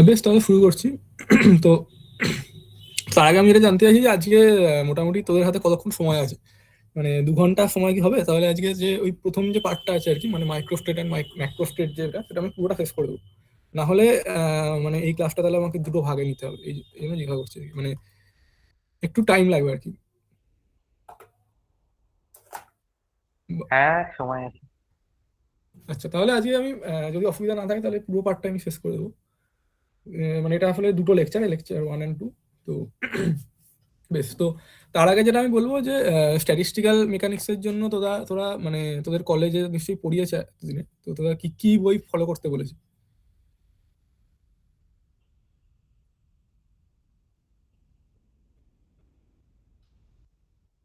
বেশ, তাহলে শুরু করছি। তো তার আগে আমি এটা জানতে চাইছি যে আজকে মোটামুটি তোদের হাতে কতক্ষণ সময় আছে, মানে 2 ঘন্টা সময় কি হবে? তাহলে আজকে যে ওই প্রথম যে পার্টটা আছে আর কি, মানে মাইক্রোস্টেট অ্যান্ড ম্যাক্রোস্টেট যেটা, সেটা আমি পুরোটা শেষ করে দেবো। না হলে মানে এই ক্লাসটা তাহলে আমাকে দুটো ভাগে নিতে হবে, এই জন্য জিজ্ঞাসা করছি, মানে একটু টাইম লাগবে আর কি। হ্যাঁ, সময় আছে। আচ্ছা, তাহলে আজকে আমি যদি অসুবিধা না থাকে তাহলে পুরো পার্টটা আমি শেষ করে দেবো। মানে এটা আসলে দুটো লেকচার, লেকচার 1 and 2। তো বেশ, তো তার আগে যেটা আমি বলবো যে স্ট্যাটিস্টিক্যাল মেকানিক্সের জন্য তোরা তোরা মানে তোদের কলেজে নিশ্চয়ই পড়িয়েছে এতদিনে, তো তোরা কি কি বই ফলো করতে বলেছে?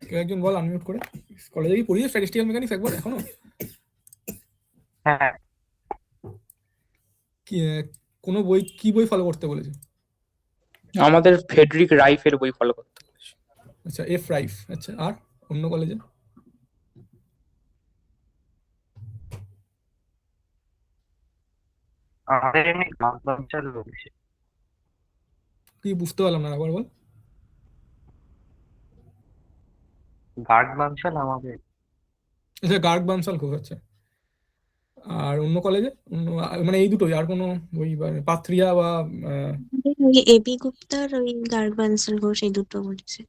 কেউ একজন বল আনমিউট করে। কলেজে কি পড়িয়েছে স্ট্যাটিস্টিক্যাল মেকানিক্স একবার এখনো? হ্যাঁ, কি কোনো বই, কি বই ফলো করতে বলেছে? আমাদের ফেডরিক রাইফের বই ফলো করতে বলেছে। আচ্ছা, এফ রাইফ। আচ্ছা, আর অন্য কলেজে আমাদের এমনি গ্রামাঞ্চল রয়েছে। কি বুঝতে পারলাম না, একবার বল। গার্ড বাঞ্চল আমাদের। আচ্ছা, গার্গ বানসাল ঘোষ। আচ্ছা, আর অন্য কলেজে অন্য মানে এই দুটোই, আর কোনো বই পাথরিয়া বা আহ, ওই এবি গুপ্তা আর ওই গার্গ বানসাল ঘোষ এই দুটো বলেছে।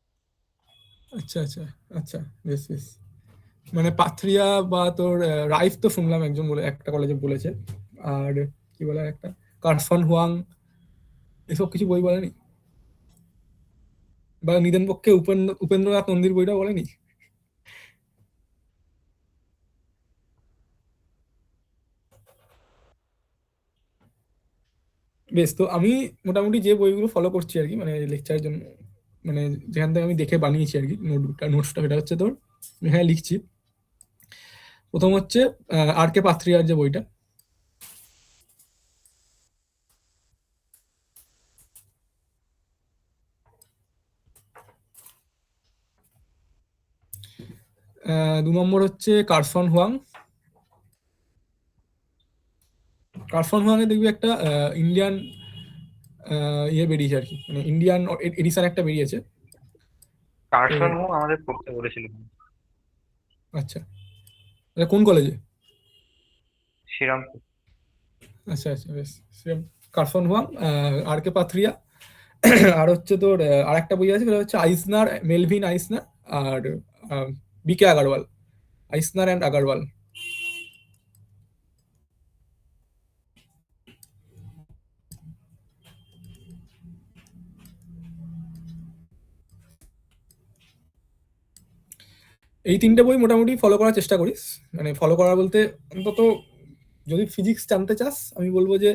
আচ্ছা আচ্ছা আচ্ছা, বেশ বেশ। মানে পাথরিয়া বা তোর রাইফ তো শুনলাম একজন বলে, একটা কলেজে বলেছে। আর কি বলে একটা, কার্সন হুয়াং, এসব কিছু বই বলেনি? বা নিদেন পক্ষে উপেন্দ্রনাথ নন্দীর বইটা বলেনি? বেশ, তো আমি মোটামুটি যে বইগুলো ফলো করছি আর কি, মানে লেকচারের জন্য, মানে যেখান থেকে আমি দেখে বানিয়েছি আর কি নোটসটা, সেটা হচ্ছে তোর এখানে লিখছি। প্রথম হচ্ছে আর কে পাথরিয়ার যে বইটা, দু নম্বর হচ্ছে কার্সন হুয়াং। কার্সন হুয়াং এ দেখবি একটা ইন্ডিয়ান ইয়ে বেরিয়েছে আর কি, মানে ইন্ডিয়ান এডিশন একটা বেরিয়েছে। তো কার্শন আমাদের পড়তে বলেছিল। আচ্ছা, এটা কোন কলেজে? শ্রীরামপুর। আচ্ছা আচ্ছা, বেশ। Kerson Huang, R K Pathria. আর হচ্ছে তোর আর একটা বই আছে, সেটা হচ্ছে আইসনার, মেলভিন আইসনার, আর B K Agarwal, Eisner and Agarwal. এই তিনটে বই মোটামুটি ফলো করার চেষ্টা করিস। মানে ফলো করা বলতে অন্তত যদি ফিজিক্স জানতে চাস, আমি বলবো যে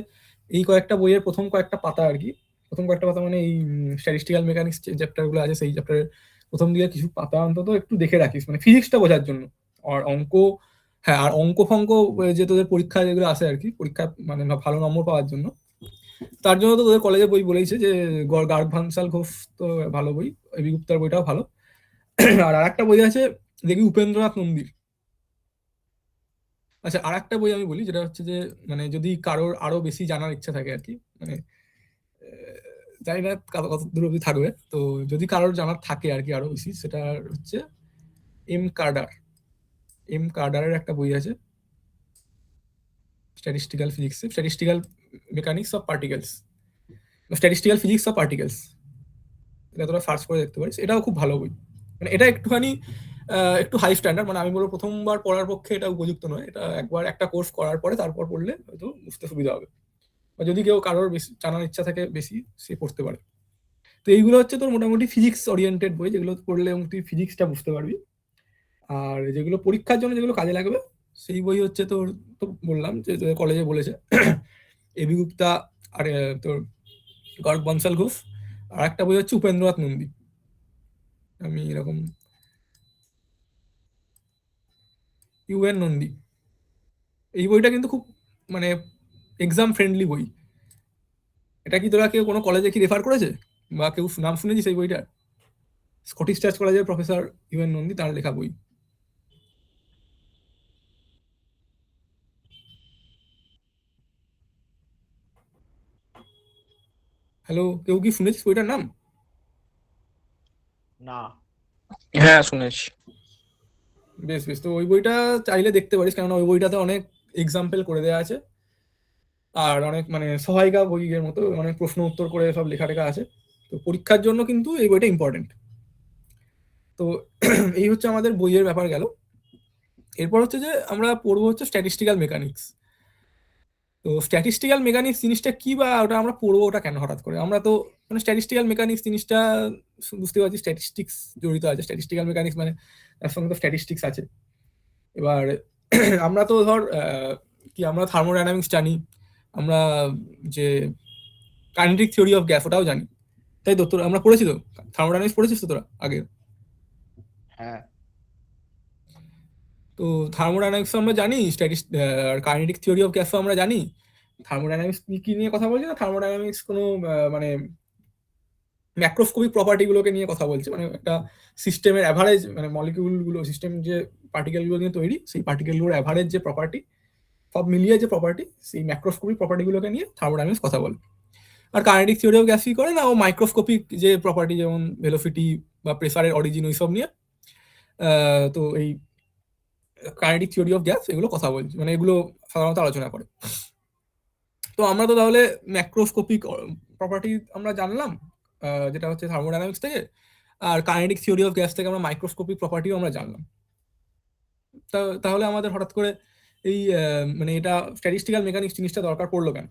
এই কয়েকটা বইয়ের প্রথম কয়েকটা পাতা আর কি, প্রথম কয়েকটা পাতা মানে এই স্ট্যাটিস্টিক্যাল মেকানিক্স যে চ্যাপ্টার গুলো আছে, সেই চ্যাপ্টারের প্রথম দিকে কিছু পাতা অন্তত একটু দেখে রাখিস, মানে ফিজিক্সটা বোঝার জন্য। আর অঙ্ক, হ্যাঁ, আর অঙ্ক ফঙ্ক যে তোদের পরীক্ষা যেগুলো আসে আর কি, পরীক্ষা মানে ভালো নম্বর পাওয়ার জন্য, তার জন্য তো তোদের কলেজে বই বলেইছে যে গার্গ ভানসাল ঘোষ তো ভালো বই, এবি গুপ্তার বইটাও ভালো। আর আরেকটা বই আছে দেখবি, উপেন্দ্রনাথ নন্দীর। আচ্ছা, আর একটা বই আমি বলি, যেটা হচ্ছে যে মানে যদি কারোর আরো বেশি জানার ইচ্ছা থাকে আর কি, মানে জানি না কত দূর অব্দি থাকবে, তো যদি কারোর জানার থাকে আর কি আরো বেশি, সেটা হচ্ছে এম কার্ডার। এম কার্ডারের একটা বই আছে, statistical physics, statistical mechanics of particles, statistical physics of particles. এটা তোরা সার্চ করে দেখতে পারিস, এটাও খুব ভালো বই। মানে এটা একটুখানি একটু হাই স্ট্যান্ডার্ড, মানে আমি বলবো প্রথমবার পড়ার পক্ষে এটা উপযুক্ত নয়, এটা একবার একটা কোর্স করার পরে তারপর পড়লে হয়তো বুঝতে সুবিধা হবে, বা যদি কেউ কারোর বেশি জানার ইচ্ছা থাকে বেশি, সে পড়তে পারে। তো এইগুলো হচ্ছে তোর মোটামুটি ফিজিক্স ওরিয়েন্টেড বই, যেগুলো পড়লে তুই ফিজিক্সটা বুঝতে পারবি। আর যেগুলো পরীক্ষার জন্য যেগুলো কাজে লাগবে, সেই বই হচ্ছে তোর, তো বললাম যে কলেজে বলেছে এবি গুপ্তা, আর তোর গর্গ বনসাল ঘোষ। আর একটা বই হচ্ছে উপেন্দ্রনাথ নন্দী। আমি এরকম ইউএন নন্দী, এই বইটা কিন্তু খুব মানে এক্সাম ফ্রেন্ডলি বই। এটা কি তোরা কেউ কোনো কলেজে কি রেফার করেছে, বা কেউ নাম শুনেছিস এই বইটার? স্কটিশ চার্চ কলেজের প্রফেসর ইউএন নন্দী, তার লেখা বই। হ্যালো, কেউ কি শুনেছিস বইটার নাম? না। হ্যাঁ, শুনেছি। বেশ বেশ, তো ওই বইটা চাইলে দেখতে পারিস, কেননা ওই বইটাতে অনেক এক্সাম্পল করে দেওয়া আছে, আর অনেক মানে সহায়িকা বইয়ের মতো অনেক প্রশ্ন উত্তর করে সব লেখা টেখা আছে। তো পরীক্ষার জন্য কিন্তু এই বইটা ইম্পর্টেন্ট। তো এই হচ্ছে আমাদের বইয়ের ব্যাপার গেল। এরপর হচ্ছে যে আমরা পড়বো হচ্ছে স্ট্যাটিস্টিক্যাল মেকানিক্স। তো স্ট্যাটিস্টিক্যাল মেকানিক্স জিনিসটা কি, বা ওটা আমরা পড়বো ওটা কেন হঠাৎ করে? আমরা তো মানে স্ট্যাটিস্টিক্যাল মেকানিক্স জিনিসটা বুঝতে পারছি, স্ট্যাটিস্টিক্স জড়িত আছে, স্ট্যাটিস্টিক্যাল মেকানিক্স মানে তার সঙ্গে তো স্ট্যাটিস্টিক্স আছে। এবার আমরা তো ধর কি আমরা থার্মোডাইনামিক্স জানি, আমরা যে কাইনেটিক থিওরি অফ গ্যাস ওটাও জানি, তাই তো? তোরা আমরা পড়েছি তো, থার্মোডাইনামিক্স পড়েছিস তো তোরা আগে? হ্যাঁ, তো থার্মোডাইনামিক্স আমরা জানি, কাইনেটিক থিওরি অফ গ্যাসও আমরা জানি। থার্মোডাইনামিক্স কি নিয়ে কথা বলছি না, থার্মোডাইনামিক্স কোনো মানে ম্যাক্রোস্কোপিক প্রপার্টি গুলোকে নিয়ে কথা বলছে, মানে একটা সিস্টেমের অ্যাভারেজ, মানে মলিকিউল গুলো, সিস্টেম যে পার্টিকেল গুলো নিয়ে তৈরি, সেই পার্টিকেল গুলোর অ্যাভারেজ যে প্রপার্টি, সব মিলিয়ে যে প্রপার্টি, সেই ম্যাক্রোস্কোপিক প্রপার্টি গুলোকে নিয়ে থার্মোডাইনামিক্স কথা বলে। আর কাইনেটিক থিওরি অফ গ্যাস কি করে না, ও মাইক্রোস্কোপিক যে প্রপার্টি, যেমন ভেলোসিটি বা প্রেসারের অরিজিন, ওইসব নিয়ে তো এই কাইনেটিক থিওরি অফ গ্যাস এগুলো কথা বলছে, মানে এগুলো সাধারণত আলোচনা করে। তো আমরা তো তাহলে ম্যাক্রোস্কোপিক প্রপার্টি আমরা জানলাম, যেটা হচ্ছে থার্মোডাইনামিক্স থেকে, আর কাইনেটিক থিওরি অফ গ্যাস থেকে আমরা মাইক্রোস্কোপিক প্রপার্টিও আমরা জানলাম। তাহলে আমাদের হঠাৎ করে এই মানে এটা স্ট্যাটিস্টিক্যাল মেকানিক্স জিনিসটা দরকার পড়লো কেন?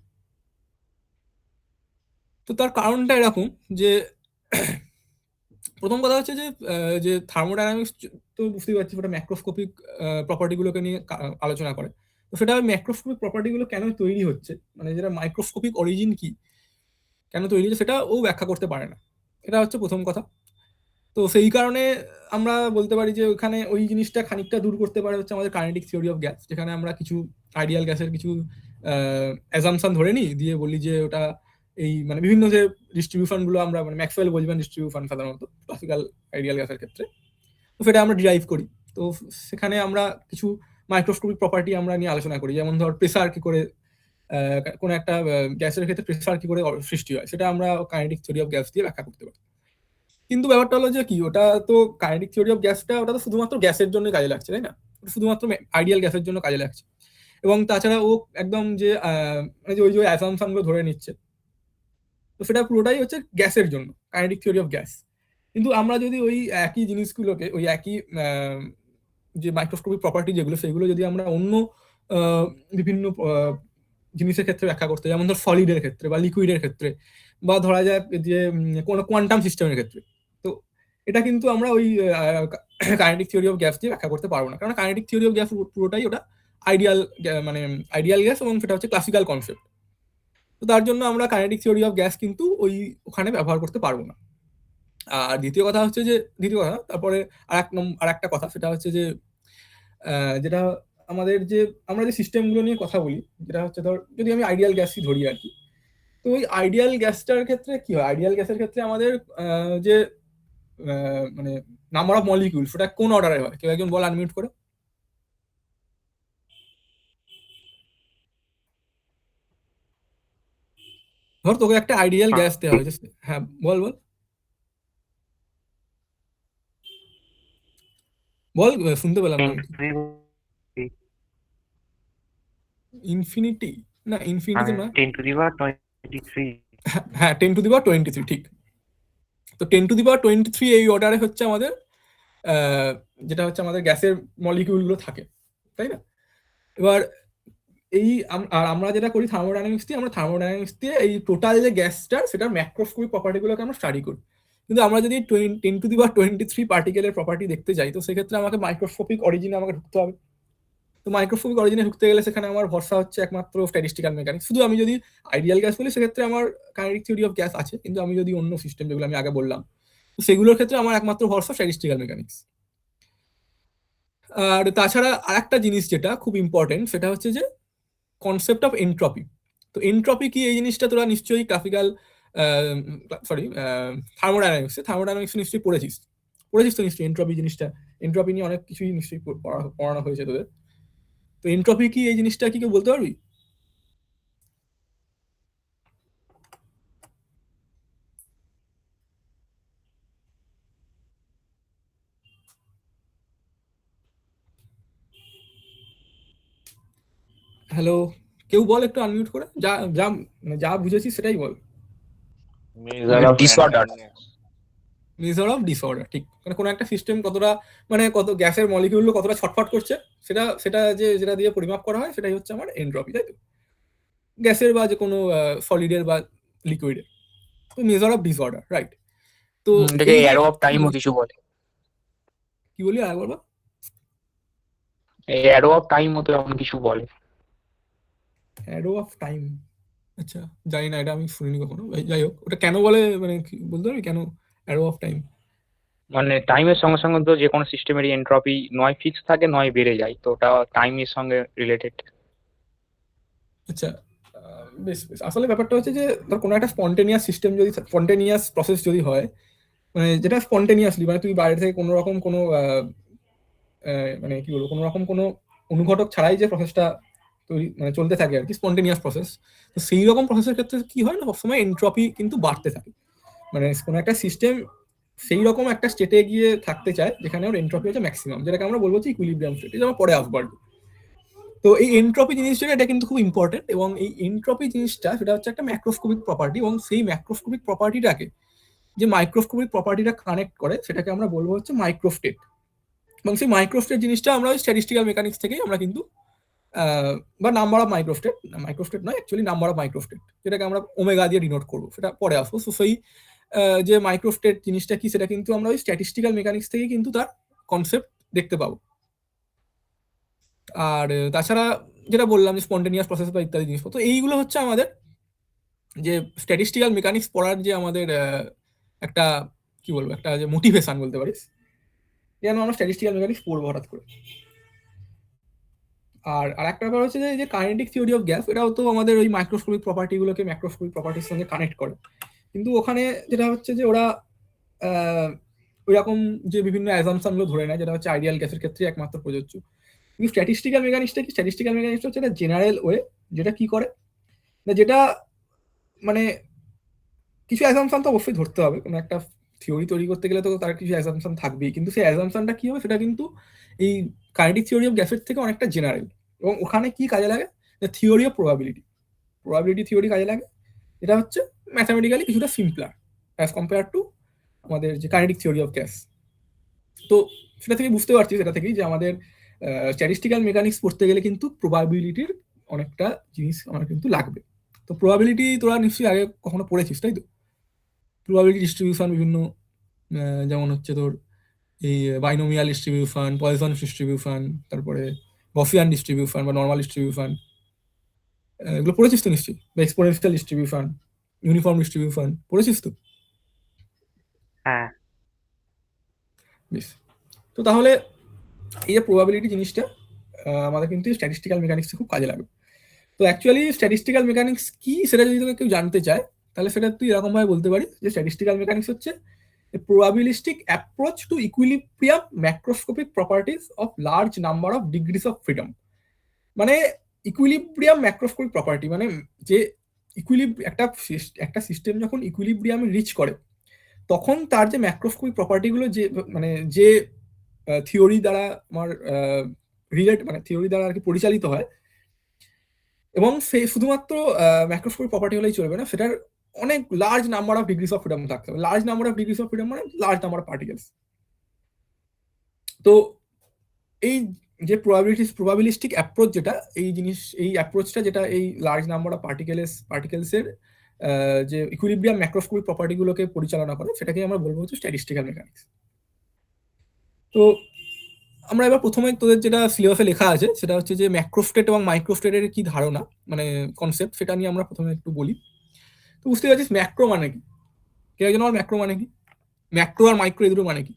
তো তার কারণটা এরকম যে প্রথম কথা হচ্ছে যে যে থার্মোডাইনামিক্স, তো বুঝতেই পারছি ওটা ম্যাক্রোস্কোপিক প্রপার্টিগুলোকে নিয়ে আলোচনা করে। তো সেটা ম্যাক্রোস্কোপিক প্রপার্টিগুলো কেন তৈরি হচ্ছে, মানে যেটা মাইক্রোস্কোপিক অরিজিন কি, কেন তৈরি হচ্ছে, সেটা ও ব্যাখ্যা করতে পারে না। এটা হচ্ছে প্রথম কথা। তো সেই কারণে আমরা বলতে পারি যে ওখানে ওই জিনিসটা খানিকটা দূর করতে পারে হচ্ছে আমাদের কাইনেটিক থিওরি অফ গ্যাস, যেখানে আমরা কিছু আইডিয়াল গ্যাসের কিছু অ্যাজাম্পশন ধরে নিই, দিয়ে বলি যে ওটা এই মানে বিভিন্ন যে ডিস্ট্রিবিউশন গুলো আমরা মানে ম্যাক্সওয়েল বোলজম্যান ডিস্ট্রিবিউশন সাধারণত ক্লাসিক্যাল আইডিয়াল গ্যাসের ক্ষেত্রে, তো সেটা আমরা ডিরাইভ করি। তো সেখানে আমরা কিছু মাইক্রোস্কোপিক প্রপার্টি আমরা নিয়ে আলোচনা করি, যেমন ধর প্রেসার কি করে, কোন একটা গ্যাসের ক্ষেত্রে প্রেসার কি করে সৃষ্টি হয়, সেটা আমরা কাইনেটিক থিওরি অফ গ্যাস দিয়ে ব্যাখ্যা করতে পারি। কিন্তু ব্যাপারটা হলো যে কি, ওটা তো কাইনেটিক থিওরি অফ গ্যাসটা ওটা তো শুধুমাত্র গ্যাসের জন্য কাজে লাগছে, তাই না? ওটা শুধুমাত্র আইডিয়াল গ্যাসের জন্য কাজে লাগছে। এবং তাছাড়া ও একদম যে মানে যে ওই যে অ্যাসাম্পশন গুলো ধরে নিচ্ছে, তো সেটা পুরোটাই হচ্ছে গ্যাসের জন্য, কাইনেটিক থিওরি অফ গ্যাস। কিন্তু আমরা যদি ওই একই জিনিসগুলোকে, ওই একই যে মাইক্রোস্কোপিক প্রপার্টি যেগুলো, সেগুলো যদি আমরা অন্য বিভিন্ন জিনিসের ক্ষেত্রে ব্যাখ্যা করতে, যেমন ধর সলিডের ক্ষেত্রে বা লিকুইডের ক্ষেত্রে, বা ধরা যাক যে কোনো কোয়ান্টাম সিস্টেমের ক্ষেত্রে, তো এটা কিন্তু আমরা ওই কাইনেটিক থিওরি অফ গ্যাস দিয়ে ব্যাখ্যা করতে পারবো না, কারণ কাইনেটিক থিওরি অফ গ্যাস পুরোটাই ওটা আইডিয়াল, মানে আইডিয়াল গ্যাস, এবং সেটা হচ্ছে ক্লাসিক্যাল কনসেপ্ট। তো তার জন্য আমরা কাইনেটিক থিওরি অফ গ্যাস কিন্তু ওই ওখানে ব্যবহার করতে পারবো না। আর দ্বিতীয় কথা হচ্ছে যে, দ্বিতীয় কথা তারপরে আর একটা কথা, সেটা হচ্ছে যে যেটা আমাদের যে আমরা যে সিস্টেমগুলো নিয়ে কথা বলি, যেটা হচ্ছে ধর যদি আমি আইডিয়াল গ্যাসই ধরি আর কি, তো ওই আইডিয়াল গ্যাসটার ক্ষেত্রে কি হয়, আইডিয়াল গ্যাসের ক্ষেত্রে আমাদের যে মানে নাম্বার অফ মলিকিউল, সেটা কোন অর্ডারে হয়, কেউ একজন বল আনমিউট করে। ধর তোকে একটা আইডিয়াল গ্যাস দেওয়া হয়েছে, হ্যাঁ বল বল বল, শুনতে পেলাম না আমি। ইনফিনিটি? না, ইনফিনিটি তো না। 10⁻23। হ্যাঁ, 10⁻23, ঠিক। তো 10⁻23 এই অর্ডারে হচ্ছে আমাদের যেটা হচ্ছে আমাদের গ্যাসের মলিকিউল গুলো থাকে, তাই না? এবার এই আর আমরা যেটা করি থার্মোডাইনামিক্স দিয়ে, আমরা থার্মোডাইনামিক্স দিয়ে এই টোটাল যে গ্যাসটার সেটার ম্যাক্রোস্কোপিক প্রপার্টি গুলোকে আমরা স্টাডি করি। কিন্তু আমরা যদি 10⁻23 পার্টিকেলের প্রপার্টি দেখতে যাই, তো সেক্ষেত্রে আমাকে মাইক্রোস্কোপিক অরিজিনে আমাকে ঢুকতে হবে। তো মাইক্রোস্কোপিক অরিজিনে ঢুকতে গেলে সেখানে আমার ভরসা হচ্ছে একমাত্র স্ট্যাটিস্টিক্যাল মেকানিক্স। শুধু আমি যদি আইডিয়াল গ্যাস বলি, সেক্ষেত্রে আমার কাইনেটিক থিওরি অফ গ্যাস আছে, কিন্তু আমি যদি অন্য সিস্টেম যেগুলো আমি আগে বললাম, তো সেগুলোর ক্ষেত্রে আমার একমাত্র ভরসা স্ট্যাটিস্টিক্যাল মেকানিক্স। আর তাছাড়া আরেকটা জিনিস যেটা খুব ইম্পর্টেন্ট, সেটা হচ্ছে যে কনসেপ্ট অফ এনট্রপি। তো এনট্রপি কি, এই জিনিসটা তোরা নিশ্চয়ই ক্লাসিক্যাল থার্মোডাইনামিক্স নিশ্চয়ই পড়েছিস পড়েছিস তো নিশ্চয়ই এনট্রপি জিনিসটা। এনট্রপি নিয়ে অনেক কিছুই নিশ্চয়ই পড়ানো হয়েছে তোদের। তো এনট্রপি কি, এই জিনিসটা কি কেউ বলতে পারবি? হ্যালো, কেউ বল একটু আনমিউট করে, যা যা মানে যা বুঝেছি সেটাই বল। Measure of Disorder. randomness. Measure of disorder, ঠিক, মানে কোনো একটা সিস্টেম কতটা, মানে কত গ্যাসের মলিকিউলগুলো কতটা ছটফট করছে, সেটা সেটা যেটা দিয়ে পরিমাপ করা হয় সেটাই হচ্ছে আমার এনট্রপি, তাই তো, গ্যাসের বা যে কোনো সলিডের বা লিকুইডের। তো মেজার অফ ডিসঅর্ডার, রাইট। তো এটাকে এই যে অ্যারো অফ টাইমও কিছু বলে। কি বলি আর বলবো, অ্যারো অফ টাইম মতো এমন কিছু বলে। অ্যারো অফ টাইম, আচ্ছা জানি না, এটা আমি শুনিনি কখনো। যাই হোক, ওটা কেন বলে, মানে বলতে পারবি কেন অ্যারো অফ টাইম? মানে টাইমের সঙ্গে সঙ্গে তো যে কোনো সিস্টেমেরই এন্ট্রপি নয় ফিক্স থাকে নয় বেড়ে যায়, তো ওটা টাইমের সঙ্গে রিলেটেড। আচ্ছা, বেশ বেশ, আসলে ব্যাপারটা হচ্ছে যে ধর কোনো একটা স্পন্টেনিয়াস সিস্টেম যদি, স্পন্টেনিয়াস প্রসেস যদি হয়, মানে যেটা স্পন্টেনিয়াসলি, মানে তুই বাইরে থেকে কোনো রকম কোনো মানে কি বলবো, কোনো রকম কোনো অনুঘটক ছাড়াই যে প্রসেসটা তৈরি মানে চলতে থাকে আর কি, স্পন্টেনিয়াস প্রসেস। তো সেই রকম প্রসেসের ক্ষেত্রে কি হয় না, সবসময় এনট্রপি কিন্তু বাড়তে থাকে। মানে কোনো একটা সিস্টেম সেই রকম একটা স্টেটে গিয়ে থাকতে চায় যেখানে ওর এনট্রপি হচ্ছে ম্যাক্সিমাম, যেটাকে আমরা বলবো যে ইকুইলিব্রিয়াম স্টেট, এটা আমরা পরে আসবো আর কি। তো এই এনট্রপি জিনিসটা, এটা কিন্তু খুব ইম্পর্টেন্ট, এবং এই এনট্রপি জিনিসটা সেটা হচ্ছে একটা ম্যাক্রোস্কোপিক প্রপার্টি, এবং সেই ম্যাক্রোস্কোপিক প্রপার্টিটাকে, যে মাইক্রোস্কোপিক প্রপার্টিটা কানেক্ট করে, সেটাকে আমরা বলবো হচ্ছে মাইক্রোস্টেট। এবং সেই মাইক্রোস্টেট জিনিসটা আমরা ওই স্ট্যাটিস্টিক্যাল মেকানিক্স থেকেই আমরা কিন্তু বা নাম্বার অফ মাইক্রোস্টেট, মাইক্রোস্টেট নয় অ্যাকচুয়ালি, নাম্বার অফ মাইক্রোস্টেট, যেটাকে আমরা ওমেগা দিয়ে ডিনোট করবো, সেটা পরে আসবো। তো সেই যে মাইক্রোস্টেট জিনিসটা কি, সেটা কিন্তু আমরা ওই স্ট্যাটিস্টিক্যাল মেকানিক্স থেকে কিন্তু তার কনসেপ্ট দেখতে পাবো। আর তাছাড়া যেটা বললাম যে স্পন্টেনিয়াস প্রসেস বা ইত্যাদি জিনিসপত্র, এইগুলো হচ্ছে আমাদের যে স্ট্যাটিস্টিক্যাল মেকানিক্স পড়ার যে আমাদের একটা কি বলবো, একটা যে মোটিভেশন বলতে পারিস, যেন আমরা স্ট্যাটিস্টিক্যাল মেকানিক্স পড়বো হঠাৎ করে। আর আরেকটা ব্যাপার হচ্ছে যে কাইনেটিক থিওরি অফ গ্যাস, এটাও তো আমাদের ওই মাইক্রোস্কোপিক প্রপার্টিগুলোকে ম্যাক্রোস্কোপিক প্রপার্টির সঙ্গে কানেক্ট করে। কিন্তু ওখানে যেটা হচ্ছে যে ওরা ওই রকম যে বিভিন্ন অ্যাজাম্পশনগুলো ধরে নেয়, যেটা হচ্ছে আইডিয়াল গ্যাসের ক্ষেত্রে একমাত্র প্রযোজ্য। কিন্তু স্ট্যাটিস্টিক্যাল মেকানিক্সটা কি, স্ট্যাটিস্টিক্যাল মেকানিক্সটা হচ্ছে একটা জেনারেল ওয়ে, যেটা কি করে না, যেটা মানে কিছু অ্যাজাম্পশন তো অবশ্যই ধরতে হবে, কোনো একটা থিওরি তৈরি করতে গেলে তো তার কিছু অ্যাজাম্পশন থাকবেই, কিন্তু সেই অ্যাজাম্পশনটা কি হবে, সেটা কিন্তু এই কাইনেটিক থিওরি অফ গ্যাসের থেকে অনেকটা জেনারেল। এবং ওখানে কি কাজে লাগে, theory of probability, probability theory কাজে লাগে, এটা হচ্ছে ম্যাথামেটিক্যালি কিছুটা সিম্পলার অ্যাজ কম্পেয়ার টু আমাদের যে কাইনেটিক থিওরি অফ গ্যাস। তো সেটা থেকে বুঝতে পারছি, সেটা থেকেই যে আমাদের স্ট্যাটিস্টিক্যাল মেকানিক্স পড়তে গেলে কিন্তু প্রবাবিলিটির অনেকটা জিনিস আমার কিন্তু লাগবে। তো প্রবাবিলিটি তোরা নিশ্চয়ই আগে কখনো পড়েছিস, তাই তো? প্রবাবিলিটি ডিস্ট্রিবিউশন বিভিন্ন, যেমন হচ্ছে তোর এই বাইনোমিয়াল ডিস্ট্রিবিউশন, পয়জন ডিস্ট্রিবিউশন, তারপরে গসিয়ান ডিস্ট্রিবিউশন বা নর্মাল ডিস্ট্রিবিউশন, এগুলো পড়েছিস তো নিশ্চয়ই, বা এক্সপোনেনশিয়াল ডিস্ট্রিবিউশন, ইউনিফর্ম ডিস্ট্রিবিউশন পড়েছিস তো? হ্যাঁ, বেশ। তো তাহলে এই যে প্রবাবিলিটি জিনিসটা আমাদের কিন্তু স্ট্যাটিস্টিক্যাল মেকানিক্সে খুব কাজে লাগবে। তো অ্যাকচুয়ালি স্ট্যাটিস্টিক্যাল মেকানিক্স কি, সেটা যদি তোকে কেউ জানতে চায়, তাহলে সেটা তুই এরকম ভাবে বলতে পারিস যে স্ট্যাটিস্টিক্যাল মেকানিক্স হচ্ছে a probabilistic approach to equilibrium macroscopic properties of large number of degrees of freedom। মানে ইকুইলিব্রিয়াম ম্যাক্রোস্কোপিক প্রপার্টি, মানে যে একটা সিস্টেম যখন ইকুইলিব্রিয়ামে রিচ করে, তখন তার যে ম্যাক্রোস্কোপিক প্রপার্টিগুলো, যে মানে যে থিওরি দ্বারা আমার মানে থিওরি দ্বারা আর কি পরিচালিত হয়, এবং সে শুধুমাত্র ম্যাক্রোস্কোপিক প্রপার্টি হলেই চলবে না, সেটার অনেক large number of degrees of freedom থাকতে হবে। Large number of degrees of freedom মানে লার্জ নাম্বার অফ পার্টিকেলস। তো এই যে প্রবাবিলিস্টিক অ্যাপ্রোচ, যেটা এই জিনিস, এই অ্যাপ্রোচটা যেটা এই লার্জ নাম্বার অফ পার্টিকেলসের যে ইকুইলিব্রিয়াম ম্যাক্রোস্কোপিক প্রপার্টিগুলোকে পরিচালনা করে, সেটাকে আমরা বলবো হচ্ছে স্ট্যাটিস্টিক্যাল মেকানিক্স। তো আমরা এবার প্রথমে তোদের যেটা সিলেবাসে লেখা আছে, সেটা হচ্ছে যে ম্যাক্রোস্টেট এবং মাইক্রোস্টেটের কি ধারণা, মানে কনসেপ্ট, সেটা নিয়ে আমরা প্রথমে একটু বলি। তো বুঝতে পারছিস ম্যাক্রো মানে কি? কে একজন আমার ম্যাক্রো মানে কি, ম্যাক্রো আর মাইক্রো এই দুটো মানে কি?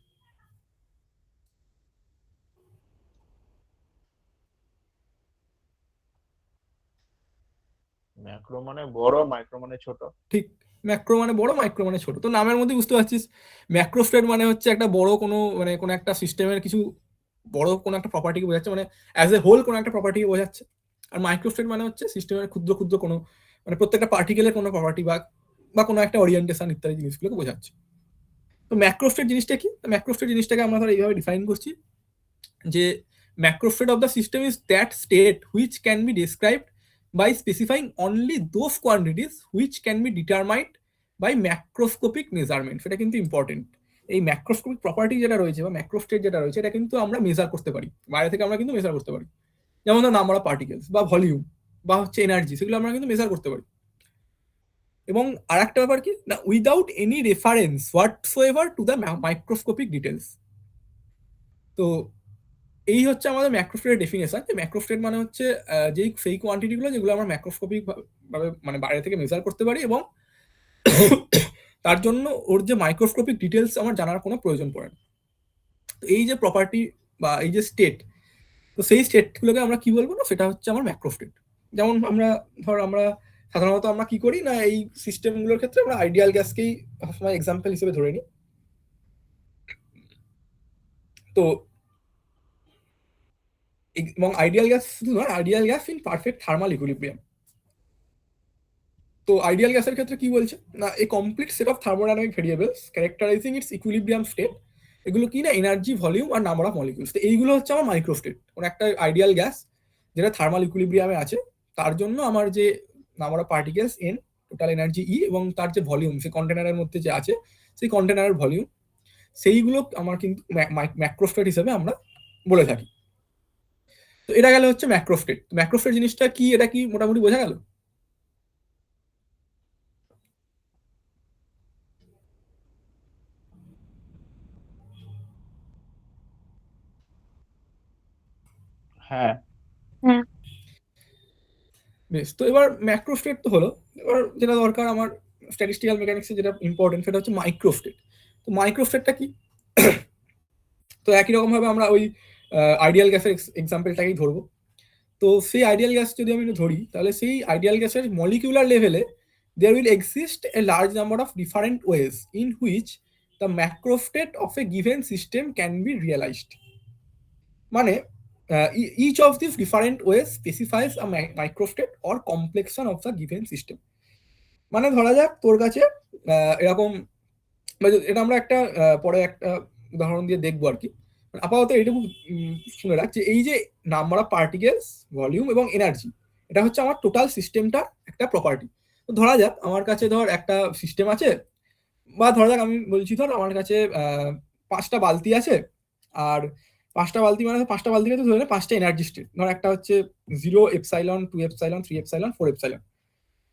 ম্যাক্রো মানে বড়, মাইক্রো মানে ছোট। ঠিক, ম্যাক্রো মানে বড়, মাইক্রো মানে ছোট। তো নামের মধ্যে বুঝতে পারছিস, ম্যাক্রোস্টেট মানে হচ্ছে একটা বড় কোনো, মানে কোনো একটা সিস্টেমের কিছু বড় কোনো একটা প্রপার্টিকে বোঝাচ্ছে, মানে অ্যাজ এ হোল কোনো একটা প্রপার্টিকে বোঝাচ্ছে। আর মাইক্রোস্টেট মানে হচ্ছে সিস্টেমের ক্ষুদ্র ক্ষুদ্র কোনো, মানে প্রত্যেকটা পার্টিকেলের কোনো প্রপার্টি বা কোনো একটা ওরিয়েন্টেশন ইত্যাদি জিনিসগুলোকে বোঝাচ্ছে। তো ম্যাক্রোস্টেট জিনিসটা কি? ম্যাক্রোস্টেট জিনিসটাকে আমরা ধর এইভাবে ডিফাইন করছি যে macrostate of the system is that state which can be described by specifying only those quantities which can be determined by macroscopic measurement. সেটা কিন্তু ইম্পর্টেন্ট। এই ম্যাক্রোস্কোপিক প্রপার্টি যেটা রয়েছে বা ম্যাক্রোস্টেট যেটা রয়েছে এটা কিন্তু আমরা মেজার করতে পারি, বাইরে থেকে আমরা কিন্তু মেজার করতে পারি, যেমন ধর নাম্বার অফ পার্টিকেলস বা ভলিউম বা হচ্ছে এনার্জি, সেগুলো আমরা কিন্তু মেজার করতে পারি। এবং আর একটা ব্যাপার কি না, without any reference whatsoever to the microscopic details. তো এই হচ্ছে আমাদের ম্যাক্রোস্টেটের ডেফিনেশন। যে ম্যাক্রোস্টেট মানে হচ্ছে সেই কোয়ান্টিটিগুলো যেগুলো আমরা ম্যাক্রোস্কোপিক ভাবে মানে বাইরে থেকে মেজার করতে পারি, এবং তার জন্য ওর যে মাইক্রোস্কোপিক ডিটেলস আমার জানার কোনো প্রয়োজন পড়ে না। তো এই যে প্রপার্টি বা এই যে স্টেট, তো সেই স্টেটগুলোকে আমরা কি বলবো না, সেটা হচ্ছে আমার ম্যাক্রোস্টেট। যেমন আমরা সাধারণত আমরা কি করি না, এই সিস্টেমগুলোর ক্ষেত্রে আমরা আইডিয়াল গ্যাসকেই সবসময় এক্সাম্পল হিসেবে ধরে নিই। তো এবং আইডিয়াল গ্যাস শুধু নয়, ideal gas in perfect thermal equilibrium. তো আইডিয়াল গ্যাসের ক্ষেত্রে কি বলছে না, a complete set of thermodynamic variables characterising its equilibrium state. এগুলো কি না, এনার্জি, ভলিউম আর নাম্বার অফ মলিকিউলস। তো এইগুলো হচ্ছে আমার মাইক্রোস্টেট। কোন একটা আইডিয়াল গ্যাস যেটা থার্মাল ইকুইলিব্রিয়ামে আছে, তার জন্য আমার যে number of particles N, total energy E, এবং তার যে ভলিউম সেই কন্টেনারের মধ্যে যে আছে সেই কন্টেনারের ভলিউম, সেইগুলো আমার কিন্তু ম্যাক্রোস্টেট হিসেবে আমরা বলে থাকি। তো এটা গেল হচ্ছে ম্যাক্রোস্টেট। ম্যাক্রোস্টেট জিনিসটা কি, এটা কি মোটামুটি বোঝা গেল? হ্যাঁ। হ্যাঁ। বেশ, তো এবার ম্যাক্রোস্টেট তো হলো। এবার যেটা দরকার আমার স্ট্যাটিস্টিক্যাল মেকানিক্সে যেটা ইম্পর্টেন্ট, সেটা হচ্ছে মাইক্রোস্টেট। তো মাইক্রোস্টেটটা কি? তো একই রকম ভাবে আমরা ওই আইডিয়াল গ্যাসের এক্সাম্পলটাকেই ধরবো। তো সেই আইডিয়াল গ্যাস যদি আমি ধরি, তাহলে সেই আইডিয়াল গ্যাসের মলিকিউলার লেভেলে there will exist a large number of different ways in which the macrostate of a given system can be realized. মানে each of these different ways specifies a microstate or complexion of the given system. মানে ধরা যাক তোর কাছে এরকম, এটা আমরা একটা পরে একটা উদাহরণ দিয়ে দেখবো আর কি। আপাতত এইটুকু শুনে রাখ যে এই যে নাম্বার অফ পার্টিকেলস, ভলিউম এবং এনার্জি, এটা হচ্ছে আমার টোটাল সিস্টেমটার একটা প্রপার্টি। তো ধরা যাক আমার কাছে ধর একটা সিস্টেম আছে, বা ধরা যাক আমি বলছি ধর আমার কাছে 5টা বালতি আছে, আর 5টা বালতি মানে 5টা বালতিকে তো ধরে 5টা এনার্জি স্টেট। ধর একটা হচ্ছে 0 এপসাইলন, 2 এপসাইলন, 3 এপসাইলন, 4 এপসাইলন।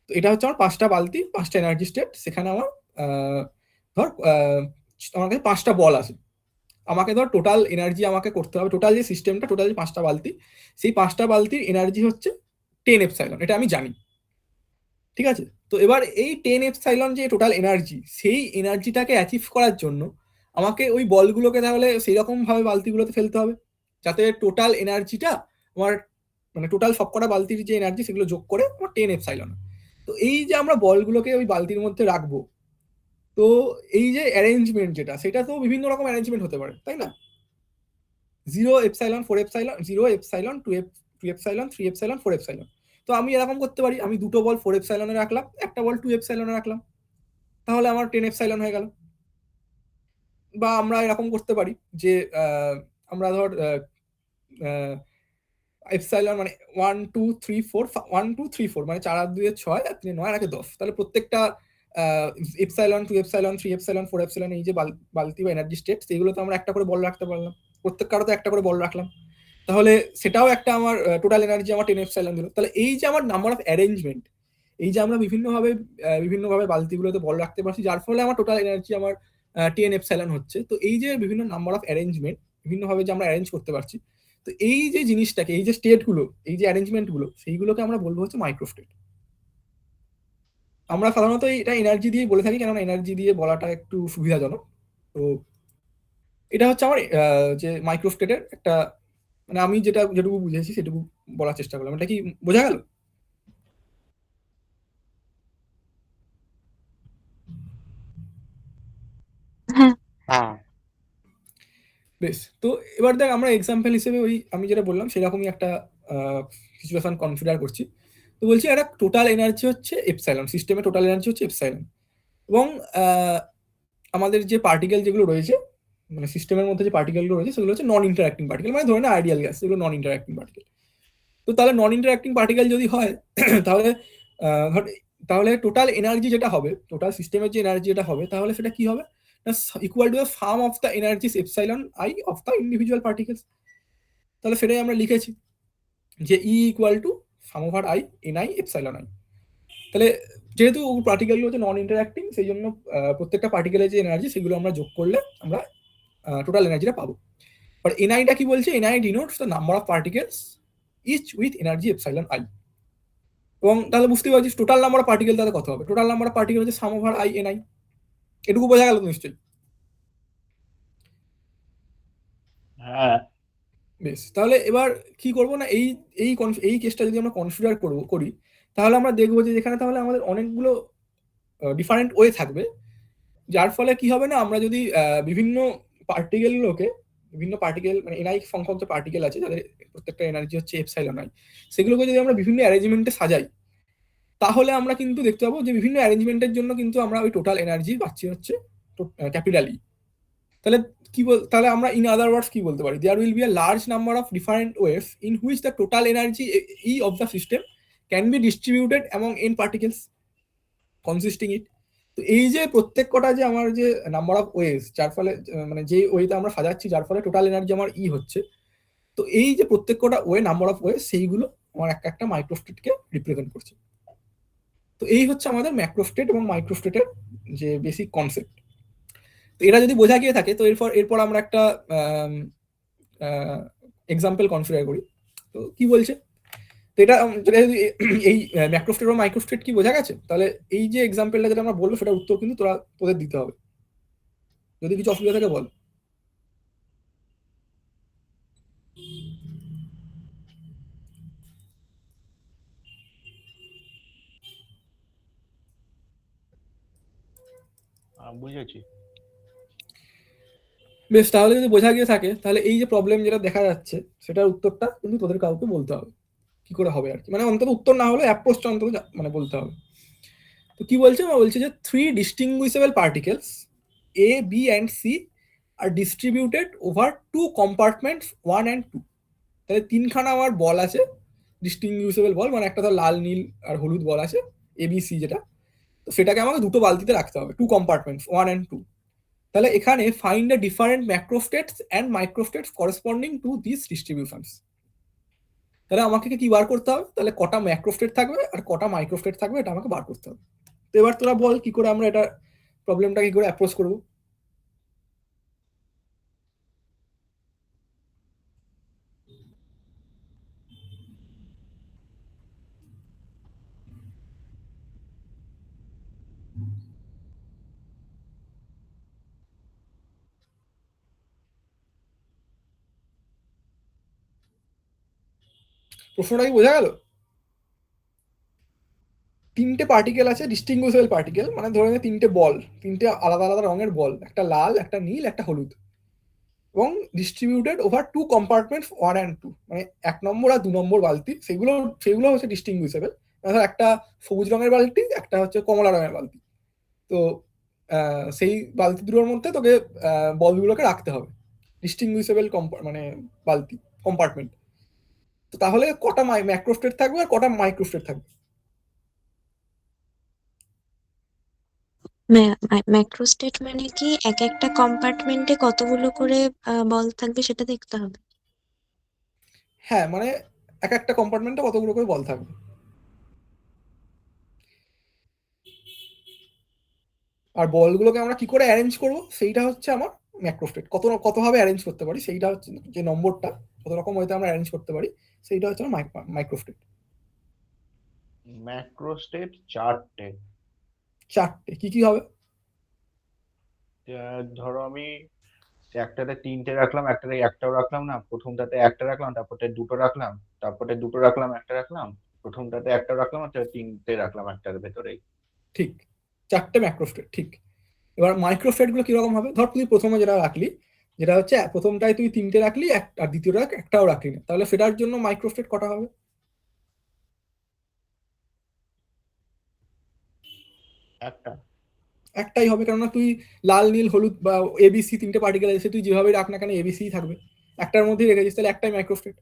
তো এটা হচ্ছে আমার 5টা বালতি, 5টা এনার্জি স্টেট। সেখানে আমার ধর আমার কাছে 5টা বল আছে। আমাকে ধর টোটাল এনার্জি আমাকে করতে হবে, টোটাল যে সিস্টেমটা, টোটাল যে 5টা বালতি, সেই 5টা বালতির এনার্জি হচ্ছে 10 এপসাইলন। এটা আমি জানি, ঠিক আছে? তো এবার এই 10 এপসাইলন যে টোটাল এনার্জি, সেই এনার্জিটাকে অ্যাচিভ করার জন্য আমাকে ওই বলগুলোকে তাহলে সেই রকম ভাবে বালতিগুলোতে ফেলতে হবে যাতে টোটাল এনার্জিটা আমার, মানে টোটাল সবকটা বালতির যে এনার্জি সেগুলো যোগ করে আমার 10 এপসাইলন। তো এই যে আমরা বলগুলোকে ওই বালতির মধ্যে রাখবো, তো এই যে অ্যারেঞ্জমেন্ট যেটা, সেটা তো বিভিন্ন রকম অ্যারেঞ্জমেন্ট হতে পারে, তাই না? 0 epsilon, 4 epsilon, 0 epsilon, 2 epsilon, 3 epsilon, 4 epsilon. তো আমি এরকম করতে পারি, আমি দুটো বল 4 এপসাইলনে রাখলাম, একটা বল 2 এপসাইলনে রাখলাম, তাহলে আমার 10 এপসাইলন হয়ে গেল। বা আমরা এরকম করতে পারি যে আমরা ধর এপসাইলন মানে 1 2 3 4, 1 2 3 4 মানে 4 আর 2 6 আর 3 9 আর 10। তাহলে প্রত্যেকটা এপসাইলন, 2 এপসাইলন, 3 এপসাইলন, 4 এপসাইলন, এই যে বালতি বা এনার্জি স্টেট, সেইগুলোতে আমরা একটা করে বল রাখতে পারলাম, প্রত্যেক কারোতে একটা করে বল রাখলাম। তাহলে সেটাও একটা আমার টোটাল এনার্জি আমার 10 এপসাইলন দিল। তাহলে এই যে আমার নাম্বার অফ অ্যারেঞ্জমেন্ট, এই যে আমরা বিভিন্নভাবে বালতিগুলোতে বল রাখতে পারছি, যার ফলে আমার টোটাল এনার্জি আমার 10 এপসাইলন হচ্ছে। তো এই যে বিভিন্ন নাম্বার অফ অ্যারেঞ্জমেন্ট, বিভিন্নভাবে যে আমরা অ্যারেঞ্জ করতে পারছি, তো এই যে জিনিসটাকে, এই যে স্টেটগুলো, এই যে অ্যারেঞ্জমেন্টগুলো, সেইগুলোকে আমরা বলবো হচ্ছে মাইক্রোস্টেট। আমরা সাধারণত এটা এনার্জি দিয়ে বলে থাকি, কেননা এনার্জি দিয়ে বলাটা একটু সুবিধাজনক। তো এটা হচ্ছে আমার যে মাইক্রোস্টেটের একটা, মানে আমি যেটুকু বুঝেছি সেটুকু বলার চেষ্টা করলাম। এটা কি বোঝা গেল? হ্যাঁ। হ্যাঁ। বেশ, তো এবার দেখ আমরা এক্সাম্পল হিসেবে ওই আমি যেটা বললাম সেরকমই একটা সিচুয়েশন কনসিডার করছি। তো বলছি একটা টোটাল এনার্জি হচ্ছে এপসাইলন, সিস্টেমে টোটাল এনার্জি হচ্ছে এপসাইলন, এবং আমাদের যে পার্টিকেল যেগুলো রয়েছে, মানে সিস্টেমের মধ্যে যে পার্টিকেলগুলো রয়েছে সেগুলো হচ্ছে নন ইন্টারাক্টিং পার্টিকেল, মানে ধরে না আইডিয়াল গ্যাস, সেগুলো নন ইন্টারাক্টিং পার্টিকেল। তো তাহলে নন ইন্টারঅ্যাক্টিং পার্টিকেল যদি হয় তাহলে তাহলে টোটাল এনার্জি যেটা হবে, টোটাল সিস্টেমের যে এনার্জি যেটা হবে, তাহলে সেটা কি হবে, equal to the some of the energies epsilon I of the individual particles. তাহলে সেটাই আমরা লিখেছি যে E equal to some over I N I epsilon I. তাহলে যেহেতু পার্টিকেলগুলো হচ্ছে নন ইন্টারঅ্যাক্টিং, সেই জন্য প্রত্যেকটা পার্টিকেলের যে এনার্জি সেগুলো আমরা যোগ করলে আমরা টোটাল এনার্জিটা পাবো। আর এনআইটা কি বলছে, NI denotes the number of particles each with energy epsilon I. এবং তাহলে বুঝতে পারছিস টোটাল নাম্বার অফ পার্টিকেল তাহলে কত হবে, টোটাল নাম্বার অফ পার্টিকেল হচ্ছে সাম ওভার আই এনআই। এটুকু বোঝা গেল তো নিশ্চয়ই? হ্যাঁ, বেশ, তাহলে এবার কি করবো না, এই কেসটা যদি আমরা কনসিডার করি, তাহলে আমরা দেখবো যে যেখানে তাহলে আমাদের অনেকগুলো ডিফারেন্ট ওয়ে থাকবে, যার ফলে কি হবে না, আমরা যদি বিভিন্ন পার্টিকেলগুলোকে, বিভিন্ন পার্টিকেল মানে এনআই সংখ্যক পার্টিকেল আছে যাদের প্রত্যেকটা এনার্জি হচ্ছে এপসাইলন আই, সেগুলোকে যদি আমরা বিভিন্ন অ্যারেঞ্জমেন্টে সাজাই, তাহলে আমরা কিন্তু দেখতে পাবো যে বিভিন্ন অ্যারেঞ্জমেন্টের জন্য কিন্তু আমরা ওই টোটাল এনার্জি পাচ্ছি হচ্ছে ক্যাপিটাল ই। তাহলে তাহলে আমরা ইন আদার ওয়ার্ডস কি বলতে পারি, there will be a large number of different ways in which the total energy E of the system can be distributed among N particles consisting it. তো এই যে প্রত্যেক কটা যে আমার যে নাম্বার অফ ওয়েজ, যার ফলে মানে যে ওয়েতে আমরা সাজাচ্ছি যার ফলে টোটাল এনার্জি আমার ই হচ্ছে, তো এই যে প্রত্যেক কটা ওয়ে, নাম্বার অফ ওয়ে, সেইগুলো আমার একটা মাইক্রোস্টেটকে রিপ্রেজেন্ট করছে। তো এই হচ্ছে আমাদের ম্যাক্রোস্টেট এবং মাইক্রোস্টেটের যে বেসিক কনসেপ্ট। তো এরা যদি বোঝা গিয়ে থাকে, তো এরপর আমরা একটা এক্সাম্পল কনসিডার করি। তো কি বলছে, তো এটা যদি এই ম্যাক্রোস্টেট এবং মাইক্রোস্টেট কি বোঝা গেছে, তাহলে এই যে এক্সাম্পলটা যেটা আমরা বলবো সেটার উত্তর কিন্তু তোদের দিতে হবে। যদি কিছু অসুবিধা থাকে বল। বুঝেছি। বেশ, তাহলে যদি বোঝা গিয়ে থাকে, তাহলে এই যে প্রবলেম যেটা দেখা যাচ্ছে সেটার উত্তরটা কিন্তু তোদের কাউকে বলতে হবে, কি করে হবে আর কি, মানে অন্তত উত্তর না হলে অ্যাপ্রোচটা অন্তত মানে বলতে হবে। তো কি বলছে, বলছে যে 3 distinguishable particles A, B and C are distributed over 2 compartments 1 and 2। তাহলে তিনখানা আমার বল আছে, ডিস্টিংগুইশেবল বল, মানে একটা তো লাল নীল আর হলুদ বল আছে ABC যেটা, তো সেটাকে আমাকে দুটো বালতিতে রাখতে হবে, 2 compartments 1 and 2। তাহলে এখানে find the different macrostates and microstates corresponding to this distributions. তাহলে আমাকে কি বার করতে হবে, তাহলে কটা ম্যাক্রোস্টেট থাকবে আর কটা মাইক্রোস্টেট থাকবে এটা আমাকে বার করতে হবে। তো এবার তোরা বল কি করে আমরা এটা প্রবলেমটা কি করে অ্যাপ্রোচ করব। প্রশ্নটা কি বোঝা গেল? তিনটে পার্টিকেল আছে, ডিস্টিংগুইশেবল পার্টিকেল, মানে ধরে নে তিনটে বল, তিনটে আলাদা আলাদা রঙের বল, একটা লাল, একটা নীল, একটা হলুদ, এবং ডিস্ট্রিবিউটেড ওভার 2 compartments 1 and 2, মানে 1 নম্বর আর 2 নম্বর বালতি, সেগুলো হচ্ছে ডিস্টিংগুইশেবল। ধর একটা সবুজ রঙের বালতি, একটা হচ্ছে কমলা রঙের বালতি, তো সেই বালতি দুটোর মধ্যে তোকে বলগুলোকে রাখতে হবে, ডিস্টিংগুইশেবল মানে বালতি কম্পার্টমেন্ট। তো তাহলে কটা ম্যাক্রোস্টেট থাকবে আর কটা মাইক্রোস্টেট থাকবে? ম্যাক্রোস্টেট মানে কি এক একটা কম্পার্টমেন্টে কতগুলো করে বল থাকবে সেটা দেখতে হবে। হ্যাঁ, মানে এক একটা কম্পার্টমেন্টে কতগুলো করে বল থাকবে। আর বলগুলোকে আমরা কি করে অ্যারেঞ্জ করব সেইটা হচ্ছে আমার ম্যাক্রোস্টেট, কতভাবে অ্যারেঞ্জ করতে পারি সেইটা হচ্ছে যে নম্বরটা, কত রকম হয়তো আমরা অ্যারেঞ্জ করতে পারি সেইটা হচ্ছে আমার মাইক্রোস্টেট। ম্যাক্রোস্টেট 4টে। কি কি হবে? ধরো আমি একটাতে 3টে রাখলাম, একটাতে একটাও রাখলাম না, প্রথমটাতে একটা রাখলাম, তারপরে দুটো রাখলাম, তারপরে দুটো রাখলাম, একটা রাখলাম, প্রথমটাতে একটা রাখলাম, আর 3টে রাখলাম একটার ভেতরেই। ঠিক, 4টে ম্যাক্রোস্টেট, ঠিক। এবার মাইক্রোস্টেট গুলো কিরকম হবে, ধর তুই প্রথমে যেটা রাখলি, যেটা হচ্ছে প্রথমটায় তুই 3টে রাখলি আর দ্বিতীয়টা একটাও রাখলি না, তাহলে সেটার জন্য মাইক্রোস্টেট কটা হবে? একটাই হবে, কেননা তুই লাল নীল হলুদ বা ABC 3টে পার্টিকেল আছে, তুই যেভাবে রাখ না কেন ABC থাকবে, একটার মধ্যেই রেখেছিস, তাহলে একটাই মাইক্রোস্টেট।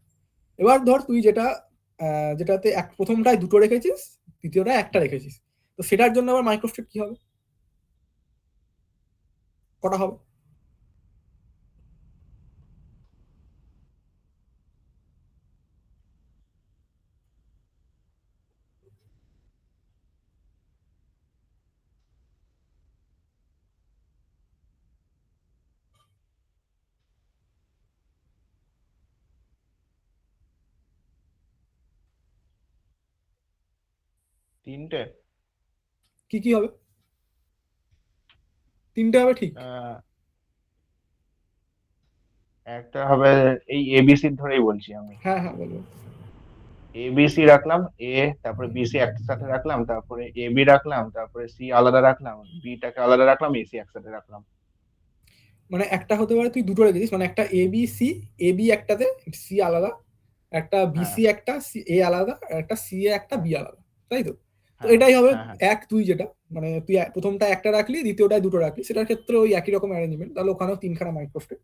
এবার ধর তুই যেটা যেটাতে প্রথমটায় দুটো রেখেছিস, দ্বিতীয়টায় একটা রেখেছিস, তো সেটার জন্য আবার মাইক্রোস্টেট কি হবে, কটা হবে? তিনটে। কি কি হবে? তিনটে হবে ঠিক। একটা হবে এই এবিসি ধরেই বলছি আমি, হ্যাঁ হ্যাঁ বলবো। এবিসি রাখলাম, এ তারপরে বিসি একসাথে রাখলাম, তারপরে এবি রাখলাম, তারপরে সি আলাদা রাখলাম, বিটাকে আলাদা রাখলাম, এসি একসাথে রাখলাম। মানে একটা হতে পারে তুই দুটো রেখেছিস, মানে একটা A B C, A B একটাতে, সি আলাদা, একটা হ্যাঁ বিসি একটা, সি এ আলাদা, আর একটা সি এ একটা, বি আলাদা, তাই তো? তো হ্যাঁ এটাই হবে হ্যাঁ হ্যাঁ। এক দুই, যেটা মানে তুই প্রথমটা একটা রাখলি, দ্বিতীয়টায় দুটো রাখলি, সেটার ক্ষেত্রে ওই একই রকম অ্যারেঞ্জমেন্ট, তাহলে ওখানেও তিনখানা মাইক্রোস্টেট।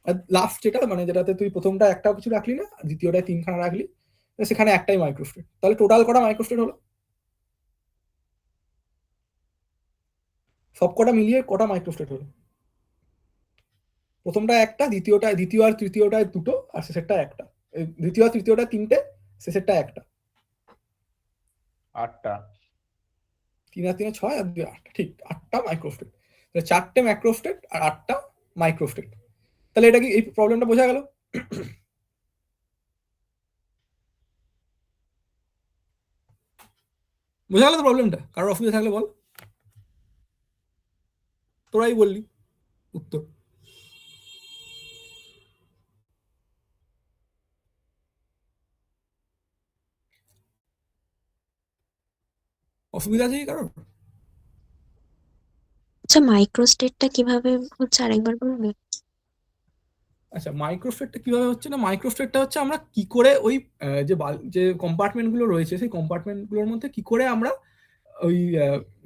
আর লাস্ট যেটা মানে যেটাতে তুই প্রথমটা একটাও কিছু রাখলি না, দ্বিতীয়টায় তিনখানা রাখলি, তো সেখানে একটাই মাইক্রোস্টেট, তাহলে টোটাল কটা মাইক্রোস্টেট হলো? সব কটা মিলিয়ে কটা মাইক্রোস্টেট হলো? প্রথমটা একটা, দ্বিতীয় আর তৃতীয়টায় দুটো, আর শেষেরটা একটা। দ্বিতীয় আর তৃতীয়টা তিনটে, শেষেরটা একটা। 8টা। 3 আর 3 6 আর 2 8, ঠিক 8টা মাইক্রোস্টেট। তাহলে 4টে ম্যাক্রোস্টেট আর 8টা মাইক্রোস্টেট। তাহলে এটা কি এই প্রবলেমটা বোঝা গেল? বোঝা গেল তো প্রবলেমটা? কারোর অসুবিধা থাকলে বল, তোরাই বললি উত্তর। অসুবিধা আছে কি কারোর? আচ্ছা, মাইক্রোস্টেটটা কিভাবে হচ্ছে আরেকবার বলবে? আচ্ছা, মাইক্রোস্টেটটা কিভাবে হচ্ছে না, মাইক্রোস্টেটটা হচ্ছে আমরা কি করে ওই যে কম্পার্টমেন্ট গুলো রয়েছে, সেই কম্পার্টমেন্ট গুলোর মধ্যে কি করে আমরা ওই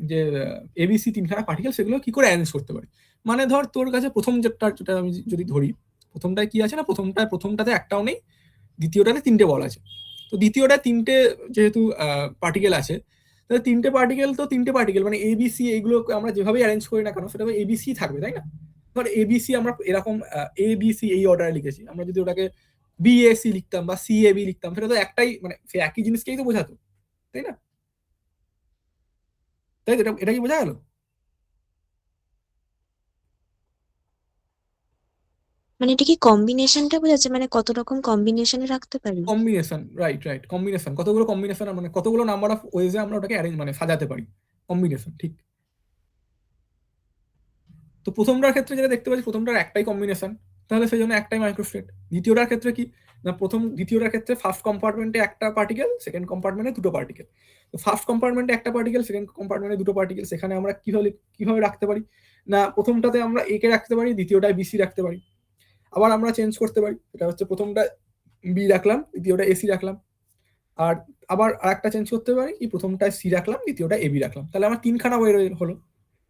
যে এবিসি তিনখানা পার্টিকেল সেগুলো কি করে অ্যারেঞ্জ করতে পারি। মানে ধর তোর কাছে প্রথম যেটা আমি যদি ধরি, প্রথমটায় কি আছে না, প্রথমটাতে একটাও নেই, দ্বিতীয়টাতে তিনটে বল আছে। তো দ্বিতীয়টায় তিনটে যেহেতু পার্টিকেল আছে, তাহলে তিনটে পার্টিকেল মানে এবিসি, এইগুলো আমরা যেভাবে অ্যারেঞ্জ করি না কেন সেটা এবিসি থাকবে, তাই না? ধর এবিসি আমরা এরকম এবিসি এই অর্ডারে লিখেছি, আমরা যদি ওটাকে বিএসি লিখতাম বা সিএবি লিখতাম, সেটা তো একটাই মানে সে একই জিনিসকেই তো বোঝাতো, তাই না? তাই তো, এটা কি বোঝা গেল? মানে এটা কি কম্বিনেশনটা বোঝাচ্ছে, মানে কত রকম কম্বিনেশনে রাখতে পারি? কম্বিনেশন, রাইট রাইট, কম্বিনেশন, কতগুলো কম্বিনেশন, মানে কতগুলো নাম্বার অফ ওয়েজে আমরা ওটাকে অ্যারেঞ্জ মানে সাজাতে পারি, কম্বিনেশন, ঠিক। তো প্রথমটার ক্ষেত্রে যেটা দেখতে পাচ্ছি, প্রথমটার একটাই কম্বিনেশন, তাহলে সেই জন্য একটাই মাইক্রোস্টেট। দ্বিতীয়টার ক্ষেত্রে কি না, দ্বিতীয়টার ক্ষেত্রে ফার্স্ট কম্পার্টমেন্টে একটা পার্টিকেল, সেকেন্ড কম্পার্টমেন্টে দুটো পার্টিকেল। তো ফার্স্ট কম্পার্টমেন্টে একটা পার্টিকেল, সেকেন্ড কম্পার্টমেন্টে দুটো পার্টিকেল, সেখানে আমরা কিভাবে রাখতে পারি না, প্রথমটাতে আমরা এ কে রাখতে পারি, দ্বিতীয়টায় বিসি রাখতে পারি। আবার আমরা চেঞ্জ করতে পারি, এটা হচ্ছে প্রথমটা বি রাখলাম, দ্বিতীয়টা এসি রাখলাম। আর আবার আরেকটা চেঞ্জ করতে পারি, কি প্রথমটায় সি রাখলাম, দ্বিতীয়টা এবি রাখলাম, তাহলে আমার তিনখানা ওয়ে হলো,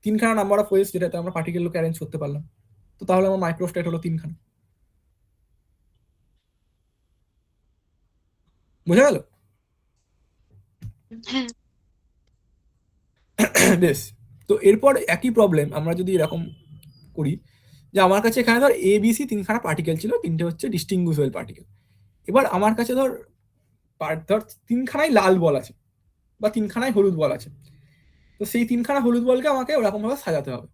তিনখানা নাম্বার অফ ওয়েজ যেটাতে আমরা পার্টিকেলকে অ্যারেঞ্জ করতে পারলাম। তো তাহলে আমার মাইক্রোস্টেট হলো তিনখানা। বোঝা গেল? হ্যাঁ। বেশ। তো এরপর একই প্রবলেম আমরা যদি এরকম করি, যে আমার কাছে এখানে ধর এ বি সি তিনখানা পার্টিকেল ছিল, তিনটে হচ্ছে ডিস্টিংগুইশেবল পার্টিকেল। এবার আমার কাছে ধর ধর তিনখানাই লাল বল আছে বা তিনখানাই হলুদ বল আছে, তো সেই তিনখানা হলুদ বলকে আমাকে ওরকম ভাবে সাজাতে হবে,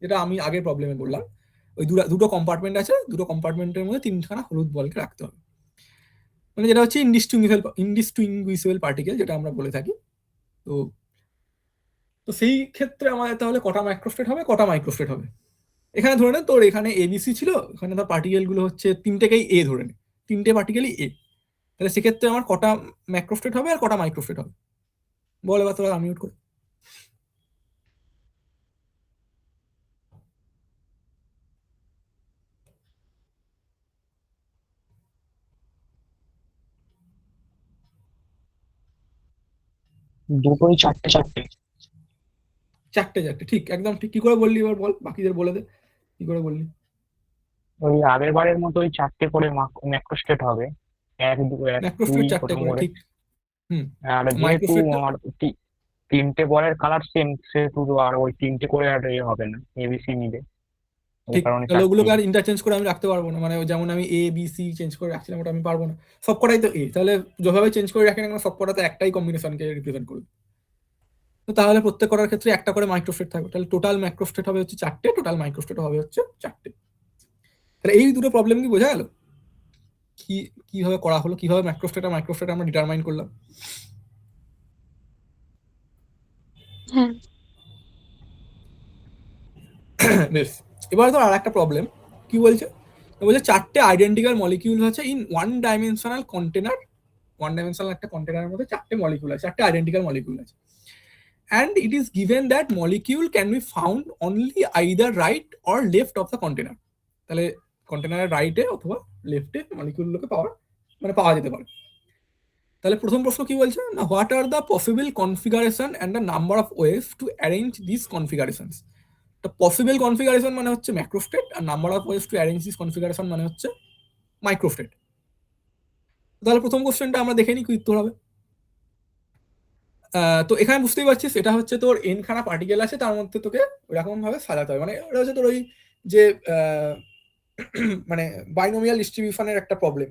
যেটা আমি আগের প্রবলেমে বললাম। ওই দুটো কম্পার্টমেন্ট আছে, দুটো কম্পার্টমেন্টের মধ্যে তিনখানা হলুদ বলকে রাখতে হবে, মানে যেটা হচ্ছে ইনডিস্টিংগুইশেবল পার্টিকেল যেটা আমরা বলে থাকি। তো তো সেই ক্ষেত্রে আমাদের তাহলে কটা মাইক্রোস্টেট হবে, কটা মাইক্রোস্টেট হবে? এখানে ধরে নে তোর এখানে এবিসি ছিল, এখানে ধর পার্টিকেল গুলো হচ্ছে তিনটেকেই এ ধরে নে, তিনটে পার্টিকেলই এ, তাহলে সেক্ষেত্রে আমার কটা ম্যাক্রোস্টেট হবে আর কটা মাইক্রোস্টেট হবে? বল এবার তোরা আনমিউট করে। দুটোই চারটে চারটে। চারটে চারটে, ঠিক, একদম ঠিক। কি করে বললি এবার বল, বাকিদের বলে দে কি করে বললি। ওই আগের বারের মতো ওই চারটে করে ম্যাক্রোস্টেট হবে। এক দুই ম্যাক্রোস্টেট চারটে প্রথম করে, করে। ঠিক। হুম। আর যেহেতু মাইক্রোস্টেট আমার তিনটে বলের কালার সেম, সেহেতু তো আর ওই তিনটে করে আর এ হবে না এবিসি মিলে, ওই ঠিক, কারণে তাহলে ওগুলোকে চারটে। আর ইন্টারচেঞ্জ করে আমি রাখতে পারবো না, মানে যেমন আমি এ বি সি চেঞ্জ করে রাখছিলাম ওটা আমি পারবো না, সব কটাই তো এ, তাহলে যেভাবে চেঞ্জ করে রাখি না কেন সব কটা তো একটাই কম্বিনেশনকে রিপ্রেজেন্ট করবে। তো তাহলে প্রত্যেক কটার ক্ষেত্রে একটা করে মাইক্রোস্টেট থাকবে, তাহলে টোটাল ম্যাক্রোস্টেট হবে হচ্ছে চারটে, টোটাল মাইক্রোস্টেট হবে হচ্ছে চারটে। তাহলে এই দুটো প্রবলেম কি বোঝা গেল, কি কিভাবে করা হলো, কিভাবে ম্যাক্রোস্টেট আর মাইক্রোস্টেট আমরা ডিটারমাইন করলাম। হ্যাঁ। বেশ, এবার তো আর একটা প্রবলেম কি বলছে, তো বলছে চারটে আইডেন্টিক্যাল মলিকিউল হচ্ছে in one dimensional container, one dimensional একটা কন্টেনারের মধ্যে চারটে মলিকিউল আছে, চারটে আইডেন্টিক্যাল মলিকিউল আছে, and it is given that molecule can be found only either right or left of the container, তাহলে কন্টেনারের রাইটে অথবা লেফটে মলিকিউলগুলোকে পাওয়া যেতে পারে। তাহলে প্রথম প্রশ্ন কি বলছে না, what are the possible configuration and the number of ways to arrange this configurations. তো পসিবল কনফিগারেশন মানে হচ্ছে ম্যাক্রোস্টেট, আর number of ways to arrange this configuration মানে হচ্ছে মাইক্রোস্টেট। তাহলে প্রথম কোশ্চেনটা আমরা দেখে নিই কি উত্তর হবে। তো এখানে বুঝতেই পারছিস এটা হচ্ছে তোর এন খানা পার্টিকেল আছে, তার মধ্যে তোকে ওরকম ভাবে সাজাতে হবে, মানে ওটা হচ্ছে তোর ওই যে মানে বাইনোমিয়াল ডিস্ট্রিবিউশনের একটা প্রবলেম।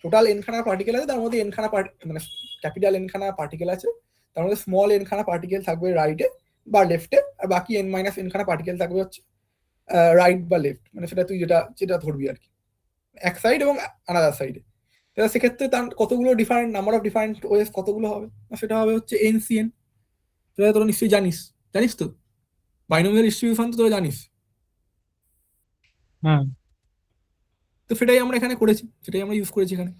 টোটাল এন খানা পার্টিকেল আছে, তার মধ্যে এন খানা মানে ক্যাপিটাল এন খানা পার্টিকেল আছে, তার মধ্যে স্মল এন খানা পার্টিকেল থাকবে রাইটে বা লেফটে, আর বাকি এন মাইনাস এন খানা পার্টিকেল থাকবে হচ্ছে রাইট বা লেফট, মানে সেটা তুই যেটা ধরবি আর কি, এক সাইড এবং আনাদার সাইডে। তাহলে সেক্ষেত্রে তার কতগুলো different number of different ways কতগুলো হবে, সেটা হবে হচ্ছে এনসিএন। সেটা তোরা নিশ্চয়ই জানিস তো বাইনোমিয়াল ডিস্ট্রিবিউশন তো তোরা জানিস। তো সেটাই আমরা এখানে করেছি, সেটাই আমরা ইউজ করেছি এখানে।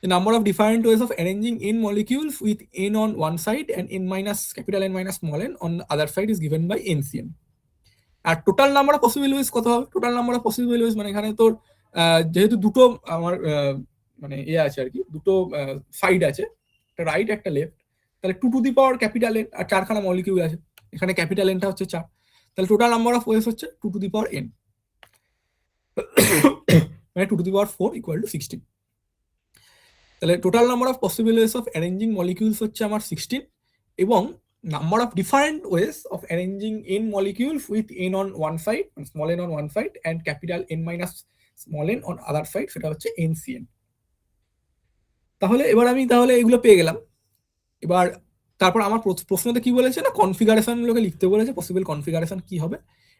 The number of different ways of arranging n molecules with n on one side and n minus capital N minus small n on the other side is given by NCN. আর total number of possible ways কত হবে, total number of possible ways মানে এখানে তোর যেহেতু দুটো আমার মানে আছে আর কি, দুটো সাইড আছে, একটা রাইট একটা লেফট, তাহলে 2 to the power capital N, আর চারখানা মলিকিউল আছে, এখানে ক্যাপিটাল এনটা হচ্ছে 4, তাহলে টোটাল নাম্বার অফ ওয়েজ হচ্ছে 2 টু দি পাওয়ার n, মানে 2 to the power 4 equal to 16। তাহলে total number of possible ways of arranging molecules হচ্ছে আমার 16, এবং number of different ways of arranging n molecules with n on one side, small n on one side and capital N minus small n on other side, সেটা হচ্ছে NCN। তাহলে এবার আমি এগুলো পেয়ে গেলাম। এবার তারপর আমার প্রশ্নতে কি বলেছে না, কনফিগারেশন গুলোকে লিখতে বলেছে, পসিবল কনফিগারেশন কি হবে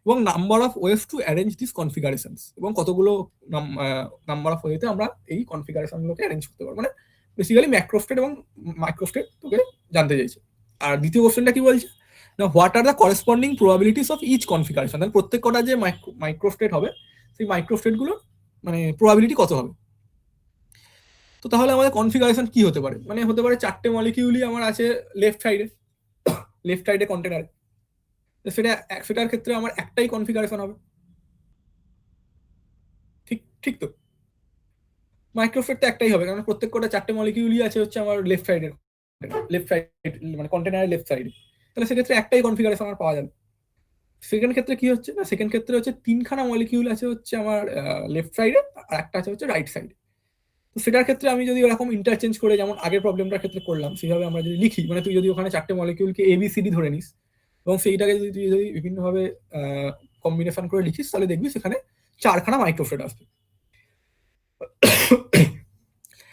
এবং number of ways to arrange this configurations, এবং কতগুলো নাম্বার অফ ওয়েতে আমরা এই কনফিগারেশন গুলোকে অ্যারেঞ্জ করতে পারবো, মানে বেসিক্যালি ম্যাক্রোস্টেট এবং মাইক্রোস্টেট তোকে জানতে চাইছে। আর দ্বিতীয় কোশ্চেনটা কি বলছে না, what are the corresponding probabilities of each configuration, তাহলে প্রত্যেক কটা যে মাইক্রোস্টেট হবে সেই মাইক্রোস্টেট গুলো মানে প্রবাবিলিটি কত হবে। তো তাহলে আমাদের কনফিগারেশন কি হতে পারে, মানে হতে পারে চারটে মলিকিউলই আমার আছে লেফট সাইডে কন্টেনারে, সেটার ক্ষেত্রে আমার একটাই কনফিগারেশন হবে, ঠিক তো। মাইক্রোস্টেট তো একটাই হবে, কারণ প্রত্যেক কটা চারটে মলিকিউলই আছে হচ্ছে আমার লেফট সাইড মানে কন্টেনারের লেফট সাইডে, তাহলে সেক্ষেত্রে একটাই কনফিগারেশন আমার পাওয়া যাবে। সেকেন্ড ক্ষেত্রে কি হচ্ছে না, সেকেন্ড ক্ষেত্রে হচ্ছে তিনখানা মলিকিউল আছে হচ্ছে আমার লেফট সাইডে, আর একটা আছে হচ্ছে রাইট সাইডে। তো সেটার ক্ষেত্রে আমি যদি ওরকম ইন্টারচেঞ্জ করে যেমন আগের প্রবলেমটার ক্ষেত্রে করলাম সেভাবে আমরা যদি লিখি, মানে তুই যদি ওখানে চারটে মলিকিউলকে ABCD ধরে নিস এবং সেইটাকে যদি তুই যদি বিভিন্নভাবে কম্বিনেশন করে লিখিস, তাহলে দেখবি সেখানে চারখানা মাইক্রোস্টেট আসবে।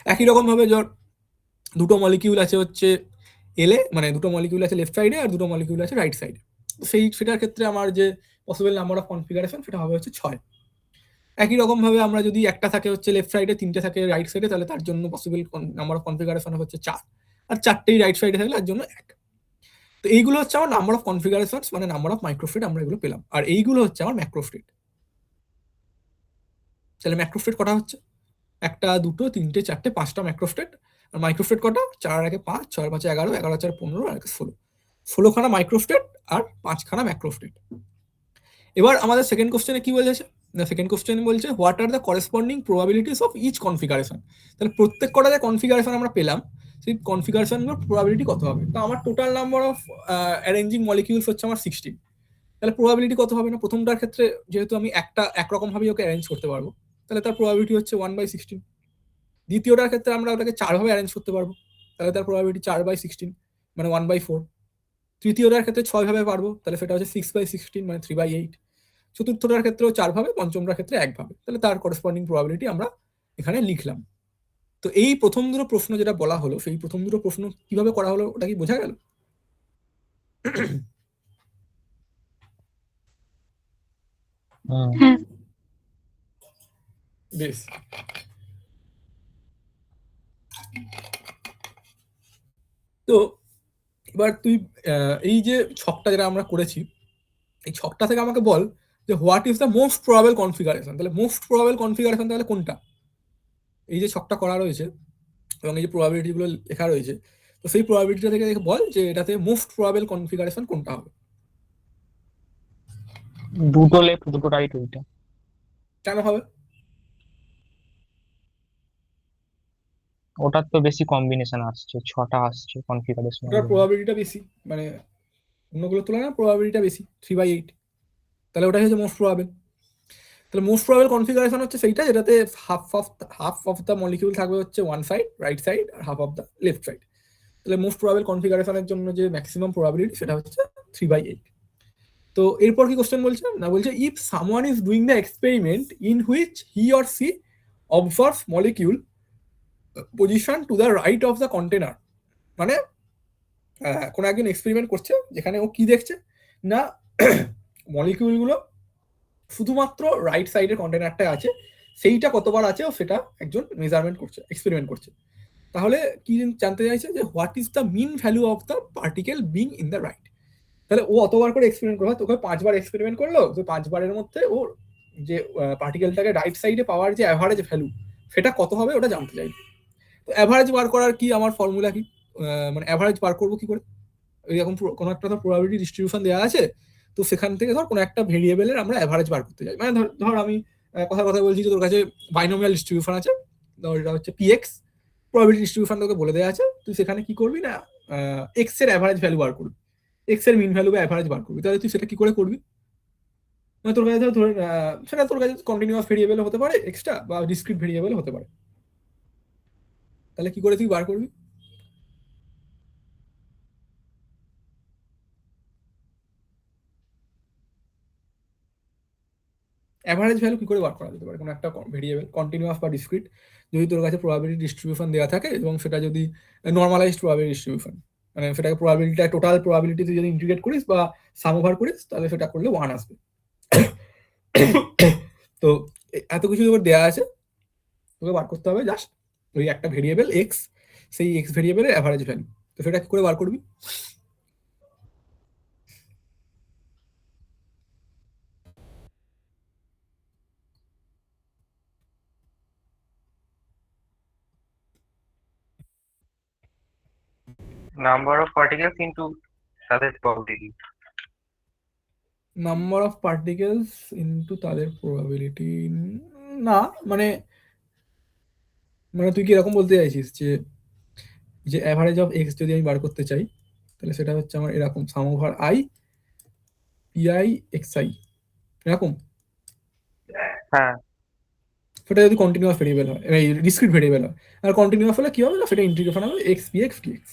একই রকম ভাবে ধর দুটো মলিকিউল আছে হচ্ছে মানে দুটো মলিকিউল আছে লেফট সাইডে আর দুটো মলিকিউল আছে রাইট সাইডে, সেটার ক্ষেত্রে আমার যে পসিবল নাম্বার অফ কনফিগারেশন সেটা হবে হচ্ছে 6। একই রকম ভাবে আমরা যদি একটা থাকে হচ্ছে লেফট সাইডে, তিনটে থাকে রাইট সাইডে, তাহলে তার জন্য পসিবল নাম্বার অফ কনফিগারেশন হচ্ছে 4, আর চারটেই রাইট সাইডে থাকলে তার জন্য 1। তো এইগুলো হচ্ছে আমার নাম্বার অফ কনফিগারেশন, মানে নাম্বার অফ মাইক্রোস্টেট আমরা এগুলো পেলাম, আর এইগুলো হচ্ছে আমার ম্যাক্রোস্টেট। তাহলে ম্যাক্রোস্টেট কটা হচ্ছে, একটা দুটো তিনটে চারটে পাঁচটা ম্যাক্রোস্টেট, আর মাইক্রোস্টেট কটা 4 আর 5, 6 আর 5 11, 11 আর 4 15, আর 16 খানা মাইক্রোস্টেট আর 5 খানা ম্যাক্রোস্টেট। এবার আমাদের সেকেন্ড কোশ্চেনে কি বলেছে, সেকেন্ড কোশ্চেন বলছে what are the corresponding probabilities of each configuration, তাহলে প্রত্যেক কটা যে কনফিগারেশন আমরা পেলাম সেই কনফিগারেশনগুলোর প্রবাবিলিটি কত হবে। তো আমার total number of arranging molecules হচ্ছে আমার 16, তাহলে প্রবাবিলিটি কত হবে না, প্রথমটার ক্ষেত্রে যেহেতু আমি একরকম ভাবে ওকে অ্যারেঞ্জ করতে পারবো, তাহলে তার প্রবাবিলিটি হচ্ছে 1/16, দ্বিতীয়টার ক্ষেত্রে আমরা ওটাকে 4 ভাবে অ্যারেঞ্জ করতে পারবো, তাহলে তার প্রবাবিলিটি 4/16 মানে 1/4। তৃতীয়টার ক্ষেত্রে 6 ভাবে পারবো, তাহলে সেটা হচ্ছে 6/16 মানে 3/8। চতুর্থটার ক্ষেত্রেও 4 ভাবে, পঞ্চমটার ক্ষেত্রে 1 ভাবে, তাহলে তার করসপন্ডিং প্রবাবিলিটি আমরা এখানে লিখলাম। তো এই প্রথম দুটো প্রশ্ন যেটা বলা হলো, সেই প্রথম দুটো প্রশ্ন কিভাবে করা হলো ওটা কি বোঝা গেল? হ্যাঁ। বেশ, তো এবার তুই এই যে ছকটা যেটা আমরা করেছি, এই ছকটা থেকে আমাকে বল যে what is the most probable configuration. তাহলে মোস্ট প্রবাবল কনফিগারেশন তাহলে কোনটা? এই যে ছকটা করা রয়েছে এবং এই যে প্রবাবিলিটি গুলো লেখা রয়েছে, তো সেই প্রবাবিলিটিটা থেকে বল যে এটাতে মোস্ট প্রবাবল কনফিগারেশন কোনটা হবে। দুটো লেফট দুটো রাইট ওইটা। কেন হবে? ওটার তো বেশি কম্বিনেশন আসছে, 6টা আসছে কনফিগারেশন। ওটার প্রবাবিলিটিটা বেশি, মানে অন্যগুলোর তুলনায় প্রবাবিলিটিটা বেশি 3/8, তাহলে ওটাই হচ্ছে মোস্ট প্রবাবল। তাহলে মোস্ট প্রবাবল কনফিগারেশন হচ্ছে সেইটা যেটাতে হাফ অফ দ্য মলিকিউল থাকবে হচ্ছে ওয়ান সাইড রাইট সাইড আর half of the left side. তাহলে মোস্ট প্রবাবল কনফিগারেশনের জন্য যে ম্যাক্সিমাম প্রবাবিলিটি সেটা হচ্ছে 3/8। তো এরপর কি কোশ্চেন বলছে না, বলছে if someone is doing the experiment in which he or she observe molecule position to the right of the container. মানে কোনো একজন এক্সপেরিমেন্ট করছে যেখানে ও কি দেখছে না, মলিকিউলগুলো শুধুমাত্র রাইট সাইডের কন্টেনারটায় আছে, সেইটা কতবার আছে ও সেটা একজন মেজারমেন্ট করছে, এক্সপেরিমেন্ট করছে। তাহলে কি জানতে চাইছে যে what is the mean value of the particle being in the right. তাহলে ও অতবার করে এক্সপেরিমেন্ট করলো, তোকে 5 বার এক্সপেরিমেন্ট করলো, তো 5 বারের মধ্যে ওর যে পার্টিকেলটাকে রাইট সাইডে পাওয়ার যে অ্যাভারেজ ভ্যালু সেটা কত হবে ওটা জানতে চাই। তো অ্যাভারেজ বার করার কি আমার ফর্মুলা কি, মানে অ্যাভারেজ বার করবো কি করে? এরকম কোনো একটা ধর প্রবাবিলিটি ডিস্ট্রিবিউশন দেওয়া আছে, তো সেখান থেকে ধর কোনো একটা ভেরিয়েবলের আমরা অ্যাভারেজ বার করতে চাই। মানে ধর আমি কথা বলছি যে তোর কাছে বাইনোমিয়াল ডিস্ট্রিবিউশন আছে, ধর এটা হচ্ছে পিএক্স, প্রবাবিলিটি ডিস্ট্রিবিউশন তোকে বলে দেওয়া আছে, তুই সেখানে কি করবি না এক্স এর অ্যাভারেজ ভ্যালু বার করবি, এক্স এর মিন ভ্যালু বা অ্যাভারেজ বার করবি। তাহলে তুই সেটা কি করে করবি? মানে তোর কাছে ধর সেটা তোর কাছে কন্টিনিউয়াস ভেরিয়েবল হতে পারে এক্সট্রা, বা ডিসক্রিট ভেরিয়েবল হতে পারে। তাহলে কি করে তুই বার করবি? অ্যাভারেজ ভ্যালু কি করে বার করা যেতে পারে কোনো একটা ভেরিয়েবল, কন্টিনিউয়াস বা ডিসক্রিট, যদি তোর কাছে প্রবাবিলিটি ডিস্ট্রিবিউশন দেওয়া থাকে এবং সেটা যদি নর্মালাইজড প্রবাবিলিটি ডিস্ট্রিবিউশন, মানে সেটাকে প্রবাবিলিটিটা টোটাল প্রবাবিলিটি তুই যদি ইন্টিগ্রেট করিস বা সাম ওভার করিস, তাহলে সেটা করলে 1 আসবে। তো এত কিছু তোর দেওয়া আছে, তোকে বার করতে হবে জাস্ট ওই একটা ভেরিয়েবল এক্স, সেই এক্স ভেরিয়েবলের অ্যাভারেজ ভ্যালু। তো সেটা কি করে বার করবি? নাম্বার অফ পার্টিকেলস ইনটু তাদের probability. Number of particles into তাদের প্রবাবিলিটি না, মানে মানে তুই কি এরকম বলতে চাইছিস যে অ্যাভারেজ অফ এক্স যদি আমি বার করতে চাই, তাহলে সেটা হচ্ছে আমার এরকম sum over i pi x i এরকম। হ্যাঁ, সেটা যদি কন্টিনিউয়াস ভেরিয়েবল হয়, এই ডিসক্রিট ভেরিয়েবল হয়, আর কন্টিনিউয়াস হলে কি হবে না, সেটা ইন্টিগ্রেশন হবে x P x T X,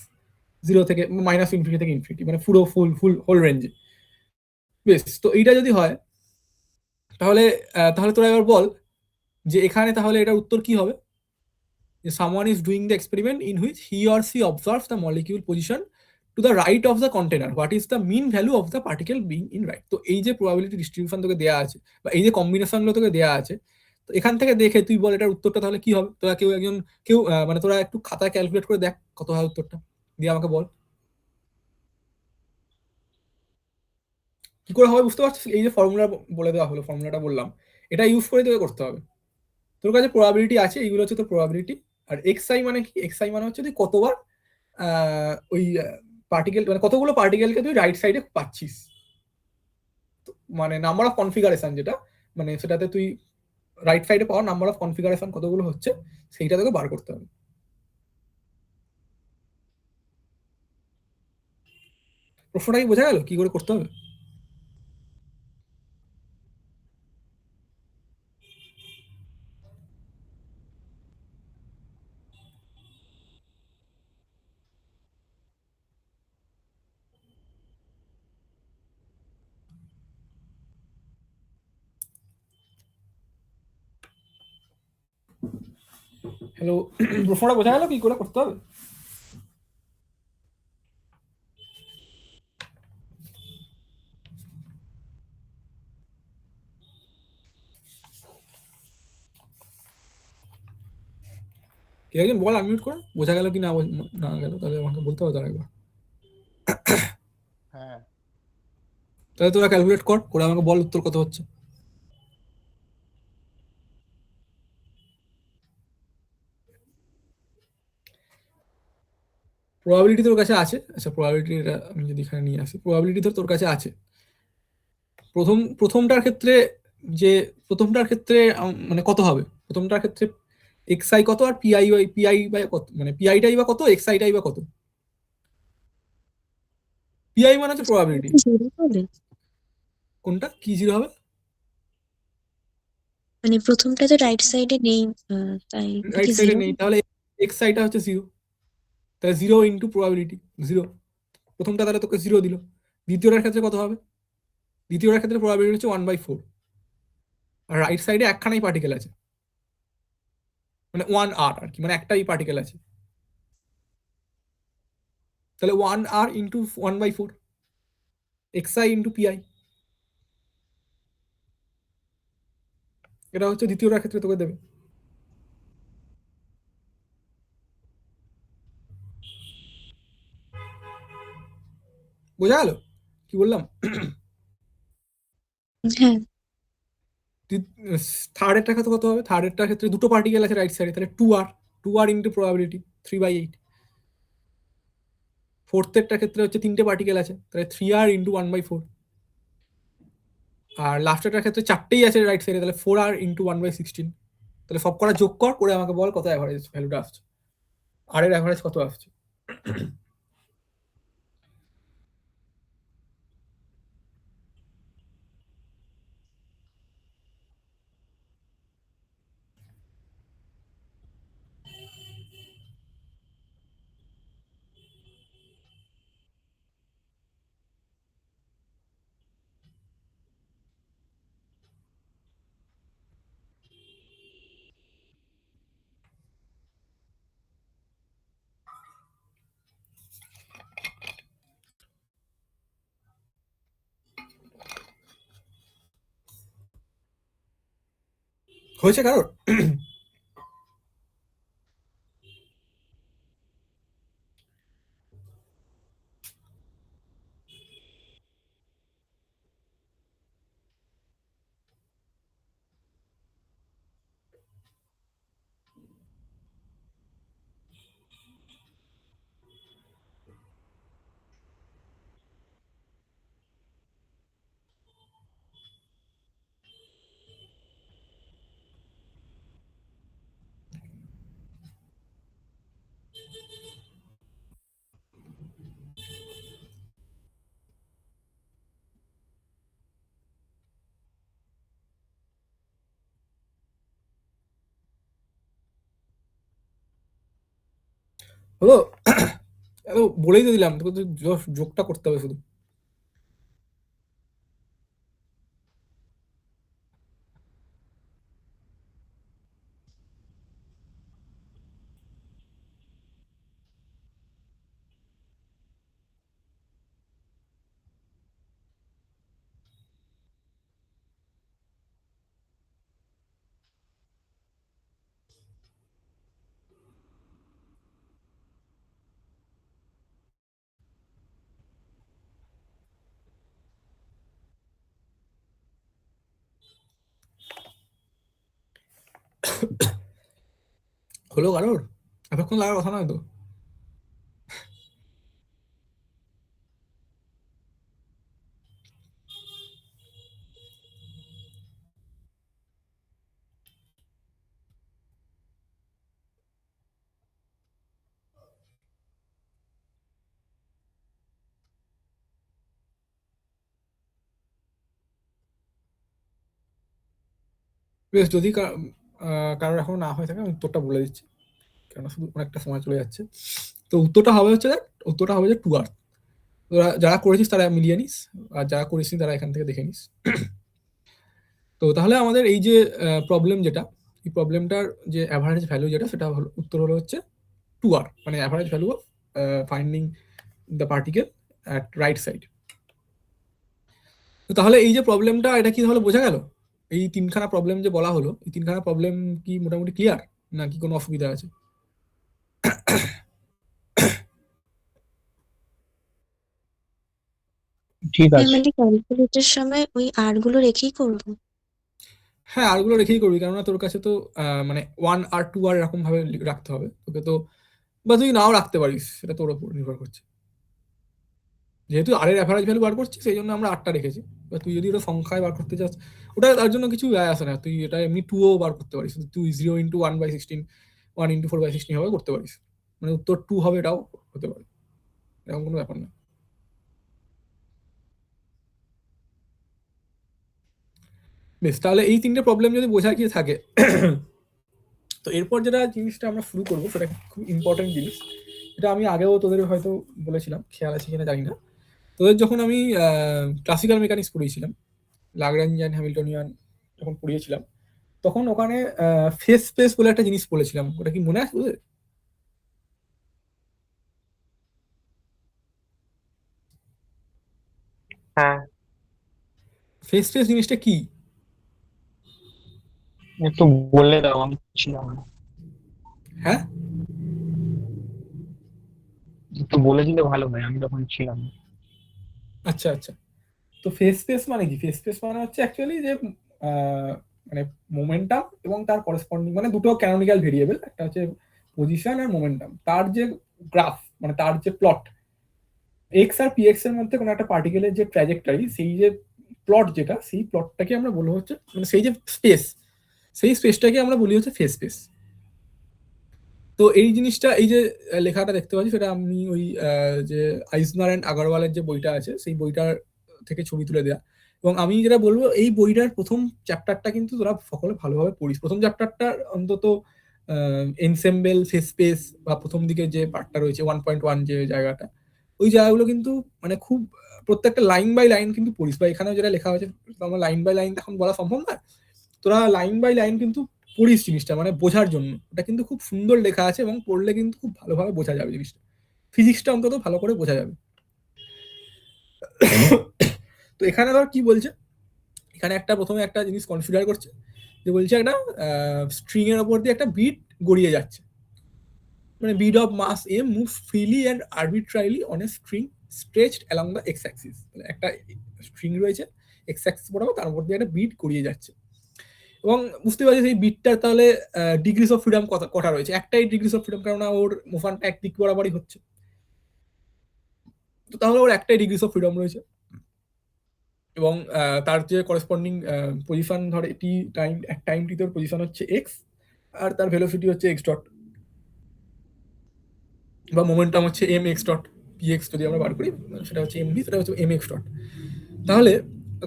0 থেকে মাইনাস ইনফিনিটি থেকে ইনফিনিটি, মানে পুরো ফুল হোল রেঞ্জে। বেশ, তো এইটা যদি হয় তাহলে তাহলে তোরা এবার বল যে এখানে তাহলে এটার উত্তর কি হবে? যে someone is doing the experiment in which he or she observes the molecule position to the right of the container, what is the mean value of the particle being in right। তো এই যে probability distribution তোকে দেয়া আছে বা এই যে combination গুলো তোকে দেয়া আছে, তো এখান থেকে দেখে তুই বল এটার উত্তরটা তাহলে কি হবে। তোরা কেউ মানে তোরা একটু খাতায় ক্যালকুলেট করে দেখ কত হয় উত্তরটা, দিয়ে আমাকে বল কি করে হবে। বুঝতে পারছিস? এই যে ফর্মুলা বলে দেওয়া হলো, ফর্মুলাটা বললাম, এটা ইউজ করে তোকে করতে হবে। তোর কাছে প্রবাবিলিটি আছে, এইগুলো হচ্ছে তোর প্রবাবিলিটি। আর এক্সআই মানে কি? এক্সআই মানে হচ্ছে তুই কতবার ওই পার্টিকেল, মানে কতগুলো পার্টিকেলকে তুই রাইট সাইডে পাচ্ছিস, মানে নাম্বার অফ কনফিগারেশন যেটা, মানে সেটাতে তুই রাইট সাইডে পাওয়ার নাম্বার অফ কনফিগারেশন কতগুলো হচ্ছে সেইটা তোকে বার করতে হবে। প্রশ্নটা কি বোঝা গেল কি করে করতে হবে? হ্যালো, প্রশ্নটা বোঝা গেল কি করে করতে হবে? কেউ একজন বল আনমিউট করে, বোঝা গেল কি না গেল, তাহলে আমাকে বলতে হবে তার একবার। হ্যাঁ, তাহলে তোরা ক্যালকুলেট করে আমাকে বল উত্তর কত হচ্ছে। প্রবাবিলিটি তোর কাছে আছে, আচ্ছা প্রবাবিলিটি আমি যদি এখানে নিয়ে আসি, প্রবাবিলিটি তোর কাছে আছে। প্রথমটার ক্ষেত্রে যে প্রথমটার ক্ষেত্রে মানে কত হবে, প্রথমটার ক্ষেত্রে এক্সআই কত আর পিআই বাই কত, মানে পিআইটাই বা কত, এক্সআইটাই বা কত। পিআই মানে হচ্ছে প্রবাবিলিটি। জিরো হবে, কোনটা কি জিরো হবে? মানে প্রথমটা তো রাইট সাইডে নেই, তাই এটা রাইট কি সাইডে জিরো? নেই, তাহলে এক্সআইটা হচ্ছে জিরো, তাহলে জিরো ইন্টু প্রবাবিলিটি জিরো। প্রথমটা তাহলে তোকে জিরো দিল। দ্বিতীয়টার ক্ষেত্রে কত হবে? দ্বিতীয়টার ক্ষেত্রে প্রবাবিলিটি হচ্ছে 1/4, আর রাইট সাইডে একখানাই পার্টিকেল আছে, মানে 1r আর কি, মানে একটাই পার্টিকেল আছে, তাহলে 1r into 1/4 xi into PI. এটা হচ্ছে দ্বিতীয়টার ক্ষেত্রে তোকে দেবে। বোঝা গেল কি বললাম? হ্যাঁ, থার্ডেরটার ক্ষেত্রে কত হবে? থার্ডেরটার ক্ষেত্রে দুটো পার্টিকেল আছে রাইট সাইডে, তাহলে 2r ইন্টু প্রবাবিলিটি 3/8। ফোর্থেরটার ক্ষেত্রে হচ্ছে তিনটে পার্টিকেল আছে, তাহলে 3r ইন্টু 1/4। আর লাস্টেরটার ক্ষেত্রে চারটেই আছে রাইট সাইডে, তাহলে 4r ইন্টু 1/16। তাহলে সব করা যোগ করে আমাকে বল কত অ্যাভারেজ ভ্যালুটা আসছে, আর এর অ্যাভারেজ কত আসছে। হয়েছে কারোর? হলো? বলেই তো দিলাম তোকে, তো যোগটা করতে হবে শুধু। হলো কারোর? এতক্ষণ লাগার কথা নয় তো। বেশ, যদি কারোর এখন না হয়ে থাকে আমি উত্তরটা বলে দিচ্ছি, কেন শুধু অনেকটা সময় চলে যাচ্ছে। তো উত্তরটা হবে হচ্ছে দেখ, উত্তরটা হবে যে 2r। তোরা যারা করেছিস তারা মিলিয়ে নিস, আর যারা করিসনি তারা এখান থেকে দেখে নিস। তো তাহলে আমাদের এই যে প্রবলেম যেটা, এই প্রবলেমটার যে অ্যাভারেজ ভ্যালু যেটা সেটা হলো উত্তর হলো হচ্ছে 2r, মানে average value of finding the particle at right side. তো তাহলে এই যে প্রবলেমটা, এটা কি তাহলে বোঝা গেল? এই তিনখানা প্রবলেম যে বলা হলো, এই তিনখানা প্রবলেম কি মোটামুটি ক্লিয়ার, নাকি কোনো অসুবিধা আছে? ঠিক আছে। মানে ক্যালকুলেটের সময় ওই আর গুলো রেখেই করবো? হ্যাঁ, আরগুলো রেখেই করবি, কেননা তোর কাছে তো মানে 1 আর 2 আর এরকম ভাবে রাখতে হবে তোকে তো, বা তুই নাও রাখতে পারিস, সেটা তোর উপর নির্ভর করছে। যেহেতু আর এর অ্যাভারেজ ভ্যালু বার করছিস সেই জন্য আমরা 8টা রেখেছি। বা তুই যদি ওটা সংখ্যায় বার করতে চাস, ওটা তার জন্য কিছু যায় আসে না, তুই এটা এমনি 2ও বার করতে পারিস, তুই 0 × 1/16, 1 × 4/16 ভাবে করতে পারিস, মানে উত্তর 2 হবে, এটাও হতে পারে, এরকম কোনো ব্যাপার না। বেশ, তাহলে এই তিনটে প্রবলেম যদি বোঝা গিয়ে থাকে তো এরপর যেটা জিনিসটা আমরা শুরু করবো সেটা খুব ইম্পর্টেন্ট জিনিস, এটা আমি আগেও তোদের হয়তো বলেছিলাম, খেয়াল আছে কিনা জানি না। তোদের যখন আমি ক্লাসিক্যাল মেকানিক্স পড়িয়েছিলাম, লাগরাঞ্জিয়ান হ্যামিল্টনিয়ান যখন পড়িয়েছিলাম, তখন ওখানে ফেস স্পেস বলে একটা জিনিস বলেছিলাম, ওটা কি মনে আছে তোদের? হ্যাঁ, ফেস স্পেস জিনিসটা কি? একটু বললে দাও, আমি ছিলাম না। হ্যাঁ, একটু বলে দিলে ভালো হয়, আমি তখন ছিলাম না। আচ্ছা আচ্ছা। তো ফেস স্পেস মানে কি? ফেস স্পেস মানে হচ্ছে অ্যাকচুয়ালি যে মানে মোমেন্টাম এবং তার করেসপন্ডিং, মানে দুটো ক্যানোনিক্যাল ভেরিয়েবল, একটা হচ্ছে পজিশন আর মোমেন্টাম, তার যে গ্রাফ, মানে তার যে প্লট, এক্স আর পিএক্স এর মধ্যে কোনো একটা পার্টিকেলের যে ট্র্যাজেক্টরি, সেই যে প্লট যেটা, সেই প্লটটাকে আমরা বলবো হচ্ছে, মানে সেই যে স্পেস, সেই স্পেসটাকে আমরা বলি হচ্ছে ফেস স্পেস। তো এই জিনিসটা, এই যে লেখাটা দেখতে পাচ্ছি, সেটা আমি ওই যে আইজনার অ্যান্ড আগরওয়ালের যে বইটা আছে সেই বইটার থেকে ছবি তুলে দেয়া। এবং আমি যেটা বলবো, এই বইটার প্রথম চ্যাপ্টারটা কিন্তু তোরা সকলে ভালোভাবে পড়িস। প্রথম চ্যাপ্টারটা অন্তত এনসেম্বল, ফেস স্পেস, বা প্রথম দিকে যে পার্টটা রয়েছে 1.1 যে জায়গাটা, ওই জায়গাগুলো কিন্তু মানে খুব প্রত্যেকটা লাইন বাই লাইন কিন্তু পড়িস, বা এখানেও যেটা লেখা হয়েছে, আমার লাইন বাই লাইন এখন বলা সম্ভব না, তোরা লাইন বাই লাইন কিন্তু পড়িস জিনিসটা, মানে বোঝার জন্য। ওটা কিন্তু খুব সুন্দর লেখা আছে এবং পড়লে কিন্তু খুব ভালোভাবে বোঝা যাবে জিনিসটা, ফিজিক্সটা অন্তত ভালো করে বোঝা যাবে। তো এখানে ধর কি বলছে, এখানে একটা প্রথমে একটা জিনিস কনসিডার করছে, যে বলছে একটা স্ট্রিং এর উপর দিয়ে একটা বিট গড়িয়ে যাচ্ছে, মানে bead of mass M move freely and arbitrarily on a string stretched along the x axis. একটা স্ট্রিং রয়েছে এক্স অ্যাক্সিস বরাবর, তার উপর দিয়ে একটা বিট গড়িয়ে যাচ্ছে, এবং বুঝতে পারছি সেই বিটটা তাহলে ডিগ্রিস অফ ফ্রিডম কটা রয়েছে, একটাই ডিগ্রিস অফ ফ্রিডম, কেননা ওর মুভমেন্টটা একদিক বরাবরই হচ্ছে, তো তাহলে ওর একটাই ডিগ্রিস অফ ফ্রিডম রয়েছে। এবং তার যে করেসপন্ডিং পজিশন, ধরে টি টাইম, এক টাইম টি তোর পজিশন হচ্ছে এক্স, আর তার ভেলোসিটি হচ্ছে এক্স ডট, বা মোমেন্টাম হচ্ছে m x dot, p x যদি আমরা বার করি সেটা হচ্ছে এম ভি, সেটা হচ্ছে এম এক্স ডট। তাহলে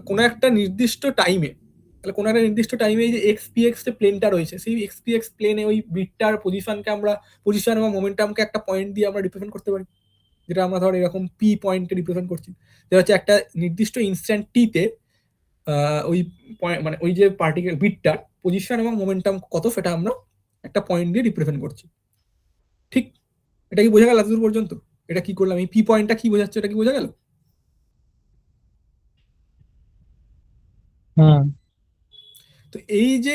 কোনো একটা নির্দিষ্ট টাইমে, তাহলে কোনো একটা নির্দিষ্ট টাইমে এই যে এক্স পি এক্স যে প্লেনটা রয়েছে, সেই এক্স পি এক্স প্লেনে ওই বিটটার পজিশনকে আমরা, পজিশন এবং মোমেন্টামকে একটা পয়েন্ট দিয়ে আমরা রিপ্রেজেন্ট করতে পারি, যেটা আমরা ধর এরকম পি পয়েন্টে রিপ্রেজেন্ট করছি, যেটা হচ্ছে একটা নির্দিষ্ট ইনস্ট্যান্ট টিতে ওই পয়েন্ট, মানে ওই যে পার্টিকেল বিটটার পজিশন এবং মোমেন্টাম কত, সেটা আমরা একটা পয়েন্ট দিয়ে রিপ্রেজেন্ট করছি। ঠিক, এটা কি বোঝা গেল এতদূর পর্যন্ত? এটা কি করলাম, এই পি পয়েন্টটা কি বোঝাচ্ছে, এটা কি বোঝা গেল? হুম। তো এই যে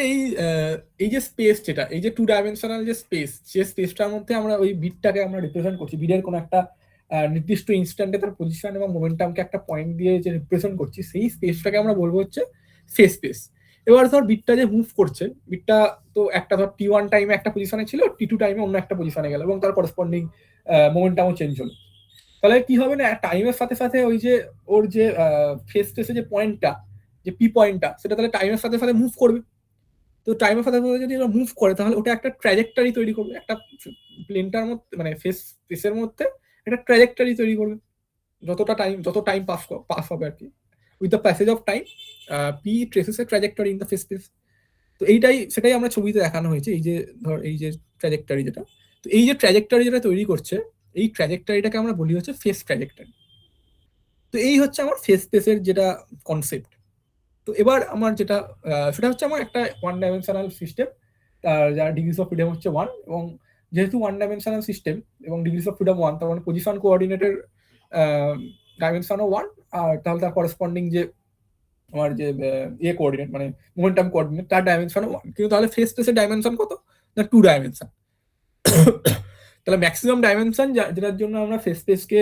এই যে স্পেস, যেটা এই যে 2 ডাইমেনশনাল যে স্পেস, যে স্পেসটার মধ্যে আমরা ওই বিটটাকে আমরা রিপ্রেজেন্ট করছি, বিটের কোনো একটা নির্দিষ্ট ইনস্ট্যান্টে তার পজিশন এবং মোমেন্টামকে একটা পয়েন্ট দিয়ে যে রিপ্রেজেন্ট করছি, সেই স্পেসটাকে আমরা বলবো হচ্ছে ফেস স্পেস। এবার ধর বিটটা যে মুভ করছে, বিটটা তো একটা ধর T1 টাইমে একটা পজিশনে ছিল, T2 টাইমে অন্য একটা পজিশনে গেল, এবং তার করেসপন্ডিং মোমেন্টামও চেঞ্জ হলো। তাহলে কি হবে না, টাইমের সাথে সাথে ওই যে ওর যে ফেস স্পেসে যে পয়েন্টটা, যে পি পয়েন্টটা, সেটা তাহলে টাইমের সাথে সাথে মুভ করবে। তো টাইমের সাথে সাথে যদি মুভ করে, তাহলে ওটা একটা ট্র্যাজেক্টরি তৈরি করবে, একটা প্লেনটার মধ্যে, মানে ফেস স্পেসের মধ্যে একটা ট্র্যাজেক্টরি তৈরি করবে, যত টাইম পাস হবে আর কি, with the passage of time P traces A trajectory in the face space. তো সেটাই আমরা ছবিতে দেখানো হয়েছে, এই যে ধর এই যে ট্র্যাজেক্টরি যেটা, তো এই যে ট্র্যাজেক্টরি যেটা তৈরি করছে, এই ট্র্যাজেক্টরিটাকে আমরা বলি হচ্ছে ফেস ট্র্যাজেক্টরি। তো এই হচ্ছে আমার ফেস স্পেসের যেটা কনসেপ্ট। তো এবার আমার যেটা সেটা হচ্ছে আমার একটা 1 ডাইমেনশনাল সিস্টেম, তার যার ডিগ্রিস অফ ফ্রিডম হচ্ছে 1, এবং যেহেতু 1 ডাইমেনশনাল সিস্টেম এবং ডিগ্রিস অফ ফ্রিডম 1, তার মানে পজিশন কোঅর্ডিনেটের ডাইমেনশনও 1, আর তাহলে তার করেসপন্ডিং যে আমার যে কোঅর্ডিনেট মানে মোমেন্টাম কোঅর্ডিনেট তার ডাইমেনশনও 1, কিন্তু তাহলে ফেস স্পেসের ডাইমেনশন কত না 2 ডাইমেনশন। তাহলে ম্যাক্সিমাম ডাইমেনশন যেটার জন্য আমরা ফেস স্পেসকে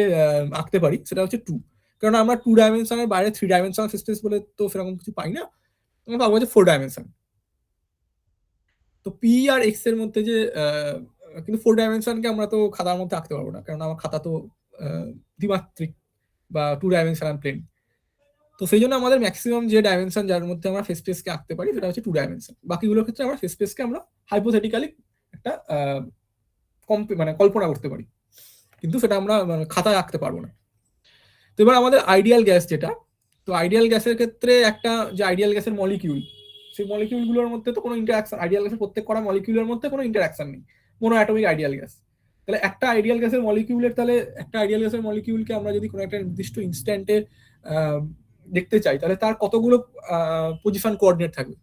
আঁকতে পারি সেটা হচ্ছে 2, কারণ আমরা 2 ডাইমেনশনের বাইরে 3 ডাইমেনশনাল ফেস স্পেস বলে তো সেরকম কিছু পাই না, আমরা পাবো যে 4 ডাইমেনশন। তো পি আর এক্স এর মধ্যে যে কিন্তু 4 ডাইমেনশনকে আমরা তো খাতার মধ্যে আঁকতে পারবো না, কারণ আমার খাতা তো দ্বিমাত্রিক বা 2 ডাইমেনশনাল প্লেন। তো সেই জন্য আমাদের ম্যাক্সিমাম যে ডাইমেনশন যার মধ্যে আমরা ফেস স্পেসকে আঁকতে পারি সেটা হচ্ছে 2 ডাইমেনশন। বাকিগুলোর ক্ষেত্রে আমরা ফেস স্পেসকে আমরা হাইপোথেটিক্যালি একটা মানে কল্পনা করতে পারি, কিন্তু সেটা আমরা খাতায় আঁকতে পারবো না। তো এবার আমাদের আইডিয়াল গ্যাস যেটা, তো আইডিয়াল গ্যাসের ক্ষেত্রে একটা যে আইডিয়াল গ্যাসের মলিকিউল, সেই মলিকিউলগুলোর মধ্যে তো কোনো ইন্টারাকশন, আইডিয়াল গ্যাসের প্রত্যেক করা মলিকিউলের মধ্যে কোনো ইন্টারাকশন নেই, মোনো অ্যাটমিক আইডিয়াল গ্যাস। তাহলে একটা আইডিয়াল গ্যাসের মলিকিউলের, তাহলে একটা আইডিয়াল গ্যাসের মলিকিউলকে আমরা যদি কোনো একটা নির্দিষ্ট ইনস্ট্যান্টে দেখতে চাই, তাহলে তার কতগুলো পজিশন কোঅর্ডিনেট থাকবে?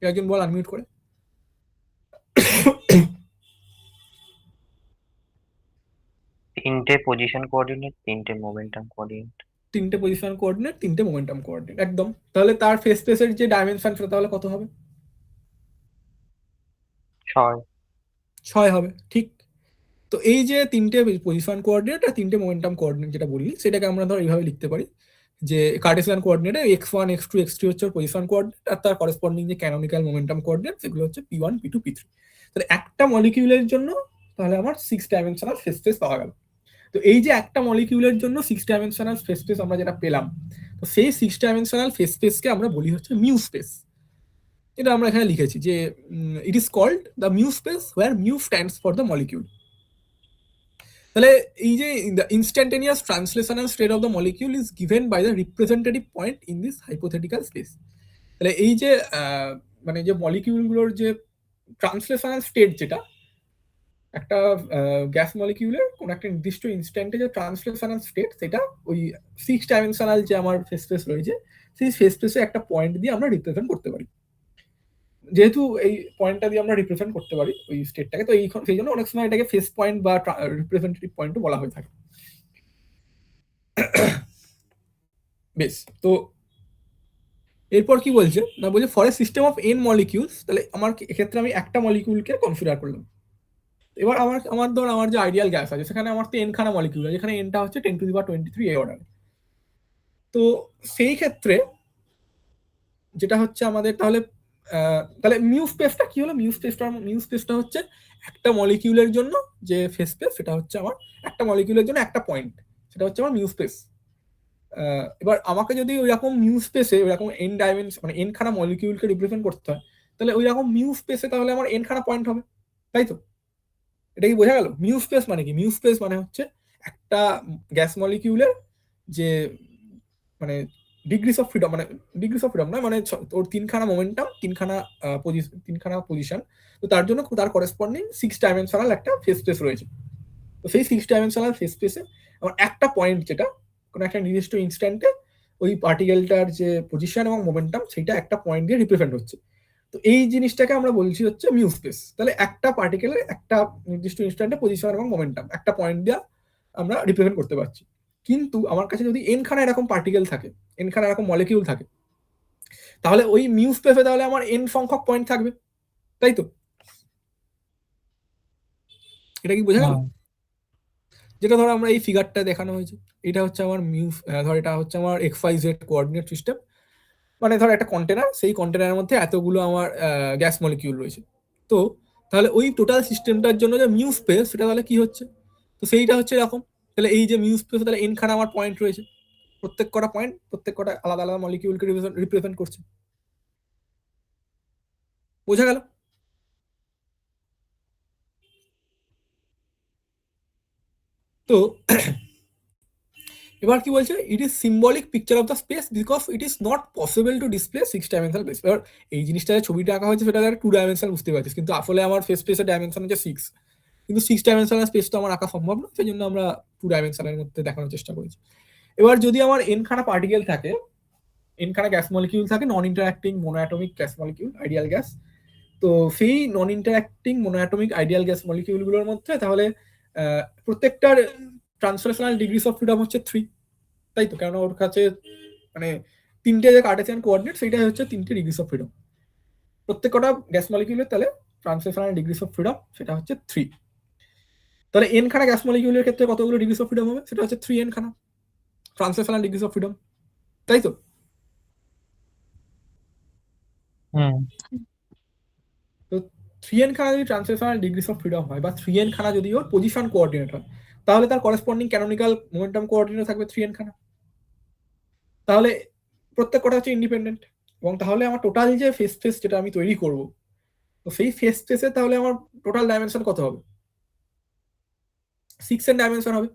একজন বল আনমিউট করে। তিনটে পজিশন কোঅর্ডিনেট, তিনটে মোমেন্টাম কোঅর্ডিনেট। 3টে পজিশন কোঅর্ডিনেট, 3টে মোমেন্টাম কোঅর্ডিনেট, একদম। তাহলে তার ফেস স্পেসের যে ডাইমেনশন সেটা তাহলে কত হবে? 6 হবে, ঠিক। তো এই যে 3টে পজিশন কোঅর্ডিনেট আর 3টে মোমেন্টাম কোঅর্ডিনেট যেটা বললি, সেটাকে আমরা ধর এইভাবে লিখতে পারি যে কার্টেসিয়ান কোঅর্ডিনেটে x1 x2 x3 হচ্ছে পজিশন কোঅর্ডিনেট, আর তার করেসপন্ডিং যে ক্যানোনিক্যাল মোমেন্টাম কোঅর্ডিনেট সেগুলো হচ্ছে p1 p2 p3। তাহলে একটা মলিকিউলের জন্য তাহলে আমার 6 ডাইমেনশনাল ফেস স্পেস পাওয়া গেল। তো এই যে একটা মলিকিউলের জন্য 6 ডাইমেনশনাল ফেস স্পেস আমরা যেটা পেলাম, তো সেই 6 ডাইমেনশনাল ফেস স্পেসকে আমরা বলি হচ্ছে মিউ স্পেস। এটা আমরা এখানে লিখেছি যে it is called the mu space where mu stands for the molecule. তাহলে এই যে the instantaneous translational state of the molecule is given by the representative point in this hypothetical space. তাহলে এই যে মানে যে মলিকিউলগুলোর যে ট্রান্সলেশনাল স্টেট, যেটা একটা গ্যাস মলিকিউলের কোন একটা নির্দিষ্ট ইনস্ট্যান্টে যে ট্রান্সলেশনাল স্টেট, সেটা ওই 6 ডাইমেনশনাল যে আমার ফেস স্পেস রয়েছে সেই ফেস স্পেসে একটা পয়েন্ট দিয়ে আমরা রিপ্রেজেন্ট করতে পারি। যেহেতু এই পয়েন্টটা দিয়ে আমরা রিপ্রেজেন্ট করতে পারি ওই স্টেটটাকে, তো সেই জন্য অনেক সময় এটাকে ফেস পয়েন্ট বা রিপ্রেজেন্টেটিভ পয়েন্টও বলা হয়ে থাকে। বেশ, তো এরপর কি বলছে না, বলছে for a system of n molecules, তাহলে আমার এক্ষেত্রে আমি একটা মলিকিউলকে কনসিডার করলাম। এবার আমার ধর আমার যে আইডিয়াল গ্যাস আছে সেখানে আমার তো n খানা মলিকিউল আছে, যেখানে nটা হচ্ছে 10⁻23 এই অর্ডার। তো সেই ক্ষেত্রে যেটা হচ্ছে আমাদের তাহলে তাহলে মিউ স্পেসটা কি হলো? মিউ স্পেসটা হচ্ছে একটা মলিকিউলের জন্য যে ফেস স্পেস, সেটা হচ্ছে আমার একটা মলিকিউলের জন্য একটা পয়েন্ট, সেটা হচ্ছে আমার মিউ স্পেস। এবার আমাকে যদি ওই রকম মিউ স্পেসে ওই রকম n ডাইমেনশন মানে n খানা মলিকিউলকে রিপ্রেজেন্ট করতে হয়, তাহলে ওই রকম মিউ স্পেসে তাহলে আমার n খানা পয়েন্ট হবে, তাই তো? এটা কি বোঝা গেল? মিউ স্পেস মানে কি? মিউ স্পেস মানে হচ্ছে একটা গ্যাস মলিকিউলের যে মানে ডিগ্রিস অফ ফ্রিডম, মানে ডিগ্রিস অফ ফ্রিডম না, মানে ওর 3খানা মোমেন্টাম, 3খানা পজিশন, তো তার জন্য তার করেসপন্ডিং 6 ডাইমেনশনাল একটা ফেস স্পেস রয়েছে। তো সেই 6 ডাইমেনশনাল ফেস স্পেসে আমার একটা পয়েন্ট, যেটা কোনো একটা নির্দিষ্ট ইনস্ট্যান্টে ওই পার্টিকেলটার যে পজিশন এবং মোমেন্টাম সেটা একটা পয়েন্ট দিয়ে রিপ্রেজেন্ট হচ্ছে। তো এই জিনিসটাকে আমরা বলছি হচ্ছে মিউ স্পেস। তাহলে একটা পার্টিকেলের একটা নির্দিষ্ট ইনস্ট্যান্টে পজিশন এবং মোমেন্টাম একটা পয়েন্ট দিয়ে আমরা রিপ্রেজেন্ট করতে পারছি। কিন্তু আমার কাছে যদি n খানা এরকম পার্টিকেল থাকে, n খানা এরকম মলিকিউল থাকে, তাহলে ওই মিউ স্পেসে তাহলে আমার n সংখ্যক পয়েন্ট থাকবে, তাই তো? এটা কি বোঝা গেল? যেটা ধরো আমরা এই ফিগারটা দেখানো হয়েছে, এটা হচ্ছে আমার ধর এটা হচ্ছে আমার XYZ কোঅর্ডিনেট সিস্টেম, মানে ধর একটা কন্টেনার, সেই কন্টেনারের মধ্যে এতগুলো আমার গ্যাস মলিকিউল রয়েছে। তো তাহলে ওই টোটাল সিস্টেমটার জন্য যে মিউ স্পেস সেটা তাহলে কি হচ্ছে? তো সেইটা হচ্ছে এরকম। তাহলে এই যে মিউ স্পেস, তাহলে n খানা আমার পয়েন্ট রয়েছে, প্রত্যেক কটা পয়েন্ট প্রত্যেক কটা আলাদা আলাদা মলিকিউলকে রিপ্রেজেন্ট করছে। বোঝা গেল? তো এবার কি বলছে, it is symbolic picture of the space because it is not possible to display 6 dimensional space. এবার এই জিনিসটা ছবিটা আঁকা হয়েছে সেটা 2 ডাইমেনশনাল বুঝতে পারছিস, কিন্তু আসলে আমার ফেস স্পেসের ডাইমেনশন হচ্ছে 6, কিন্তু 6 ডাইমেনশনাল স্পেস তো আমার আঁকা সম্ভব না, সেই জন্য আমরা 2 ডাইমেনশনের মধ্যে দেখানোর চেষ্টা করেছি। এবার যদি আমার n খানা পার্টিকেল থাকে, n খানা গ্যাস মলিকিউল থাকে, নন interacting মোনোঅ্যাটমিক gas molecule ideal gas, তো সেই নন ইন্টারঅ্যাক্টিং মোনোঅ্যাটমিক আইডিয়াল গ্যাস মলিকিউলগুলোর মধ্যে তাহলে প্রত্যেকটার ট্রান্সলেশনাল ডিগ্রিস অফ ফ্রিডম হচ্ছে 3, তাই তো? কারণ ওর কাছে মানে তিনটে যে কার্টেসিয়ান কোঅর্ডিনেট সেইটাই হচ্ছে 3টে ডিগ্রিস অফ ফ্রিডম। প্রত্যেক কটা গ্যাস মলিকিউলের তাহলে ট্রান্সলেশনাল ডিগ্রিস অফ ফ্রিডম সেটা হচ্ছে 3। তাহলে এন খানা গ্যাস মলিকিউলের ক্ষেত্রে কতগুলো ডিগ্রিস অফ ফ্রিডম হবে? সেটা হচ্ছে 3n খানা ট্রান্সলেশনাল ডিগ্রিস অফ ফ্রিডম, তাই তো? তো 3n খানা যদি ট্রান্সলেশনাল ডিগ্রিস অফ ফ্রিডম হয় বা 3n খানা যদি ওর পজিশন কোঅর্ডিনেট হয়, তাহলে তার করেসপন্ডিং ক্যানোনিক্যাল মোমেন্টাম কোঅর্ডিনেট থাকবে 3n খানা। তাহলে প্রত্যেক কটা হচ্ছে ইন্ডিপেন্ডেন্ট, এবং তাহলে আমার টোটাল যে ফেস স্পেস যেটা আমি তৈরি করব, তো সেই ফেস স্পেসে তাহলে আমার টোটাল ডাইমেনশন কত হবে? 6n ডাইমেনশন হবে।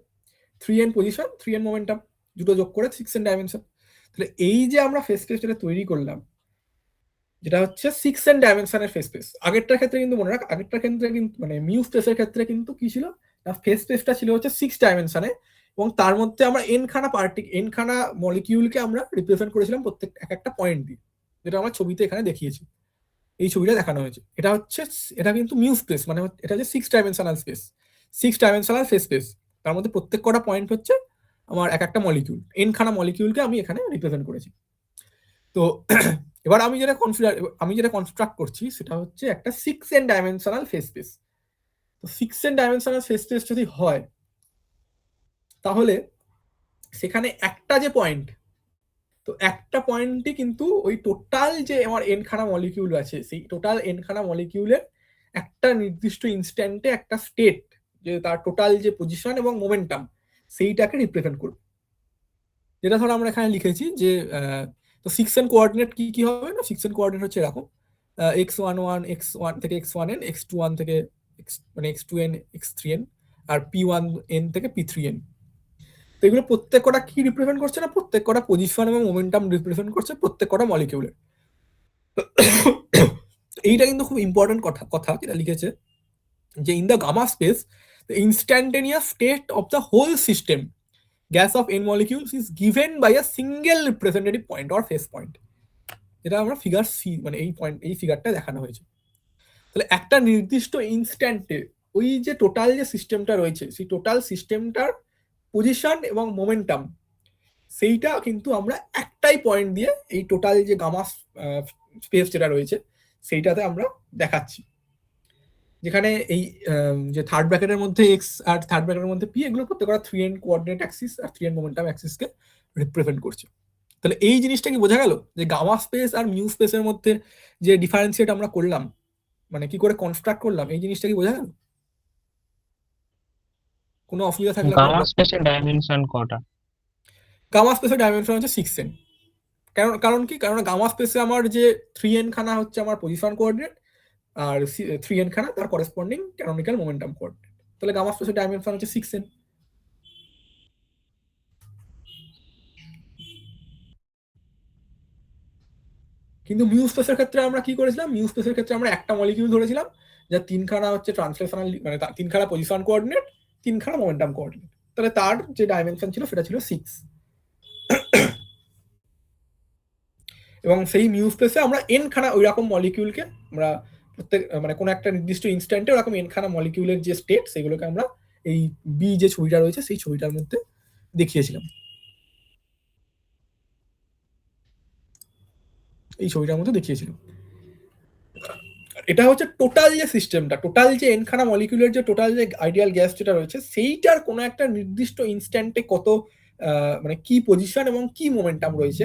3n পজিশন 3n মোমেন্টাম দুটো যোগ করে 6n ডাইমেনশন। তাহলে এই যে আমরা ফেস স্পেস যেটা তৈরি করলাম, যেটা হচ্ছে 6n ডাইমেনশনের ফেস স্পেস। আগেরটার ক্ষেত্রে কিন্তু মনে রাখ, আগেরটার ক্ষেত্রে কিন্তু মানে মিউ স্পেসের ক্ষেত্রে কিন্তু কি ছিল না, ফেস স্পেসটা ছিল হচ্ছে 6 ডাইমেনশনে, এবং তার মধ্যে আমরা n খানা মলিকিউলকে আমরা রিপ্রেজেন্ট করেছিলাম প্রত্যেক একটা পয়েন্ট দিয়ে, যেটা আমরা ছবিতে এখানে দেখিয়েছি, এই ছবিটা দেখানো হয়েছে। এটা কিন্তু মিউ স্পেস, মানে এটা হচ্ছে 6 dimensional space, 6 dimensional face space. তার মধ্যে প্রত্যেক কটা পয়েন্ট হচ্ছে আমার একটা মলিকিউল, n খানা মলিকিউলকে আমি এখানে রিপ্রেজেন্ট করেছি। তো এবার আমি যেটা কনস্ট্রাক্ট করছি সেটা হচ্ছে একটা 6n ডাইমেনশনাল ফেস স্পেস। তো 6n ডাইমেনশনাল ফেস স্পেস যদি হয়, তাহলে সেখানে একটা যে পয়েন্ট, তো একটা পয়েন্টই কিন্তু ওই টোটাল যে আমার n খানা মলিকিউল আছে, সেই টোটাল n খানা মলিকিউলের একটা নির্দিষ্ট ইনস্ট্যান্টে একটা স্টেট, যে তার টোটাল যে পজিশন এবং মোমেন্টাম সেইটাকে রিপ্রেজেন্ট করবে। যেটা ধরো আমরা এখানে লিখেছি যে তো 6n কোঅর্ডিনেট কি কি হবে না, 6n কোঅর্ডিনেট হচ্ছে এরকম x11 x1 থেকে x1n, x21 থেকে মানে x2n x3n, আর p1n থেকে p3n। তো এগুলো প্রত্যেক কটা কি রিপ্রেজেন্ট করছে না, প্রত্যেক কটা পজিশন এবং মোমেন্টাম রিপ্রেজেন্ট করছে প্রত্যেক কটা মলিকিউলের। এইটা কিন্তু খুব ইম্পর্টেন্ট কথা যেটা লিখেছে, যে in the gamma space the instantaneous state of the whole system gas of n molecules is given by a single representative point or phase point। এটা আমরা ফিগার সি মানে এই ফিগারটা দেখানো হয়েছে। তাহলে একটা নির্দিষ্ট ইনস্ট্যান্টে ওই যে টোটাল যে সিস্টেমটা রয়েছে, সেই টোটাল সিস্টেমটার পজিশন এবং মোমেন্টাম সেইটা কিন্তু আমরা একটাই পয়েন্ট দিয়ে এই টোটাল যে গামা স্পেস যেটা রয়েছে সেইটাতে আমরা দেখাচ্ছি, যেখানে এই যে থার্ড ব্র্যাকেটের মধ্যে এক্স আর থার্ড ব্র্যাকেটের মধ্যে পি, এগুলো প্রত্যেকটা 3n কোঅর্ডিনেট অ্যাক্সিস আর 3n মোমেন্টাম অ্যাক্সিসকে রিপ্রেজেন্ট করছে। তাহলে এই জিনিসটা কি বোঝা গেল, যে গামা স্পেস আর মিউ স্পেসের মধ্যে যে ডিফারেন্সিয়েট আমরা করলাম, মানে কি করে কনস্ট্রাক্ট করলাম, এই জিনিসটা কি বোঝা গেল? কোনো অসুবিধা থাকলে গামা স্পেসের ডাইমেনশন কটা? গামা স্পেসের ডাইমেনশন হচ্ছে 6n। কারণ কি, কারণ গামা স্পেসে আমার যে 3n খানা হচ্ছে আমার পজিশন কোঅর্ডিনেট, আর 3n খানা তার করেসপন্ডিং ক্যানোনিক্যাল মোমেন্টাম কোঅর্ডিনেট। তাহলে গামা স্পেসের ডাইমেনশন হচ্ছে 6n। কিন্তু মিউ স্পেসের ক্ষেত্রে আমরা কি করেছিলাম, মিউ স্পেসের ক্ষেত্রে আমরা একটা মলিকিউল ধরেছিলাম যা 3 খানা হচ্ছে ট্রান্সলেশনাল, মানে 3 খানা পজিশন কোঅর্ডিনেট, 3 খানা মোমেন্টাম কোঅর্ডিনেট। তাহলে তার যে ডাইমেনশন ছিল সেটা ছিল 6। এবং সেই মিউ স্পেসে আমরা n খানা ওই রকম মলিকিউলকে আমরা প্রত্যেক মানে কোনো একটা নির্দিষ্ট ইনস্ট্যান্টে ওরকম n খানা মলিকিউলের যে স্টেট সেগুলোকে আমরা এই বি যে ছবিটা রয়েছে সেই ছবিটার মধ্যে দেখিয়েছিলাম, এই ছবিটার মধ্যে দেখিয়েছিলাম। এটা হচ্ছে টোটাল যে সিস্টেমটা, টোটাল যে n খানা মলিকিউলের যে টোটাল যে আইডিয়াল গ্যাস যেটা রয়েছে সেইটার কোনো একটা নির্দিষ্ট ইনস্ট্যান্টে কত মানে কি পজিশন এবং কি মোমেন্টাম রয়েছে,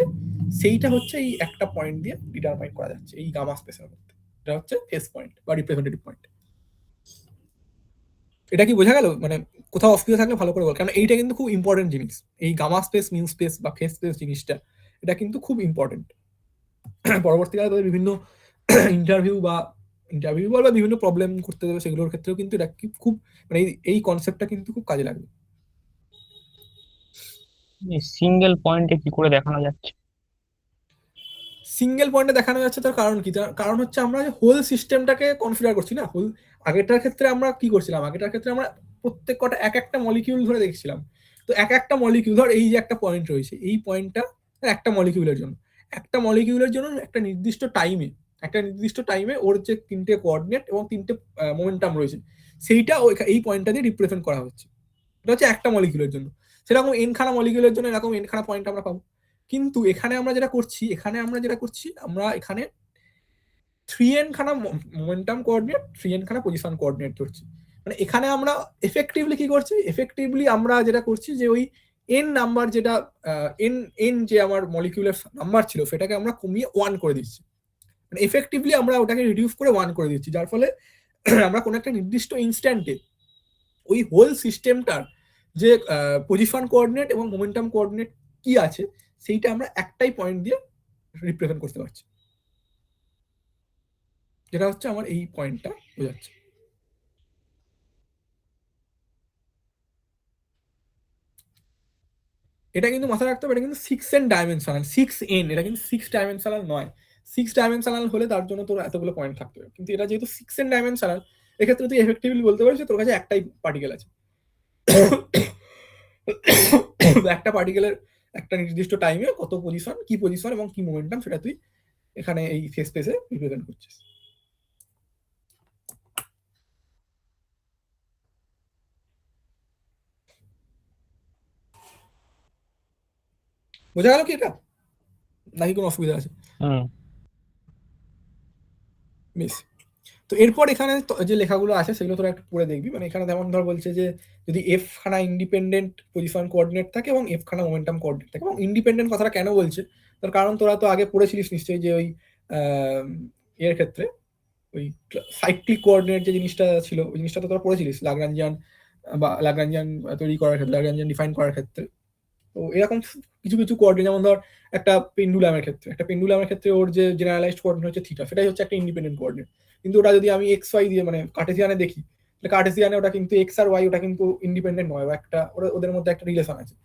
সেইটা হচ্ছে এই একটা পয়েন্ট দিয়ে ডিটারমাইন করা যাচ্ছে এই গামা স্পেসের মধ্যে। এটা হচ্ছে ফেস পয়েন্ট বা রিপ্রেজেন্টেটিভ পয়েন্ট। এটা কি বোঝা গেল? মানে কোথাও অসুবিধা থাকলে ভালো করে বল, কারণ এইটা কিন্তু খুব ইম্পর্টেন্ট জিনিস, এই গামা স্পেস মিউ স্পেস বা ফেস স্পেস জিনিসটা, এটা কিন্তু খুব ইম্পর্টেন্ট। পরবর্তীকালে তাদের বিভিন্ন ইন্টারভিউ বা বিভিন্ন প্রবলেম করতে দেবে, সেগুলোর ক্ষেত্রেও কিন্তু এটা খুব মানে এই কনসেপ্টটা কিন্তু খুব কাজে লাগবে। সিঙ্গেল পয়েন্টে কি করে দেখানো যাচ্ছে? সিঙ্গেল পয়েন্টে দেখানো যাচ্ছে তার কারণ কি, তার কারণ হচ্ছে আমরা হোল সিস্টেমটাকে কনসিডার করছি না। আগেরটার ক্ষেত্রে আমরা কি করছিলাম, আগেরটার ক্ষেত্রে আমরা প্রত্যেক কটা একটা মলিকিউল ধরে দেখছিলাম। তো একটা মলিকিউল, ধর এই যে একটা পয়েন্ট রয়েছে, এই পয়েন্টটা একটা মলিকিউলের জন্য একটা নির্দিষ্ট টাইমে একটা নির্দিষ্ট টাইমে ওর যে 3টে কোঅর্ডিনেট এবং 3টে মোমেন্টাম রয়েছে সেইটা এই পয়েন্টটা দিয়ে রিপ্রেজেন্ট করা হচ্ছে। এটা হচ্ছে একটা মলিকিউলের জন্য। সেরকম এন খানা মলিকিউলের জন্য এরকম এন খানা পয়েন্ট আমরা পাবো। কিন্তু এখানে আমরা যেটা করছি আমরা এখানে 3n খানা মোমেন্টাম কোঅর্ডিনেট 3n খানা পজিশন কোঅর্ডিনেট ধরছি। মানে এখানে আমরা এফেক্টিভলি কি করছি, আমরা যেটা করছি যে ওই এন নাম্বার যেটা এন যে আমার মলিকিউলের নাম্বার ছিল সেটাকে আমরা কমিয়ে 1 করে দিচ্ছি। মানে এফেক্টিভলি আমরা ওটাকে রিডিউস করে 1 করে দিচ্ছি, যার ফলে আমরা কোনো একটা নির্দিষ্ট ইনস্ট্যান্টে ওই হোল সিস্টেমটার যে পজিশন কোঅর্ডিনেট এবং মোমেন্টাম কোঅর্ডিনেট কি আছে সেইটা আমরা একটাই পয়েন্ট দিয়ে রিপ্রেজেন্ট করতে পারছি, যেটা হচ্ছে আমার এই পয়েন্টটা বোঝাচ্ছে। এটা কিন্তু মাথায় রাখতে হবে, এটা কিন্তু 6n ডাইমেনশনাল, 6n, এটা কিন্তু 6 ডাইমেনশনাল নয়। 6 ডাইমেনশনাল হলে তার জন্য তোর এতগুলো পয়েন্ট থাকতে হবে, কিন্তু এটা যেহেতু 6n ডাইমেনশনাল, এক্ষেত্রে তুই এফেক্টিভলি বলতে পারিস যে তোর কাছে একটাই পার্টিকেল আছে। একটা পার্টিকেলের একটা নির্দিষ্ট টাইমে কত পজিশন, কি পজিশন এবং কি মোমেন্টাম সেটা তুই এখানে এই স্পেসে রিপ্রেজেন্ট করছিস। বোঝা গেল কি এটা, নাকি কোনো অসুবিধা আছে? বেশ, তো এরপর এখানে যে লেখাগুলো আছে সেগুলো তোরা একটু পড়ে দেখবি। মানে এখানে যেমন ধর বলছে যে যদি এফ খানা ইন্ডিপেন্ডেন্ট পজিশন কোঅর্ডিনেট থাকে এবং এফ খানা মোমেন্টাম কোঅর্ডিনেট থাকে, এবং ইন্ডিপেন্ডেন্ট কথাটা কেন বলছে তার কারণ তোরা তো আগে পড়েছিলিস নিশ্চয়ই যে ওই এর ক্ষেত্রে ওই সাইক্লিক কোঅর্ডিনেট যে জিনিসটা ছিল ওই জিনিসটা তো তোরা পড়েছিলিস লাগরাঞ্জিয়ান তৈরি করার ক্ষেত্রে, লাগরাঞ্জিয়ান ডিফাইন করার ক্ষেত্রে। তো এরকম কিছু কিছু কোঅর্ডিনেট, যেমন ধর একটা পেন্ডুলামের ক্ষেত্রে ওর যে জেনারেলাইজড কোঅর্ডিনেট হচ্ছে থিটা, সেটাই হচ্ছে একটা ইন্ডিপেন্ডেন্ট কোঅর্ডিনেট। কিন্তু ওটা যদি আমি এক্স ওয়াই দিয়ে মানে কার্টেসিয়ানে দেখি, তাহলে কার্টেসিয়ানে ওটা কিন্তু এক্স আর ওয়াই ওটা কিন্তু ইন্ডিপেন্ডেন্ট নয়, ওদের মধ্যে একটা রিলেশন আছে।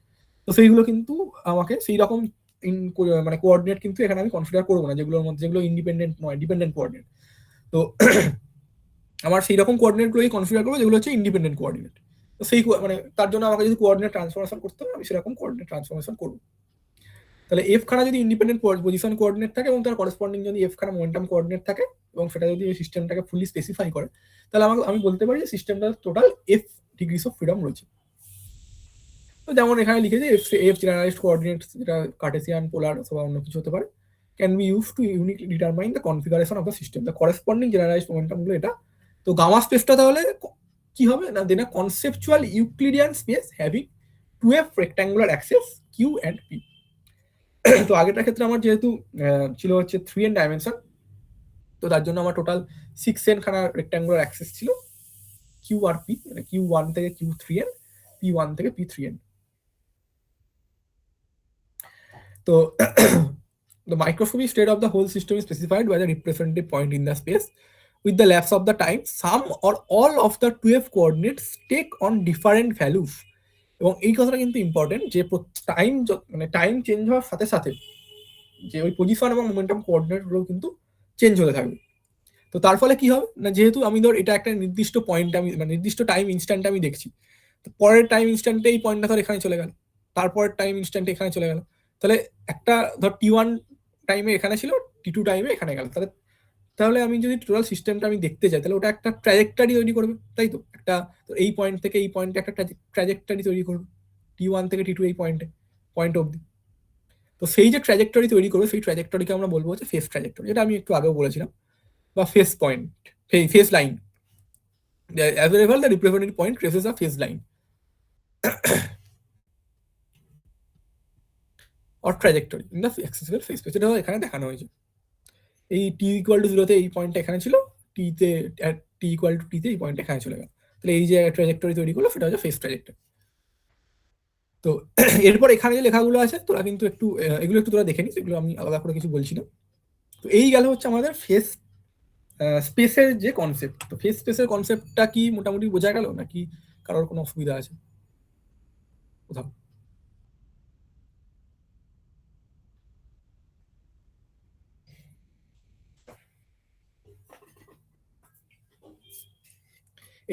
তো সেইগুলো কিন্তু আমাকে সেই রকম মানে কোঅর্ডিনেট কিন্তু এখানে আমি কনসিডার করবো না, যেগুলোর মধ্যে যেগুলো ইন্ডিপেন্ডেন্ট নয়, ডিপেন্ডেন্ট কোঅর্ডিনেট। তো আমার সেই রকম কোঅর্ডিনেটগুলোই কনসিডার করবো যেগুলো হচ্ছে ইন্ডিপেন্ডেন্ট কোঅর্ডিনেট। তো সেই মানে তার জন্য আমাকে যদি কোঅর্ডিনেট ট্রান্সফরমেশন করতে হবে, আমি সেরকম কোঅর্ডিনেট ট্রান্সফরমেশন করবো। তাহলে এফ খানা যদি ইন্ডিপেন্ডেন্ট পজিশন কোঅর্ডিনেট থাকে এবং তার করেসপন্ডিং যদি এফ খানা মোমেন্টাম কোঅর্ডিনেট থাকে এবং সেটা যদি এই সিস্টেমটাকে ফুলি স্পেসিফাই করে, তাহলে আমি বলতে পারি যে সিস্টেমটার total F degrees of freedom রয়েছে। তো যেমন এখানে লিখেছে এফ জেনারেলাইজড কোঅর্ডিনেট, যেটা কার্টেসিয়ান, পোলার অথবা অন্য কিছু হতে পারে, can be use to uniquely determine the configuration of the system, the corresponding generalised momentum গুলো এটা। তো গামা স্পেসটা তাহলে কি হবে না, then a conceptual Euclidean space having 2f rectangular axis Q and P. তো আগেরটার ক্ষেত্রে আমার যেহেতু ছিল হচ্ছে 3n ডাইমেনশন, তো তার জন্য আমার টোটাল 6n খানা রেক্ট্যাঙ্গুলার অ্যাক্সিস ছিল কিউ আর পি, মানে Q1 থেকে Q3n, P1 থেকে P3n। তো the microscopic state of the whole system is specified by the representative point in the space. With the lapse of the time, some or all of the 2f coordinates take on different values. এবং এই কথাটা কিন্তু important যে time change হওয়ার সাথে সাথে যে ওই পজিশন এবং মোমেন্টাম কোঅর্ডিনেট গুলো কিন্তু চেঞ্জ হতে থাকবে। তো তার ফলে কি হবে না, যেহেতু আমি ধর এটা একটা নির্দিষ্ট পয়েন্ট, আমি মানে নির্দিষ্ট টাইম ইনস্ট্যান্টে আমি দেখছি, তো পরের টাইম ইনস্ট্যান্টে এই পয়েন্টটা ধর এখানে চলে গেল, তারপরের টাইম ইনস্ট্যান্টে এখানে চলে গেল, তাহলে একটা ধর T1 টাইমে এখানে ছিল, T2 টাইমে এখানে গেল, তাহলে আমি যদি টোটাল সিস্টেমটা আমি দেখতে চাই, তাহলে ওটা একটা ট্র্যাজেক্টরি তৈরি করবে, তাই তো? একটা এই পয়েন্ট থেকে এই পয়েন্টে একটা ট্র্যাজেক্টরি তৈরি করবে, T1 থেকে T2 এই পয়েন্ট অবধি। তো সেই যে ট্র্যাজেক্টরি তৈরি করবে, সেই ট্র্যাজেক্টরিকে আমরা বলবো হচ্ছে ফেস ট্র্যাজেক্টরি, যেটা আমি একটু আগেও বলেছিলাম, বা face point, face line. As a result, the representative point traces a phase line or trajectory in the accessible phase space. এটা এখানে দেখানো হয়েছে। এই t=0 তে এই পয়েন্টটা এখানে ছিল, t=t তে এই পয়েন্টটা এখানে চলে গেল, তাহলে এই যে ট্র্যাজেক্টরি তৈরি করলো সেটা হচ্ছে ফেস ট্র্যাজেক্টরি। তো এরপর এখানে যে লেখাগুলো আছে তোরা কিন্তু একটু এগুলো একটু তোরা দেখে নিস, এগুলো আমি আলাদা করে কিছু বলছি না। তো এই গেল হচ্ছে আমাদের ফেস স্পেসের যে কনসেপ্ট। তো ফেস স্পেসের কনসেপ্টটা কি মোটামুটি বোঝা গেল, নাকি কারোর কোনো অসুবিধা আছে কোথাও?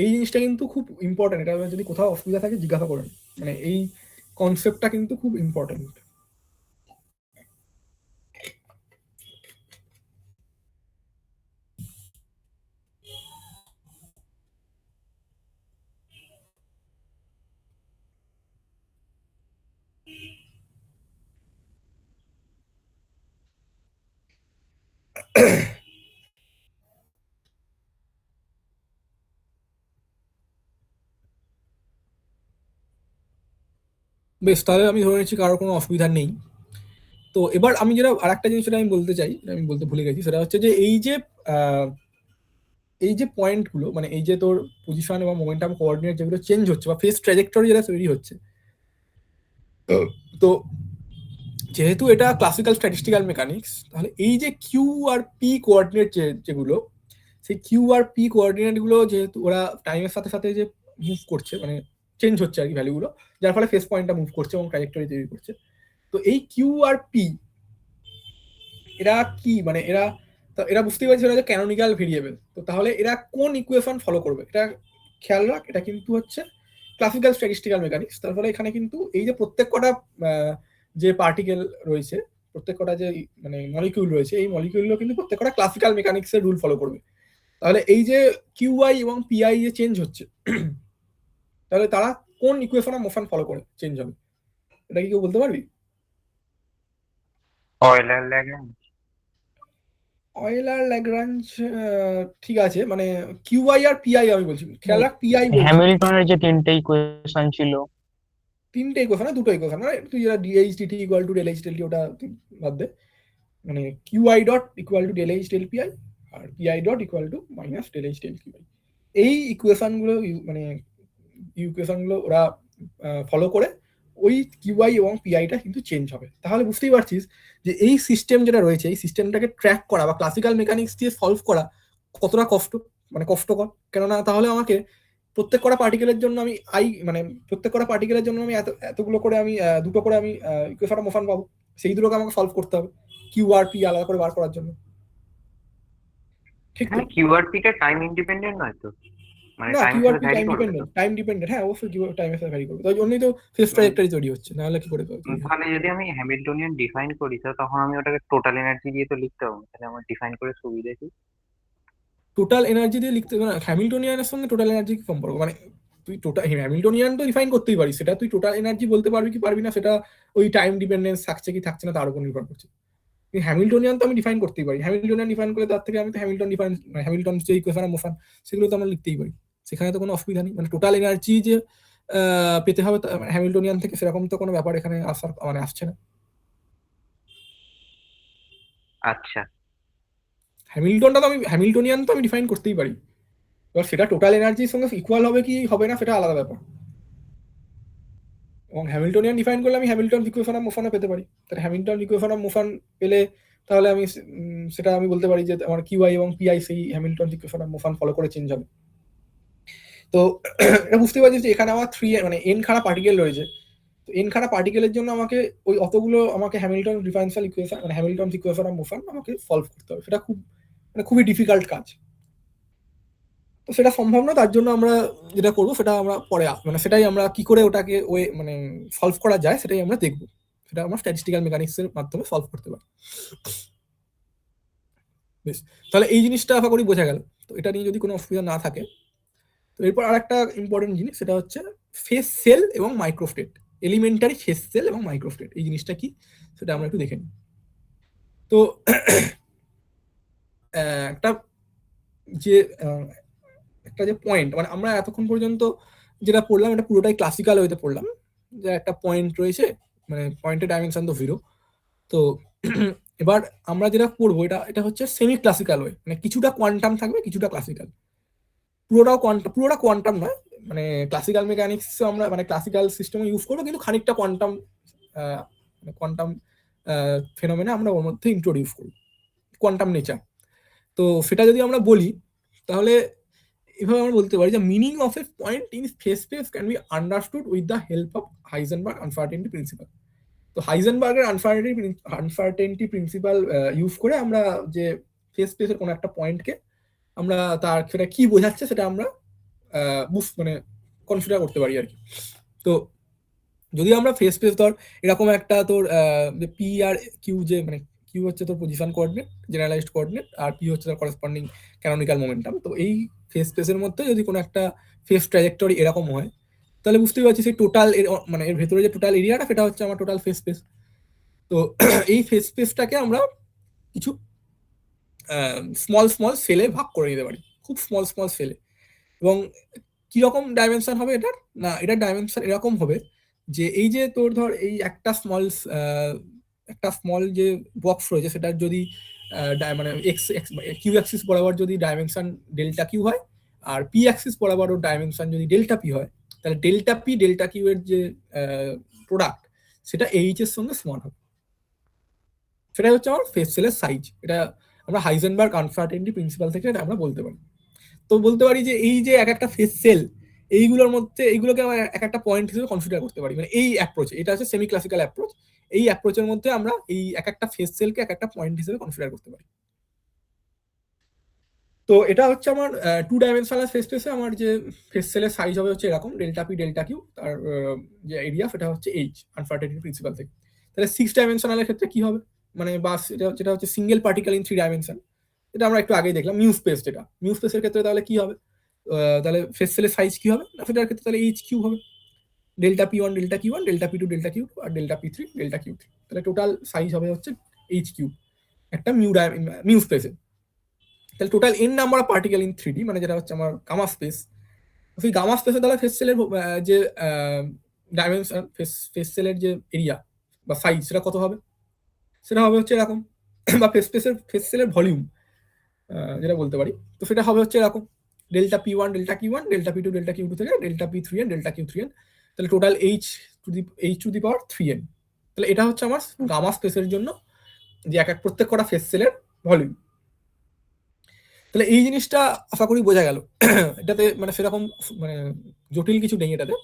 এই জিনিসটা কিন্তু খুব ইম্পর্টেন্ট, এটা যদি কোথাও অসুবিধা থাকে জিজ্ঞাসা করেন, মানে এই কনসেপ্টটা কিন্তু খুব ইম্পর্টেন্ট। বেশ, তাহলে আমি ধরে নিচ্ছি কারোর কোনো অসুবিধা নেই। তো এবার আমি যেটা আরেকটা জিনিস সেটা আমি বলতে চাই, আমি বলতে ভুলে গেছি, সেটা হচ্ছে যে এই যে পয়েন্টগুলো, মানে এই যে তোর পজিশন এবং মোমেন্টাম কোঅর্ডিনেট যেগুলো চেঞ্জ হচ্ছে বা ফেস ট্র্যাজেক্টরি যেটা তৈরি হচ্ছে, তো যেহেতু এটা ক্লাসিক্যাল স্ট্যাটিস্টিক্যাল মেকানিক্স, তাহলে এই যে কিউ আর পি কোঅর্ডিনেট যেগুলো, সেই কিউ আর পি কোঅর্ডিনেট গুলো যেহেতু ওরা টাইমের সাথে সাথে যে মুভ করছে, মানে চেঞ্জ হচ্ছে আর কি ভ্যালুগুলো, যার ফলে ফেস পয়েন্টটা মুভ করছে এবং ট্র্যাজেক্টরি তৈরি করছে। তো এই কিউ আর পি এরা কি, মানে এরা বুঝতেই পারছে এরা যে ক্যানোনিক্যাল ভেরিয়েবল। তো তাহলে এরা কোন ইকুয়েশন ফলো করবে, এটা খেয়াল রাখ। এটা কিন্তু হচ্ছে ক্লাসিক্যাল স্ট্যাটিস্টিক্যাল মেকানিক্স। তার ফলে এখানে কিন্তু এই যে প্রত্যেক কটা যে পার্টিকেল রয়েছে, প্রত্যেক কটা যে মানে মলিকিউল রয়েছে, এই মলিকিউলগুলো কিন্তু প্রত্যেক কটা ক্লাসিক্যাল মেকানিক্সের রুল ফলো করবে। তাহলে এই যে কিউআই এবং পিআই যে চেঞ্জ হচ্ছে, তাহলে তারা কোন ইকুয়েশন অফ মোশন ফলো করে চেঞ্জ হবে, এটা কি কেউ বলতে পারবি? Euler Lagrange. অয়েলার ল্যাগ্রাঞ্জ, ঠিক আছে, মানে কিউআই আর পিআই আমি বলছি, খেয়াল রাখ পিআই বলছি। হ্যামিল্টনের যে তিনটে ইকুয়েশন ছিল, তিনটে ইকুয়েশন না, দুটো ইকুয়েশন, মানে তুই যেটা d h d t equal to del h del t, ওটা তুই বাদ দে। মানে q i dot equal to del h del p i আর p i dot equal to minus del h del q i, এই ইকুয়েশন গুলো মানে ইকুয়েশন গুলো ওরা ফলো করে ওই কিউআই এবং পিআইটা কিন্তু চেঞ্জ হবে। তাহলে বুঝতেই পারছিস যে এই সিস্টেম যেটা রয়েছে, এই সিস্টেমটাকে ট্র্যাক করা বা ক্লাসিক্যাল মেকানিক্স দিয়ে সলভ করা কতটা কষ্টকর। কেননা তাহলে আমাকে প্রত্যেক কটা পার্টিকেলের জন্য আমি প্রত্যেক কটা পার্টিকেলের জন্য আমি এতগুলো করে আমি দুটো করে আমি ইকুয়েশন অফ মোশন পাবো, সেই দুটোকে আমাকে সলভ করতে হবে কিউ আর পি আলাদা করে বার করার জন্য, ঠিক তো? এখানে কিউআরপি টা টাইম ইন্ডিপেন্ডেন্ট নয় তো, মানে না, টাইমের কিউআর সাথে পি ভ্যারি টাইম করবে তো? ডিপেন্ডেন্ট, হ্যাঁ অবশ্যই কিউআর টাইমের সাথে ভ্যারি করবে, তাই জন্যই তো ফেস ট্র্যাজেক্টরি তৈরি হচ্ছে, নাহলে কি করে তৈরি হবে? তাহলে যদি আমি হ্যামিল্টনিয়ান ডিফাইন করি তো তখন আমি ওটাকে টোটাল এনার্জি দিয়ে তো লিখতে পারবো, তাহলে আমার ডিফাইন করে সুবিধা কি? টোটাল এনার্জি দিয়ে লিখতে হবে না, হ্যামিল্টনিয়ানের সঙ্গে টোটাল এনার্জি কি সম্পর্ক? মানে তুই টোটাল হ্যামিল্টনিয়ান তো ডিফাইন করতেই পারিস, সেটা তুই টোটাল এনার্জি বলতে পারবি কি পারবি না সেটা ওই টাইম ডিপেন্ডেন্স থাকছে কি থাকছে না তার উপর নির্ভর করছে। হ্যামিল্টনিয়ান তো আমি ডিফাইন করতেই পারি, হ্যামিল্টনিয়ান ডিফাইন করে তার থেকে আমি তো হ্যামিল্টন যে ইকুয়েশন অফ মোশন সেগুলো তো আমরা লিখতেই পারি, সেখানে তো কোনো অসুবিধা নেই। মানে টোটাল এনার্জি যে পেতে হবে হ্যামিল্টনিয়ান থেকে, সেরকম তো কোনো ব্যাপার এখানে আসছে না। আচ্ছা, হ্যামিল্টনিয়ান তো আমি ডিফাইন করতেই পারি, এবার সেটা টোটাল এনার্জির সঙ্গে ইকুয়াল হবে কি হবে না সেটা আলাদা ব্যাপার। এবং হ্যামিল্টনিয়ান ডিফাইন করলে আমি হ্যামিল্টন ইকুয়েশন অফ মোশনও পেতে পারি। তাহলে হ্যামিল্টন ইকুয়েশন অফ মোশন পেলে তাহলে আমি সেটা আমি বলতে পারি যে আমার কিউআই এবং পিআই সেই Hamilton equation of motion follow করে চেঞ্জ হবে। তো এটা বুঝতে পারছি যে এখানে আমার এন খানা পার্টিকেল রয়েছে। তো এন খানা পার্টিকেলের জন্য আমাকে ওই অতগুলো আমাকে হ্যামিল্টন ডিফারেন্সিয়াল ইকুয়েশন মানে হ্যামিল্টন ইকুয়েশন অফ মোশন আমাকে সলভ করতে হবে, সেটা খুবই ডিফিকাল্ট কাজ। তো সেটা সম্ভব না, তার জন্য আমরা যেটা করবো সেটা আমরা পরে সেটাই আমরা কি করে ওটাকে সলভ করা যায় সেটাই আমরা দেখবো, সেটা আমরা স্ট্যাটিস্টিক্যাল মেকানিক্স এর মাধ্যমে সলভ করতে পারি। বেশ, তাহলে এই জিনিসটা আশা করি বোঝা গেল। তো এটা নিয়ে যদি কোনো অসুবিধা না থাকে, তো এরপর আরেকটা ইম্পর্টেন্ট জিনিস, সেটা হচ্ছে ফেস সেল এবং মাইক্রোস্টেট, এলিমেন্টারি ফেস সেল এবং মাইক্রোস্টেট, এই জিনিসটা কি সেটা আমরা একটু দেখে নিই। তো একটা যে পয়েন্ট, মানে আমরা এতক্ষণ পর্যন্ত যেটা পড়লাম এটা পুরোটাই ক্লাসিক্যাল ওয়েতে পড়লাম, যে একটা পয়েন্ট রয়েছে, মানে পয়েন্টের ডাইমেনশন তো 0। তো এবার আমরা যেটা পড়বো এটা হচ্ছে সেমি ক্লাসিক্যাল ওয়ে, মানে কিছুটা কোয়ান্টাম থাকবে কিছুটা ক্লাসিক্যাল, পুরোটা কোয়ান্টাম নয়। মানে ক্লাসিক্যাল মেকানিক্স আমরা ক্লাসিক্যাল সিস্টেম ইউজ করবো, কিন্তু খানিকটা কোয়ান্টাম ফেনোমেনা আমরা ওর মধ্যে ইন্ট্রোডিউস করি, কোয়ান্টাম নেচার। তো সেটা যদি আমরা বলি তাহলে এভাবে আমরা বলতে পারি যে meaning of A point in face space can be understood with the help of Heisenberg uncertainty principal. তো হাইজেনবার্গের আনসার্টেনিটি প্রিন্সিপাল ইউজ করে আমরা যে ফেস স্পেসের কোনো একটা পয়েন্টকে আমরা সেটা কি বোঝাচ্ছে সেটা আমরা কনসিডার করতে পারি আর কি। তো যদি আমরা ফেস স্পেস ধর এরকম একটা তোর পি আর কিউ, যে কিউ হচ্ছে তোর পজিশন কোঅর্ডিনেট, জেনারেলাইজড কোঅর্ডিনেট, আর পি হচ্ছে তার করেসপন্ডিং ক্যানোনিক্যাল মোমেন্টাম। তো এই ফেস স্পেসের মধ্যে যদি কোনো একটা ফেস ট্র্যাজেক্টরি এরকম হয়, তাহলে বুঝতেই পারছি সেই টোটাল এর ভেতরে যে টোটাল এরিয়াটা সেটা হচ্ছে আমার টোটাল ফেস স্পেস। তো এই ফেস স্পেসটাকে আমরা কিছু স্মল সেলে ভাগ করে নিতে পারি, খুব স্মল সেলে। এবং কিরকম ডাইমেনশন হবে এটার, না এটার ডাইমেনশন এরকম হবে যে এই যে তোর ধর এই একটা স্মল যে বক্স রয়েছে সেটার যদি মানে এক্স কিউ অ্যাক্সিস বরাবর যদি ডাইমেনশন ডেল্টা কিউ হয় আর পি অ্যাক্সিস বরাবর ডাইমেনশন যদি ডেল্টা পি হয়, তাহলে ডেল্টা পি ডেল্টা কিউ এর যে প্রোডাক্ট সেটা এইচ এর সঙ্গে সমান হবে। সেটাই হচ্ছে আমার ফেস সেলের সাইজ। এটা আমরা হাইজেনবার্গ আনসার্টেনটি প্রিন্সিপাল থেকে এটা আমরা বলতে পারি। তো বলতে পারি যে এই যে এক একটা ফেস সেল এইগুলোর মধ্যে এইগুলোকে আমরা এক একটা পয়েন্ট হিসেবে কনসিডার করতে পারি, মানে এই অ্যাপ্রোচে, এটা হচ্ছে সেমি ক্লাসিক্যাল অ্যাপ্রোচ। এই অ্যাপ্রোচের মধ্যে আমরা এই এক একটা ফেস সেলকে এক একটা পয়েন্ট হিসেবে কনসিডার করতে পারি। তো এটা হচ্ছে আমার 2 ডাইমেনশনাল ফেস স্পেসে আমার যে ফেস সেলের সাইজ হবে হচ্ছে এরকম, ডেল্টা পি ডেল্টা কিউ, তার যে এরিয়া সেটা হচ্ছে এইচ আনসার্টেনিটি প্রিন্সিপাল থেকে। তাহলে 6 ডাইমেনশনালের ক্ষেত্রে কি হবে, মানে বাস যেটা হচ্ছে সিঙ্গেল পার্টিকেল ইন 3 ডাইমেনশন, এটা আমরা একটু আগেই দেখলাম মিউ স্পেস। যেটা মিউ স্পেসের ক্ষেত্রে তাহলে কি হবে, তাহলে ফেস সেলের সাইজ কি হবে না, সেটার ক্ষেত্রে তাহলে এইচ কিউ হবে, delta P one delta Q one, delta P two delta Q two, আর delta P three delta Q three. তাহলে টোটাল সাইজ হবে হচ্ছে এইচ কিউ একটা মিউ স্পেসে। তাহলে total N number of particle in 3D, মানে যেটা হচ্ছে আমার গামা স্পেস। সেই গামা স্পেসে তাহলে ফেস সেলের যে ডাইমেনশন ফেস সেলের যে এরিয়া বা সাইজ সেটা কত হবে, সেটা হবে হচ্ছে এরকম বা ফেস সেলের ভলিউম যেটা বলতে পারি, তো সেটা হবে হচ্ছে এরকম delta P one delta Q one, delta P two delta Q two থেকে delta P three N delta Q three N, তাহলে total H to the power 3n। তাহলে এটা হচ্ছে আমার গামা স্পেসের জন্য যে এক প্রত্যেক কটা ফেস সেলের ভলিউম। তাহলে এই জিনিসটা আশা করি বোঝা গেল। এটাতে মানে সেরকম মানে জটিল কিছু নেই এটাতে।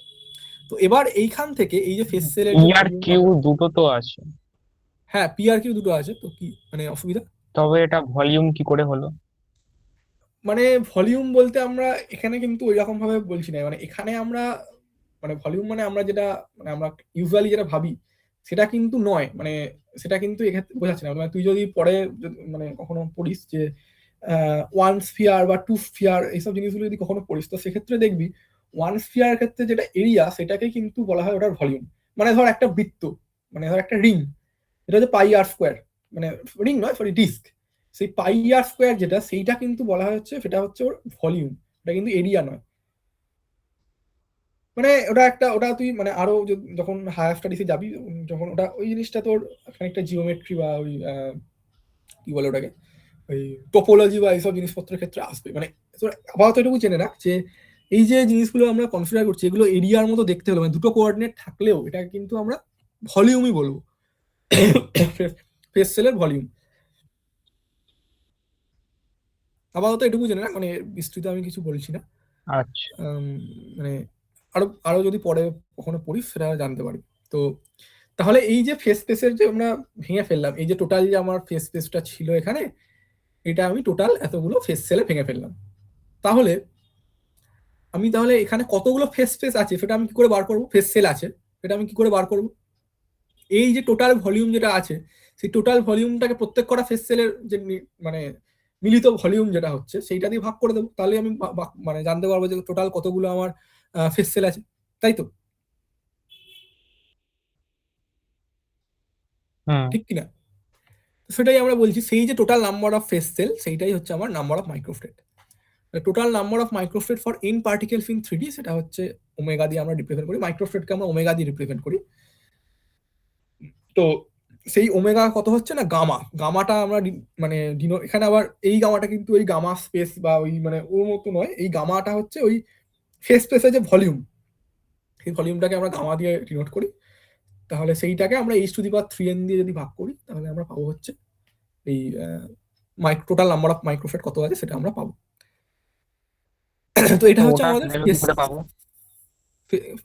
তো এবার এইখান থেকে এই যে ফেস সেলের ই আর কিউ দুটো তো আছে, হ্যাঁ পি আর কিউ দুটো আছে, তো কি মানে অসুবিধা, তবে এটা ভলিউম কি করে হলো? মানে ভলিউম বলতে আমরা এখানে কিন্তু ওই রকম ভাবে বলছি না, মানে এখানে আমরা মানে ভলিউম মানে আমরা যেটা মানে আমরা ইউজুয়ালি যেটা ভাবি সেটা কিন্তু নয়, মানে সেটা কিন্তু এক্ষেত্রে বোঝাচ্ছে না। মানে তুই যদি পরে মানে কখনো পড়িস যে 1 স্ফিয়ার বা 2 স্ফিয়ার এইসব জিনিসগুলো যদি কখনো পড়িস, তো সেক্ষেত্রে দেখবি 1 স্ফিয়ার ক্ষেত্রে যেটা এরিয়া সেটাকে কিন্তু বলা হয় ওটার ভলিউম। মানে ধর একটা বৃত্ত, মানে ধর একটা রিং, এটা হচ্ছে পাই আর স্কোয়ার, মানে রিং নয় সরি ডিস্ক, সেই পাই আর স্কোয়ার যেটা সেইটা কিন্তু বলা হচ্ছে সেটা হচ্ছে ওর ভলিউম, এটা কিন্তু এরিয়া নয়। মানে ওটা তুই মানে আরো যখন হায়ার স্টাডিজে যাবি যখন ওটা ওই জিনিসটা তোর খানিকটা জিওমেট্রি বা ওই কি বলে ওটাকে ওই টোপোলজি বা এইসব জিনিসপত্রের ক্ষেত্রে আসবে। মানে তোর আপাতত এটুকু জেনে রাখ যে এই যে জিনিসগুলো আমরা কনসিডার করছি এগুলো এরিয়ার মতো দেখতে হলো, মানে দুটো কোঅর্ডিনেট থাকলেও এটা কিন্তু আমরা ভলিউমই বলবো, ফেস সেলের ভলিউম। আপাতত এটুকু জেনে রাখ, মানে বিস্তৃত আমি কিছু বলছি না। আচ্ছা, মানে আরো আরো যদি পরে কখনো পড়িস সেটা জানতে পারি। তো তাহলে এই যে ফেস স্পেসের যে আমরা ভেঙে ফেললাম, এই যে টোটাল যে আমার ফেস স্পেসটা ছিল এখানে, এটা আমি টোটাল এতগুলো ফেস সেলে ভেঙে ফেললাম। তাহলে আমি তাহলে এখানে কতগুলো ফেস স্পেস আছে সেটা আমি কি করে বার করবো, ফেস সেল আছে সেটা আমি কি করে বার করবো, এই যে টোটাল ভলিউম যেটা আছে সেই টোটাল ভলিউমটাকে প্রত্যেক কটা ফেস সেলের যে মানে মিলিত ভলিউম যেটা হচ্ছে সেইটা দিয়ে ভাগ করে দেবো, তাহলে আমি মানে জানতে পারবো যে টোটাল কতগুলো আমার ফেস সেল আছে, তাই তো? হুম, ঠিক কিনা? সেটাই আমরা বলছি, সেই যে total number of phase cell সেইটাই হচ্ছে আমার number of microstate. Total number of microstate for N particles in 3D সেটা হচ্ছে ওমেগা দিয়ে আমরা রিপ্রেজেন্ট করি, মাইক্রোস্টেটকে আমরা ওমেগা দিয়ে রিপ্রেজেন্ট করি। তো সেই ওমেগা কত হচ্ছে না গামাটা আমরা মানে এখানে আবার এই গামাটা কিন্তু ওই গামা স্পেস বা ওই মানে ওর মতো নয়, এই গামাটা হচ্ছে ওই ফেস স্পেসের যে ভলিউম সেই ভলিউমটাকে আমরা গামা দিয়ে ডিনোট করি। তাহলে সেইটাকে আমরা h⁻³ দিয়ে যদি ভাগ করি তাহলে আমরা পাবো হচ্ছে এই টোটাল নাম্বার অফ মাইক্রোস্টেট কত আছে সেটা আমরা পাবো। তো এটা তো হচ্ছে ওটা আমাদের ভ্যালু কি করে পাবো?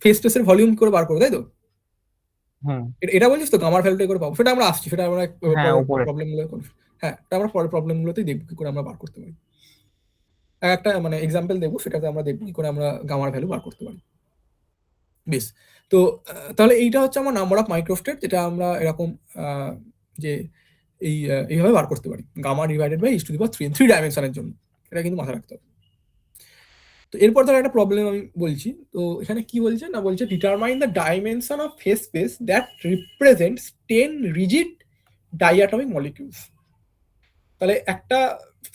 ফেস স্পেসের ভলিউম করে বার করবো, তাই তো? হুম, এটা বলছিস তো গামার ভ্যালুটা করে পাবো, সেটা আমরা আসছি, সেটা আমরা হ্যাঁ উপরে। প্রবলেম গুলো হ্যাঁ এটা আমরা পরের প্রবলেম গুলোতেই দেখবো কি করে আমরা বার করতে পারি। একটা মানে এক্সাম্পল দেবো, সেটাতে আমরা দেখবো কি করে আমরা গামার ভ্যালু বার করতে পারি। বেশ, তো তাহলে এইটা হচ্ছে আমার নাম্বার অফ মাইক্রোস্টেট, যেটা আমরা এরকম যে এইভাবে বার করতে পারি, গামা ডিভাইডেড বাই h⁻³ 3 ডাইমেনশনের জন্য। এটা কিন্তু মাথায় রাখতে হবে। তো এরপর ধর একটা প্রবলেম আমি বলছি, তো এখানে কি বলছে না, বলছে determine the dimension of phase space that represents 10 rigid diatomic molecules. তাহলে একটা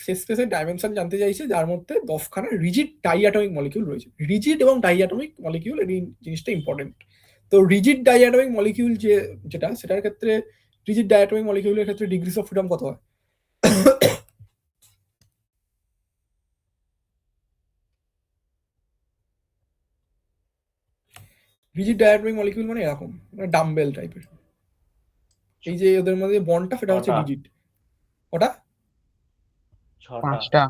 ফেস স্পেসের ডাইমেনশন জানতে চাইছে যার মধ্যে 10খানা রিজিড ডাইঅ্যাটমিক মলিকিউল রয়েছে। রিজিড এবং ডাইঅ্যাটমিক মলিকিউল এই জিনিসটা ইম্পর্টেন্ট। তো রিজিড ডাইঅ্যাটমিক মলিকিউল যেটা সেটার ক্ষেত্রে রিজিড ডাইঅ্যাটমিক মলিকিউলের ক্ষেত্রে ডিগ্রিস অফ ফ্রিডম কত হয়? রিজিড ডাইঅ্যাটমিক মলিকিউল মানে এরকম, মানে ডাম্বেল টাইপের। এই যে ওদের মধ্যে বন্ডটা সেটা হচ্ছে ছটা। রিজিড। ওটা 5টা।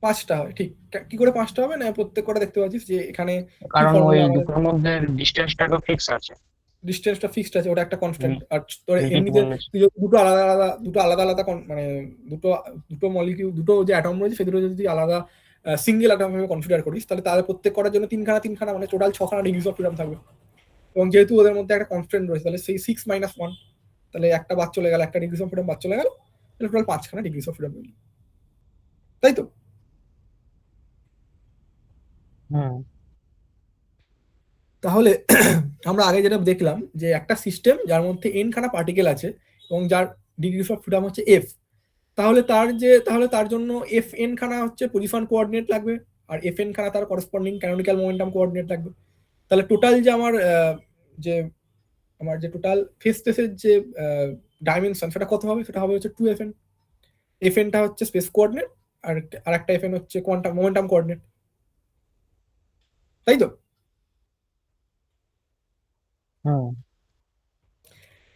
5টা হয়, ঠিক। কি করে 5টা হবে? না প্রত্যেক কটা দেখতে পাচ্ছিস যে এখানে কারণ ওই formula আমাদের- দুটোর মধ্যে ডিসটেন্সটা তো ফিক্স আছে। ডিস্টেন্সটা ফিক্সড আছে, ওটা একটা কনস্ট্যান্ট। আর তোর রিজিড এমনিতে বলেছে। তুই যদি দুটো আলাদা আলাদা মানে দুটো মলিকিউল, দুটো যে অ্যাটম রয়েছে সেগুলো যদি আলাদা সিঙ্গেল অ্যাটম ভাবে কনসিডার করিস, তাহলে তাদের প্রত্যেক কটার জন্য তিনখানা মানে টোটাল 6খানা ডিগ্রিস অফ ফ্রিডম থাকবে। এবং যেহেতু ওদের মধ্যে একটা কনস্ট্যান্ট রয়েছে, তাহলে সেই 6 - 1, তাহলে একটা বাদ চলে গেল, একটা ডিগ্রিস অফ ফ্রিডম বাদ চলে গেল, তাহলে টোটাল 5খানা ডিগ্রিস অফ ফ্রিডম রইল, তাই তো? তাহলে আমরা আগে যেটা দেখলাম যে একটা সিস্টেম যার মধ্যে n খানা পার্টিকেল আছে এবং যার ডিগ্রিস অফ ফ্রিডম হচ্ছে f, তাহলে তার জন্য f n খানা হচ্ছে পজিশন কোঅর্ডিনেট লাগবে, আর f n খানা তার করেসপন্ডিং ক্যানোনিক্যাল মোমেন্টাম কোঅর্ডিনেট লাগবে। তাহলে টোটাল যে আমার যে টোটাল ফেজ স্পেসের যে ডাইমেনশন সেটা কত হবে? সেটা হবে হচ্ছে 2fn। fn টা হচ্ছে স্পেস কোঅর্ডিনেট, আর একটা fn হচ্ছে কোয়ান্টাম মোমেন্টাম কোঅর্ডিনেট, তাই তো?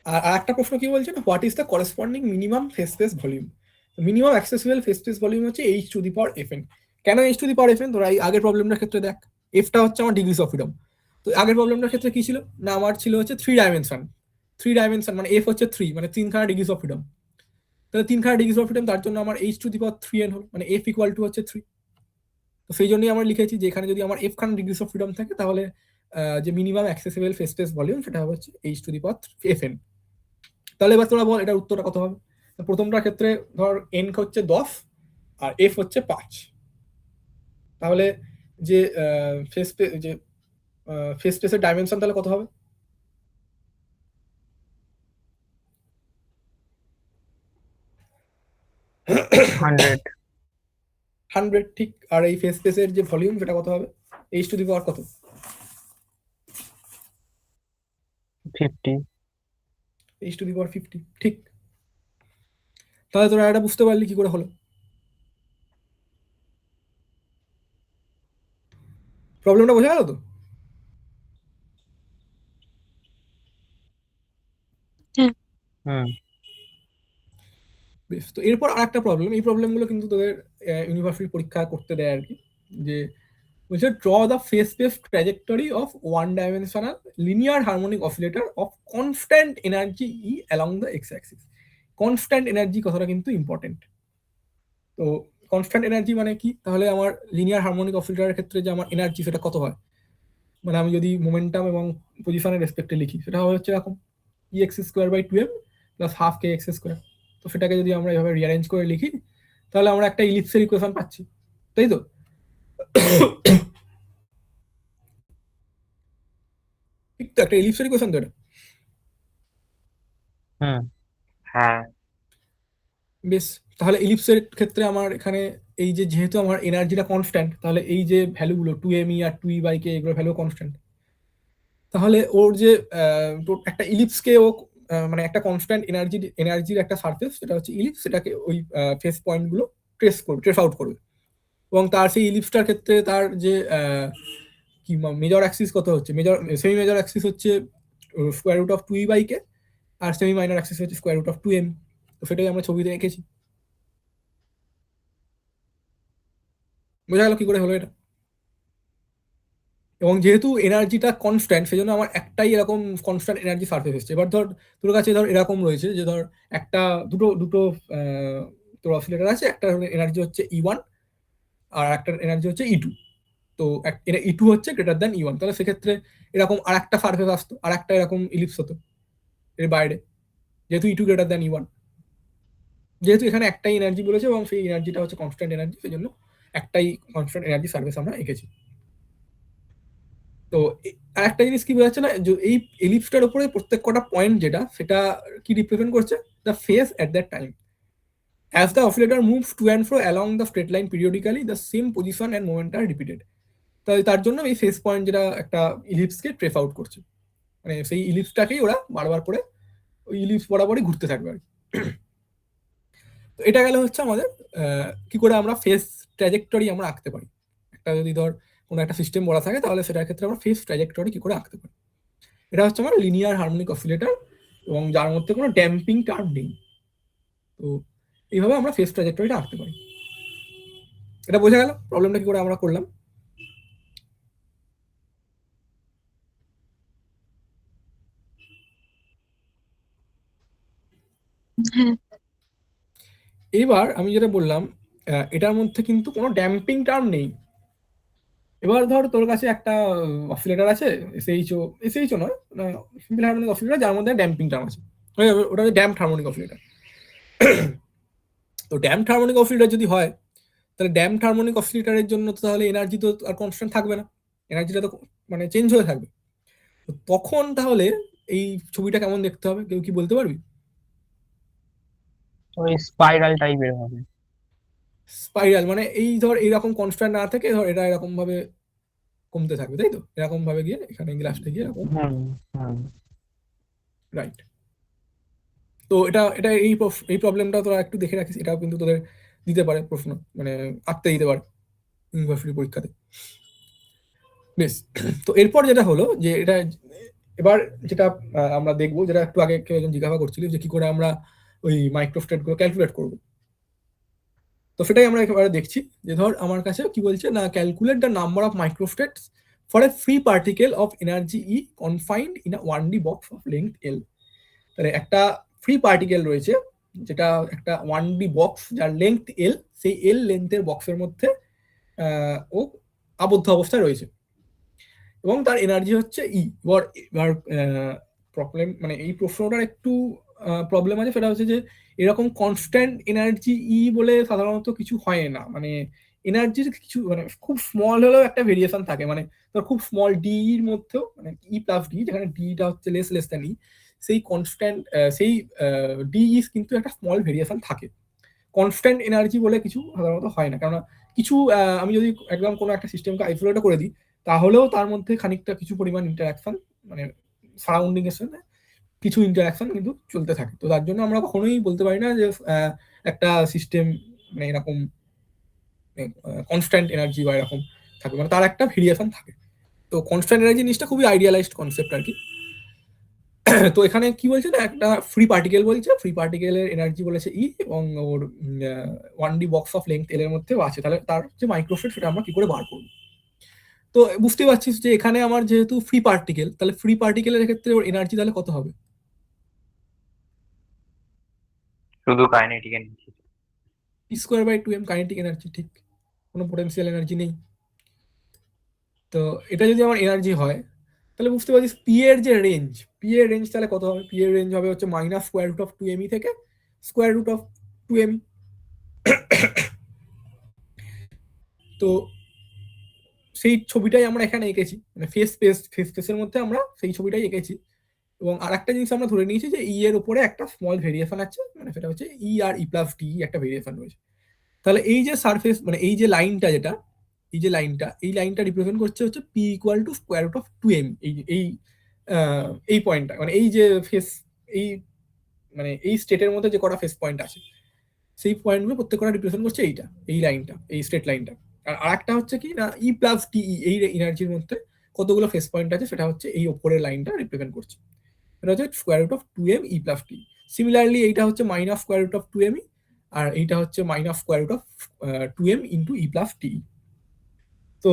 আর একটা প্রশ্ন কি বলছে না, what is the corresponding minimum phase space volume? Minimum accessible phase space volume হচ্ছে h⁴fn। কেন h⁴fn? তোরা এই আগের প্রবলেমটার ক্ষেত্রে দেখ, এফটা হচ্ছে আমার ডিগ্রিস অফ ফ্রিডম। তো আগের প্রবলেমটার ক্ষেত্রে কি ছিল না, আমার ছিল হচ্ছে 3 ডাইমেনশন, মানে এফ হচ্ছে 3, মানে 3খানা ডিগ্রিস অফ ফ্রিডম। তাহলে 3খানা ডিগ্রিস অফ ফ্রিডম, তার জন্য আমার h⁴n হলো, মানে f ইকুয়াল টু হচ্ছে 3। তো সেই জন্যই আমরা লিখেছি যে এখানে যদি আমার f খানা ডিগ্রিস অফ ফ্রিডম থাকে, তাহলে যে minimum accessible phase space volume সেটা হচ্ছে h⁴fn। তাহলে এবার তোরা বল এটার উত্তরটা কত হবে? প্রথমটার ক্ষেত্রে ধর n হচ্ছে 10 আর f হচ্ছে 5, তাহলে যে ফেজ স্পেসের ডাইমেনশন তাহলে কত হবে? হান্ড্রেড। 100, ঠিক। আর এই ফেজ স্পেসের যে ভলিউম সেটা কত হবে? h⁴ কত? 50। h⁴50, ঠিক। তাহলে তোরা এটা বুঝতে পারলি কি করে হলো? প্রবলেমটা বোঝা গেল তো? বেশ, তো এরপর আর একটা প্রবলেম, এই প্রবলেমগুলো কিন্তু তোদের ইউনিভার্সিটি পরীক্ষা করতে দেয় আর কি, যে বলছে draw the phase space trajectory of one dimensional linear harmonic oscillator of constant energy E along the x Axis. Constant energy কথাটা কিন্তু ইম্পর্টেন্ট। তো কনস্ট্যান্ট এনার্জি মানে কি? তাহলে আমার লিনিয়ার হারমোনিক অসিলেটরের ক্ষেত্রে যে আমার এনার্জি সেটা কত হয়, মানে আমি যদি মোমেন্টাম এবং পজিশনের রেসপেক্টে লিখি, সেটা হবে হচ্ছে এরকম ex² / 2m + ½ kx²। তো সেটাকে যদি আমরা এভাবে রিঅ্যারেঞ্জ করে লিখি, তাহলে আমরা একটা ইলিপসের ইকুয়েশন পাচ্ছি, তাই তো? ঠিক তো, একটা ইলিপসের ইকুয়েশন তো এটা। হ্যাঁ, বেশ, তাহলে ইলিপসের ক্ষেত্রে আমার এখানে এই যে যেহেতু আমার এনার্জিটা কনস্ট্যান্ট, তাহলে এই যে ভ্যালুগুলো 2me আর 2e/k এগুলো ভ্যালু কনস্ট্যান্ট, তাহলে ওর যে একটা ইলিপসকে ও মানে একটা কনস্ট্যান্ট এনার্জির একটা সারফেস, সেটা হচ্ছে ইলিপস, সেটাকে ওই ফেস পয়েন্টগুলো ট্রেস আউট করবে। এবং তার সেই ইলিপসটার ক্ষেত্রে তার যে কি মেজর অ্যাক্সিস কত হচ্ছে, সেমি মেজর অ্যাক্সিস হচ্ছে √2e/k, আর সেমি মাইনর অ্যাক্সিস হচ্ছে √2m। তো সেটাই আমরা ছবিতে এঁকেছি। বোঝা গেল কি করে হলো এটা? এবং যেহেতু এনার্জিটা কনস্ট্যান্ট, সেই জন্য আমার একটাই এরকম কনস্ট্যান্ট এনার্জি সারফেস এসছে। এবার ধর তোর কাছে ধর এরকম রয়েছে যে ধর একটা দুটো তোর অসিলেটর আছে, একটা এনার্জি হচ্ছে E1 আর একটা এনার্জি হচ্ছে E2। তো E2 হচ্ছে গ্রেটার দ্যান E1, তাহলে সেক্ষেত্রে এরকম আর একটা সারফেস আসতো, আর একটা এরকম ইলিপস হতো এর বাইরে, যেহেতু E2 গ্রেটার দ্যান E1। যেহেতু এখানে একটাই এনার্জি বলেছে এবং সেই এনার্জিটা হচ্ছে কনস্ট্যান্ট এনার্জি, সেই জন্য একটাই কনস্ট্যান্ট এনার্জি সারফেস আমরা এঁকেছি। তো আর একটা জিনিস কি বোঝাচ্ছে না, এই এলিপসটার উপরে প্রত্যেক কটা পয়েন্ট যেটা, সেটা কি রিপ্রেজেন্ট করছে? The phase at that time. As the oscillator moves to and fro along the straight line periodically, the same position and moment are repeated. তাই তার জন্য এই ফেস পয়েন্ট যেটা একটা ইলিপসকে ট্রেস আউট করছে, মানে সেই ইলিপসটাকেই ওরা বারবার করে ওই ইলিপস বরাবরই ঘুরতে থাকবে আর কি। তো এটা গেলে হচ্ছে আমাদের কি করে আমরা ফেস ট্র্যাজেক্টরি আমরা আঁকতে পারি। একটা যদি ধর কোনো একটা সিস্টেম বলা থাকে তাহলে সেটার ক্ষেত্রে আমরা ফেস ট্র্যাজেক্টরি কি করে আঁকতে পারি। এটা হচ্ছে আমার লিনিয়ার হারমোনিক অসিলেটর এবং যার মধ্যে কোনো ড্যাম্পিং টার্ম নেই। তো এইভাবে আমরা ফেস ট্র্যাজেক্টরিটা আঁকতে পারি। এটা বোঝা গেল প্রবলেমটা কি করে আমরা করলাম। হ্যাঁ। এবার আমি যেটা বললাম এটার মধ্যে কিন্তু কোনো ড্যাম্পিং টার্ম নেই। এবার ধর তোর কাছে একটা অসিলেটর আছে, এসএইচও নয়, সিম্পল হারমোনিক অসিলেটর যার মধ্যে ড্যাম্পিং টার্ম আছে, ওটা ড্যাম্পড হারমোনিক অসিলেটর। তো ড্যাম্পড হারমোনিক অসিলেটর যদি হয় তাহলে ড্যাম্পড হারমোনিক অসিলেটরের জন্য তো তাহলে এনার্জি তো আর কনস্ট্যান্ট থাকবে না, এনার্জিটা তো মানে চেঞ্জ হয়ে থাকবে। তো তখন তাহলে এই ছবিটা কেমন দেখতে হবে কেউ কি বলতে পারবি? ওই স্পাইরাল টাইপের হবে। স্পাইরাল মানে এই ধর এরকম কনস্ট্যান্ট না থেকে ধর এটা এরকম ভাবে কমতে থাকবে, তাই তো? এরকম ভাবে গিয়ে এখানে লাস্টে গিয়ে এরকম, হুম হুম। রাইট। তো এটা এটা এই প্রবলেমটা তোরা একটু দেখে রাখিস, এটাও কিন্তু তোদের দিতে পারে প্রশ্ন, মানে আঁকতে দিতে পারে ইউনিভার্সিটি পরীক্ষাতে। বেশ, তো এরপর যেটা হলো যে এটা এবার যেটা আমরা দেখবো, যেটা একটু আগে কেউ একজন জিজ্ঞাসা করছিল যে কি করে আমরা ওই মাইক্রোস্টেট গুলো ক্যালকুলেট করবো। তো সেটাই আমরা একেবারে দেখছি যে ধর আমার কাছে কি বলছে না, calculate the number of microstates for a free particle of energy E confined in a 1D box of length L. তাহলে একটা ফ্রি পার্টিকেল রয়েছে যেটা একটা 1D বক্স যার লেংথ এল, সেই এল লেন্থের বক্সের মধ্যে ও আবদ্ধ অবস্থায় রয়েছে এবং তার এনার্জি হচ্ছে ই। এবার প্রবলেম মানে এই প্রশ্নটার একটু প্রবলেম আছে, সেটা হচ্ছে যে এরকম কনস্ট্যান্ট এনার্জি ই বলে সাধারণত কিছু হয় না, মানে এনার্জির কিছু মানে খুব স্মল হলেও একটা ভেরিয়েশন থাকে, মানে ধর খুব স্মল ডি এর মধ্যেও মানে ই প্লাস ডি, যেখানে ডিটা হচ্ছে লেস দ্যান ই, সেই কনস্ট্যান্ট সেই ডি ইস কিন্তু একটা স্মল ভেরিয়েশন থাকে। কনস্ট্যান্ট এনার্জি বলে কিছু সাধারণত হয় না, কেননা কিছু আমি যদি একদম কোনো একটা সিস্টেমকে আইসোলেট করে দিই তাহলেও তার মধ্যে খানিকটা কিছু পরিমাণ ইন্টারাকশন মানে সারাউন্ডিং এর সাথে কিছু ইন্টারাকশন কিন্তু চলতে থাকে। তো তার জন্য আমরা কখনোই বলতে পারি না যে একটা সিস্টেম মানে এরকম কনস্ট্যান্ট এনার্জি বা এরকম থাকবে, মানে তার একটা ভেরিয়েশন থাকে। তো কনস্ট্যান্ট এনার্জি জিনিসটা খুবই আইডিয়ালাইজড কনসেপ্ট আর কি। তো এখানে কি বলছে না, একটা ফ্রি পার্টিকেল বলছে, ফ্রি পার্টিকেলের এনার্জি বলেছে ই এবং ওর 1D বক্স অফ লেংথ এল এর মধ্যে আছে, তাহলে তার যে মাইক্রোস্টেট সেটা আমরা কি করে বার করবো। তো বুঝতে পারছিস যে এখানে আমার যেহেতু ফ্রি পার্টিকেল, তাহলে ফ্রি পার্টিকেলের ক্ষেত্রে ওর এনার্জি তাহলে কত হবে? শুধু kinetic energy. p²/2m kinetic energy, ঠিক, কোনো পোটেনশিয়াল এনার্জি নেই। তো এটা যদি আমার এনার্জি হয় তাহলে বুঝতে পারছিস পি এর রেঞ্জ তাহলে কত হবে? পি এর রেঞ্জ হবে হচ্ছে -√2m থেকে √2m। তো সেই ছবিটাই আমরা এখানে এঁকেছি, মানে ফেসের মধ্যে আমরা সেই ছবিটাই এঁকেছি। এবং আর একটা জিনিস আমরা ধরে নিয়েছি যে ই এর উপরে একটা স্মল ভেরিয়েশন আছে, মানে সেটা হচ্ছে ই আর ই প্লাস ডি একটা ভেরিয়েশন রয়েছে। তাহলে এই যে সারফেস মানে এই যে লাইনটা যেটা এই লাইনটা রিপ্রেজেন্ট করছে হচ্ছে পি ইকুয়াল টু √2m। এই পয়েন্টটা মানে এই যে ফেস এই মানে এই স্টেটের মধ্যে যে কটা ফেস পয়েন্ট আছে সেই পয়েন্টগুলো প্রত্যেক কটা রিপ্রেজেন্ট করছে এই লাইনটা, এই স্ট্রেট লাইনটা। আর আরেকটা হচ্ছে কি না, ই প্লাস ডিই এই এনার্জির মধ্যে কতগুলো ফেস পয়েন্ট আছে সেটা হচ্ছে এই ওপরের লাইনটা রিপ্রেজেন্ট করছে, এটা হচ্ছে √2m ই প্লাস ডি। সিমিলারলি এইটা হচ্ছে -√2m ই, আর এইটা হচ্ছে -√2m into e plus D. তো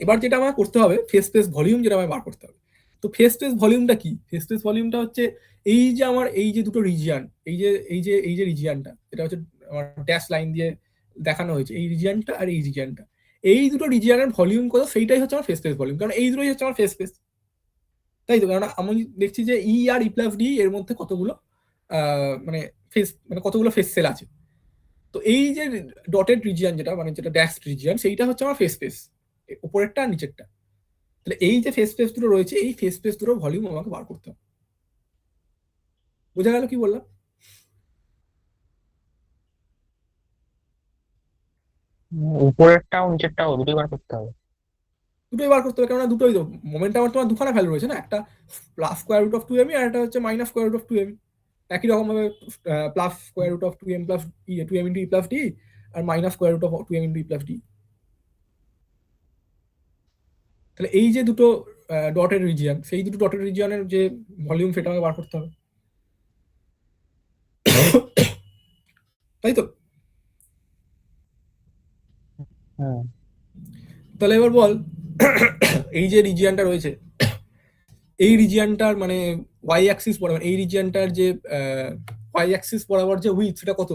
এবার যেটা আমার করতে হবে ফেস স্পেস ভলিউম, যেটা আমার বার করতে হবে। তো ফেস স্পেস ভলিউমটা কি? ফেস স্পেস ভলিউমটা হচ্ছে এই যে আমার এই যে দুটো রিজিয়ন, এই যে রিজিয়নটা, এটা হচ্ছে আমার ড্যাশ লাইন দিয়ে দেখানো হয়েছে, এই রিজিয়নটা আর এই রিজিয়নটা, এই দুটো রিজিয়নের ভলিউম কত সেইটাই হচ্ছে আমার ফেস স্পেস ভলিউম, কারণ এই দুটোই হচ্ছে আমার ফেস স্পেস, তাই তো? কারণ আমি দেখছি যে ই আর ই প্লাস ডি এর মধ্যে কতগুলো মানে কতগুলো ফেস সেল আছে। তো এই যে ডটেড রিজিয়ন যেটা মানে যেটা ড্যাশ রিজিয়ন, সেইটা হচ্ছে আমার ফেস স্পেস, উপরেরটা আর নিচেরটা। তাহলে এই যে ফেস স্পেস দুটো রয়েছে এই ফেস স্পেস দুটোর ভলিউম আমাকে বার করতে হবে। বোঝা গেল কি বললাম? উপরেরটাও নিচেরটাও দুটোই বার করতে হবে। দুটোই বার করতে হবে, কেননা দুটোই তো মোমেন্টাম তোমার দুখানা ভ্যালু রয়েছে না, একটা plus square root of 2m আর একটা হচ্ছে minus square root of 2m। একই রকম ভাবে plus square root of 2m plus 2m into e plus D আর minus square root of 2m into e plus d. তাহলে এই যে দুটো ডটের রিজিয়ন, সেই দুটো ডটের রিজিয়নের যে ভলিউম সেটা আমাকে বার করতে হবে, তাই তো? হুম। তাহলে এবার বল এই যে রিজিয়নটা রয়েছে, এই রিজিয়নটার মানে ওয়াই অ্যাক্সিস বরাবর, এই রিজিয়নটার যে ওয়াই অ্যাক্সিস বরাবর যে উইথ সেটা কত?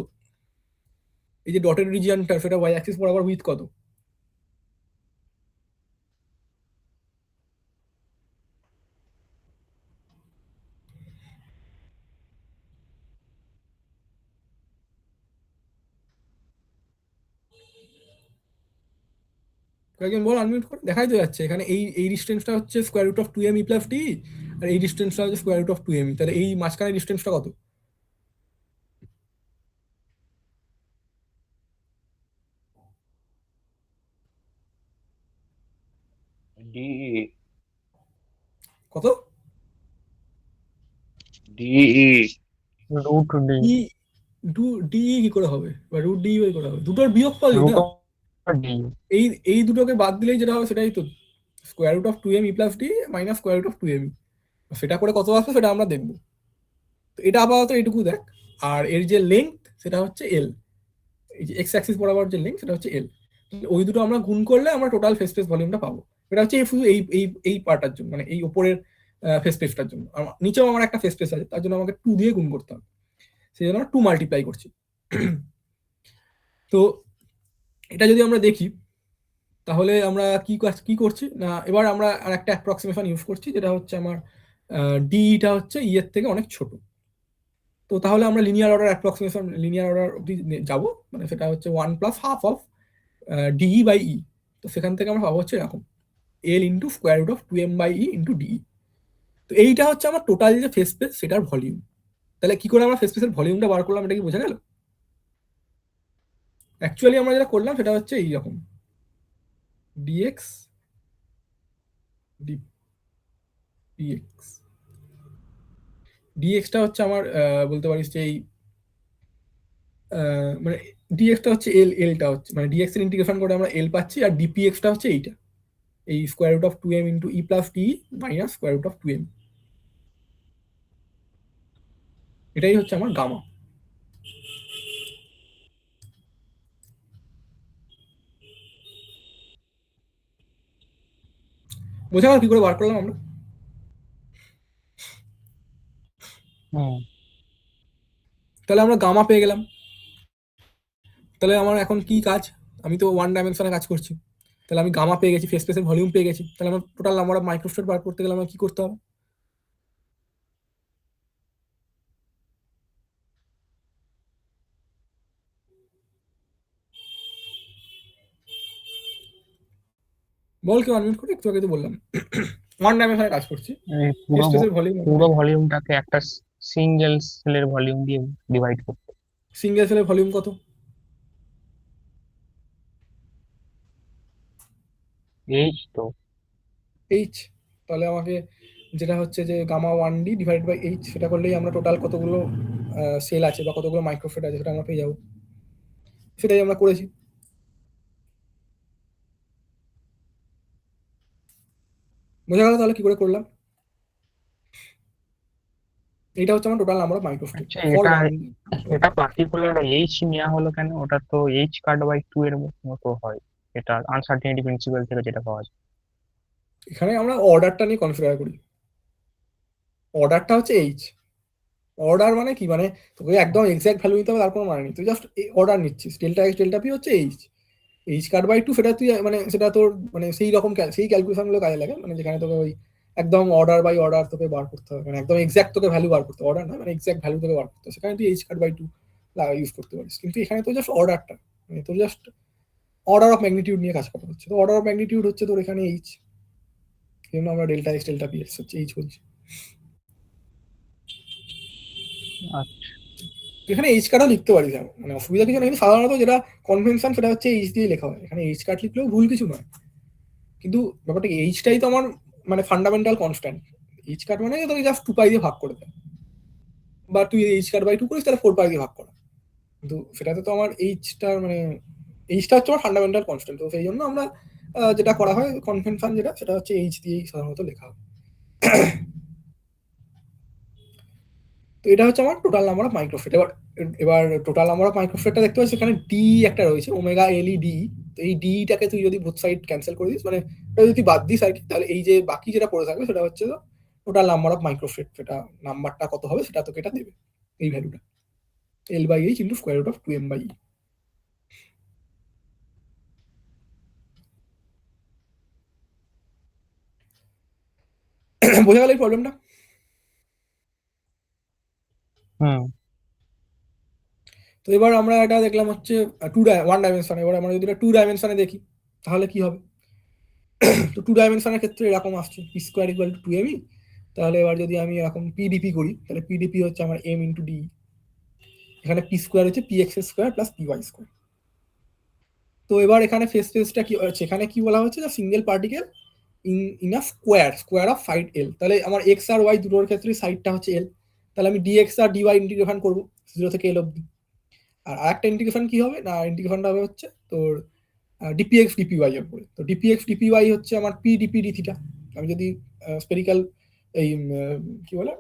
এই যে ডটের রিজিয়নটা সেটা ওয়াই অ্যাক্সিস বরাবর উইথ কত? কয়েকজন বল আনমিউট করে, দেখাই তো যাচ্ছে এখানে এই ডিস্টেন্সটা হচ্ছে square root of 2m E plus D আর এই ডিস্টেন্সটা হচ্ছে স্কোয়ার রুট অফ 2m। তাহলে এই মাঝখানে ডিস্টেন্সটা কত? ডিই কত? D e root d. E d কি করে হবে, বা রুট ডি করে হবে? দুটোর বিয়োগফলই রুট না, ডি। এই এই দুটোকে বাদ দিলেই যেটা হবে সেটাই তো square root of 2m E plus d minus square root of 2m। সেটা করে কত আসবে সেটা আমরা দেখবো। তো এটা আপাতত এইটুকু দেখ। আর এর যে লেংথ সেটা হচ্ছে এল, এই যে এক্স অ্যাক্সিস বরাবর যে লেংথ সেটা হচ্ছে এল। ওই দুটো আমরা গুণ করলে আমরা টোটাল ফেস স্পেস ভলিউমটা পাবো। এটা হচ্ছে শুধু এই এই এই পার্টটার জন্য, মানে এই উপরের ফেস স্পেসটার জন্য। নিচেও আমার একটা ফেস স্পেস আছে, তার জন্য আমাকে 2 দিয়ে গুণ করতে হবে, সেই জন্য আমরা 2 মাল্টিপ্লাই করছি। তো এটা যদি আমরা দেখি তাহলে আমরা কি করছি না, এবার আমরা আর একটা অ্যাপ্রক্সিমেশন ইউজ করছি, যেটা হচ্ছে আমার ডিটা হচ্ছে ই এর থেকে অনেক ছোট। তো তাহলে আমরা linear order approximation, linear order অব্দি যাবো, মানে সেটা হচ্ছে 1 plus half of D E by E. তো সেখান থেকে আমরা পাবো হচ্ছে এরকম, L into square root of 2m by E into D E. তো এইটা হচ্ছে আমার টোটাল যে ফেস স্পেস সেটার ভলিউম। তাহলে কি করে আমরা ফেস স্পেসের ভলিউমটা বার করলাম, এটা কি বোঝা গেল? অ্যাকচুয়ালি আমরা যেটা করলাম সেটা হচ্ছে এইরকম, ডিএক্স ডিএক্স ডিএক্সটা হচ্ছে আমার বলতে পারিস যে এই মানে ডিএক্সটা হচ্ছে এলটা হচ্ছে মানে ডিএক্স এর ইন্টিগ্রেশন করে আমরা এল পাচ্ছি, আর ডিপিএক্সটা হচ্ছে এইটা, এই square root of 2m into e plus d minus square root of 2m। এটাই হচ্ছে আমার গামা। বোঝা গেল কি করে বার করলাম আমরা? হুম। তাহলে আমরা গামা পেয়ে গেলাম। তাহলে আমার এখন কি কাজ? আমি তো ওয়ান ডাইমেনশনে কাজ করছি, তাহলে আমি গামা পেয়ে গেছি, ফেস স্পেসের ভলিউম পেয়ে গেছি। তাহলে আমার টোটাল নাম্বার অফ মাইক্রোস্টেট বার করতে গেলে আমার কি করতে হবে? বল কেউ আনমিউট করে, একটু আগে তো বললাম ওয়ান ডাইমেনশনে কাজ করছি, এই ফেস স্পেসের ভলিউম পুরো ভলিউমটাকে একটা সিঙ্গেল সেলের ভলিউম দিয়ে ডিভাইড করতে। সিঙ্গেল সেলের ভলিউম কত? এইচ তো। এইচ। তাহলে আমাকে যেটা হচ্ছে যে gamma 1d divide by H, সেটা করলেই আমরা টোটাল কতগুলো সেল আছে বা কতগুলো মাইক্রোফেট আছে সেটা আমরা পেয়ে যাবো। সেটাই আমরা করেছি। বোঝা গেল তাহলে কি করে করলাম? এটা হচ্ছে আমার টোটাল নাম্বার অফ মাইক্রোফেট আচ্ছা, ফর এটা ওয়ান। এটা পার্টিকুলার এইচ নেওয়া হলো কেন? ওটা তো এইচ কাট বাই 2 এর মতো হয়, এটা আনসার্টেনিটি প্রিন্সিপাল থেকে যেটা পাওয়া যায়। এখানে আমরা অর্ডারটা নিয়ে কনসিডার করি, অর্ডারটা হচ্ছে এইচ। অর্ডার মানে কি, মানে তোকে একদম এক্সাক্ট ভ্যালু নিতে হবে তার কোনো মানে নেই, তুই জাস্ট অর্ডার নিচ্ছিস। ডেল্টা এক্স ডেল্টা পি হচ্ছে এইচ, এইচ কাট বাই 2 সেটা তুই মানে সেটা তোর মানে সেই রকম সেই ক্যালকুলেশন গুলো কাজে লাগে, মানে যেখানে তোকে ওই একদম অর্ডার বাই অর্ডার তোকে বার করতে হবে, মানে একদম এক্সাক্ট তোকে ভ্যালু বার করতে হবে, অর্ডার না মানে এক্সাক্ট ভ্যালু তোকে বার করতে হবে, সেখানে তুই এইচ কাট বাই 2 ইউজ করতে পারিস। কিন্তু এখানে তো জাস্ট অর্ডারটা, মানে তোর জাস্ট অর্ডার অফ ম্যাগনিটিউড নিয়ে কাজ করা হচ্ছে। তো অর্ডার অফ ম্যাগনিটিউড হচ্ছে তোর এখানে এইচ, এই জন্য আমরা delta x delta P x হচ্ছে এইচ বলছি। আচ্ছা। এখানে এইচ কার্ডও লিখতে পারিস, মানে অসুবিধা কিছু নেই, কিন্তু সাধারণত যেটা কনভেনশন সেটা হচ্ছে এইচ দিয়ে লেখা হয়, এখানে এইচ কার্ড লিখলেও ভুল কিছু নয়, কিন্তু ব্যাপারটা এইচটাই তো আমার মানে ফান্ডামেন্টাল কনস্ট্যান্ট। এইচ কার্ড মানে তোকে জাস্ট 2 পাই দিয়ে ভাগ করে দেয়, বা তুই এইচ কার্ড বাই 2 করিস তাহলে 4 পাই দিয়ে ভাগ করা, কিন্তু সেটাতে তো আমার এইচটা মানে এইচটা হচ্ছে আমার ফান্ডামেন্টাল কনস্ট্যান্ট, তো সেই জন্য আমরা যেটা করা হয় কনভেনশন যেটা সেটা হচ্ছে এইচ দিয়েই সাধারণত লেখা হয়। তো এটা হচ্ছে আমার টোটাল নাম্বার অফ মাইক্রোফেট। এবার টোটাল নাম্বার অফ মাইক্রোফেটটা দেখতে পাচ্ছি এখানে ডি একটা রয়েছে, ওমেগা এল ই ডি। তো এই ডিটাকে তুই যদি বোথ সাইড ক্যান্সেল করে দিস, মানে ওটা যদি বাদ দিস আর কি, তাহলে এই যে বাকি যেটা পড়ে থাকবে সেটা হচ্ছে টোটাল নাম্বার অফ মাইক্রোফেট, সেটা নাম্বারটা কত হবে সেটা তোকে এটা দেবে, এই ভ্যালুটা L by H into square root of 2m by E. বোঝা গেল এই প্রবলেমটা? হুম। তো এবার আমরা এটা দেখলাম হচ্ছে 1 ডাইমেনশন, এবার আমরা যদি এটা 2 ডাইমেনশনে দেখি তাহলে কি হবে। তো 2 ডাইমেনশনের ক্ষেত্রে এরকম আসছে P square equal to 2m, তাহলে এবার যদি আমি এরকম পিডিপি করি তাহলে পিডিপি হচ্ছে আমার m ইন্টু ডি, এখানে পি স্কোয়ার হচ্ছে p x square plus p y square. তো এবার এখানে ফেস ফেসটা কি হচ্ছে, এখানে কি বলা হচ্ছে না single particle in a square of side এল, তাহলে আমার এক্স আর ওয়াই দুটোর ক্ষেত্রে সাইডটা হচ্ছে এল, তাহলে আমি ডিএক্স আর ডিওয়াই ইন্টিগ্রেশন করবো 0 থেকে এল অব্দি। আর আরেকটা ইন্টিগ্রেশন কি হবে না, ইন্টিগ্রেশনটা হবে হচ্ছে তোর ডিপিএক্স ডিপিওয়াই এর উপরে। তো ডিপিএক্স ডিপিওয়াই হচ্ছে আমার পি ডিপি ডি থিটা। আমি যদি স্পেরিক্যাল এই কি বলে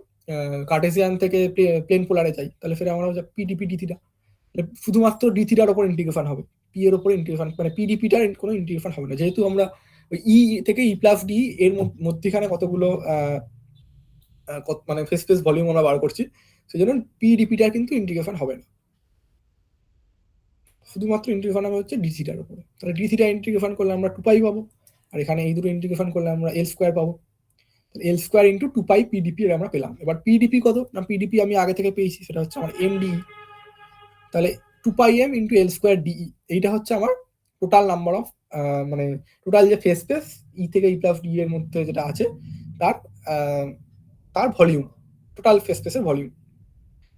কার্টেসিয়ান থেকে প্লেন পোলারে যাই তাহলে ফের আমার হচ্ছে পি ডিপি ডি থিটা, শুধুমাত্র ডি থিটার উপর ইন্টিগ্রেশন হবে, পি এর উপর ইন্টিগ্রেশন মানে পি ডিপিটার কোনো ইন্টিগ্রেশন হবে না, যেহেতু আমরা ওই ই থেকে ই প্লাস ডি এর মধ্যখানে কতগুলো মানে ফেস ফেস ভলিউম আমরা বার করছি, সেই জন্য পি ডিপিটার কিন্তু ইন্টিগ্রেশন হবে না, শুধুমাত্র ইন্টিগ্রেশন হবে হচ্ছে ডি থিটার উপরে। তাহলে ডি থিটা ইন্টিগ্রেশন করলে আমরা 2 পাই পাবো, আর এখানে এই দুটো ইন্টিগ্রেশন করলে আমরা এল স্কোয়ার পাবো, এল স্কোয়ার ইন্টু 2 পাই পিডিপি আমরা পেলাম। এবার পিডিপি কত না, পিডিপি আমি আগে থেকে পেয়েছি সেটা হচ্ছে আমার এম ডি, তাহলে 2 পাই M into L square DE, এইটা হচ্ছে আমার টোটাল নাম্বার অফ মানে টোটাল যে ফেস স্পেস ই থেকে ই প্লাস ডি এর মধ্যে যেটা আছে তার ভলিউম, টোটাল ফেস স্পেসের ভলিউম।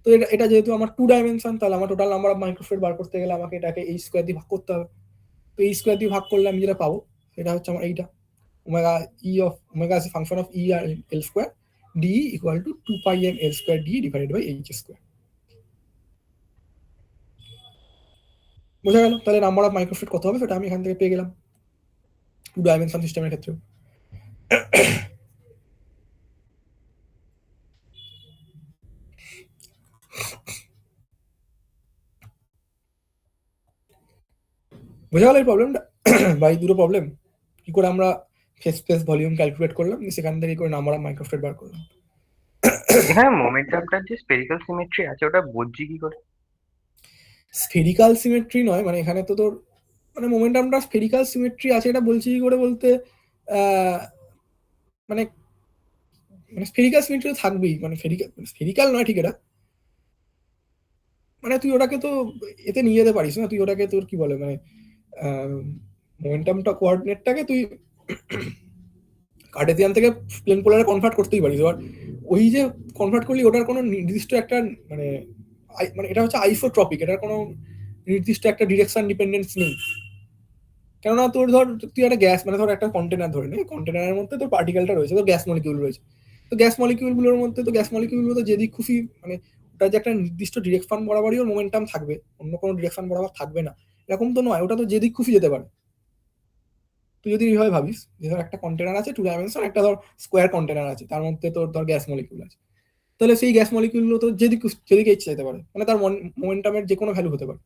তো এটা যেহেতু আমার 2 ডাইমেনশন, তাহলে আমার টোটাল নাম্বার অফ মাইক্রোফেট বার করতে গেলে আমাকে এটাকে এই স্কোয়ার দিয়ে ভাগ করতে হবে। তো এই স্কোয়ার দিয়ে ভাগ করলে আমি যেটা পাবো সেটা হচ্ছে আমার এইটা omega e of omega is a function of e আর l square d equal to 2 pi m l square d divided by h square. বোঝা গেল? তাহলে নাম্বার অফ মাইক্রোফিট কত হবে সেটা আমি এখান থেকে পেয়ে গেলাম 2 ডাইমেনশন সিস্টেমের ক্ষেত্রে। বোঝা গেল এই প্রবলেমটা বা এই দুটো প্রবলেম কি করে আমরা ফেস স্পেস ভলিউম ক্যালকুলেট করলাম, সেখান থেকে করে নাম্বার অফ মাইক্রোফিট বার করলাম। এখানে মোমেন্টামটার যে স্পেরিক্যাল সিমেট্রি আছে ওটা বুঝছি কি করে? স্ফেরিক্যাল সিমেট্রি নয়, মানে এখানে তো তোর মানে মোমেন্টামটা স্ফেরিক্যাল সিমেট্রি আছে এটা বলছি কি করে বলতে মানে মানে স্ফেরিক্যাল সিমেট্রি তো থাকবেই, মানে স্ফেরিক্যাল নয় ঠিক, এটা মানে তুই ওটাকে তো এতে নিয়ে যেতে পারিস না, তুই ওটাকে তোর কি বলে মানে মোমেন্টামটা কোঅর্ডিনেটটাকে তুই কার্টেসিয়ান থেকে প্লেন পোলারে কনভার্ট করতেই পারিস। এবার ওই যে কনভার্ট করলি ওটার কোনো নির্দিষ্ট একটা মানে মানে এটা হচ্ছে আইসোট্রপিক, এটার কোনো নির্দিষ্ট একটা ডিরেকশন ডিপেন্ডেন্স নেই। কেননা তোর ধর তুই একটা গ্যাস মানে ধর একটা কন্টেনার ধরে নে, কন্টেনারের মধ্যে তোর পার্টিকেলটা রয়েছে, তোর গ্যাস মলিকিউল রয়েছে, তো গ্যাস মলিকিউলগুলোর মধ্যে তো গ্যাস মলিকিউলগুলো যেদিক খুশি মানে ওটা যে একটা নির্দিষ্ট ডিরেকশন বরাবরই ওর মোমেন্টাম থাকবে, অন্য কোনো ডিরেকশন বরাবর থাকবে না এরকম তো নয়, ওটা তো যেদিক খুশি যেতে পারে। তুই যদি এইভাবে ভাবিস যে ধর একটা কন্টেনার আছে 2 ডাইমেনশন, একটা ধর স্কোয়ার কন্টেনার আছে, তার মধ্যে তোর ধর গ্যাস মলিকিউল আছে, তাহলে সেই গ্যাস মলিকিউলগুলো তো যেদিকে ইচ্ছে যেতে পারে, মানে তার মোমেন্টামের যে কোনো ভ্যালু হতে পারে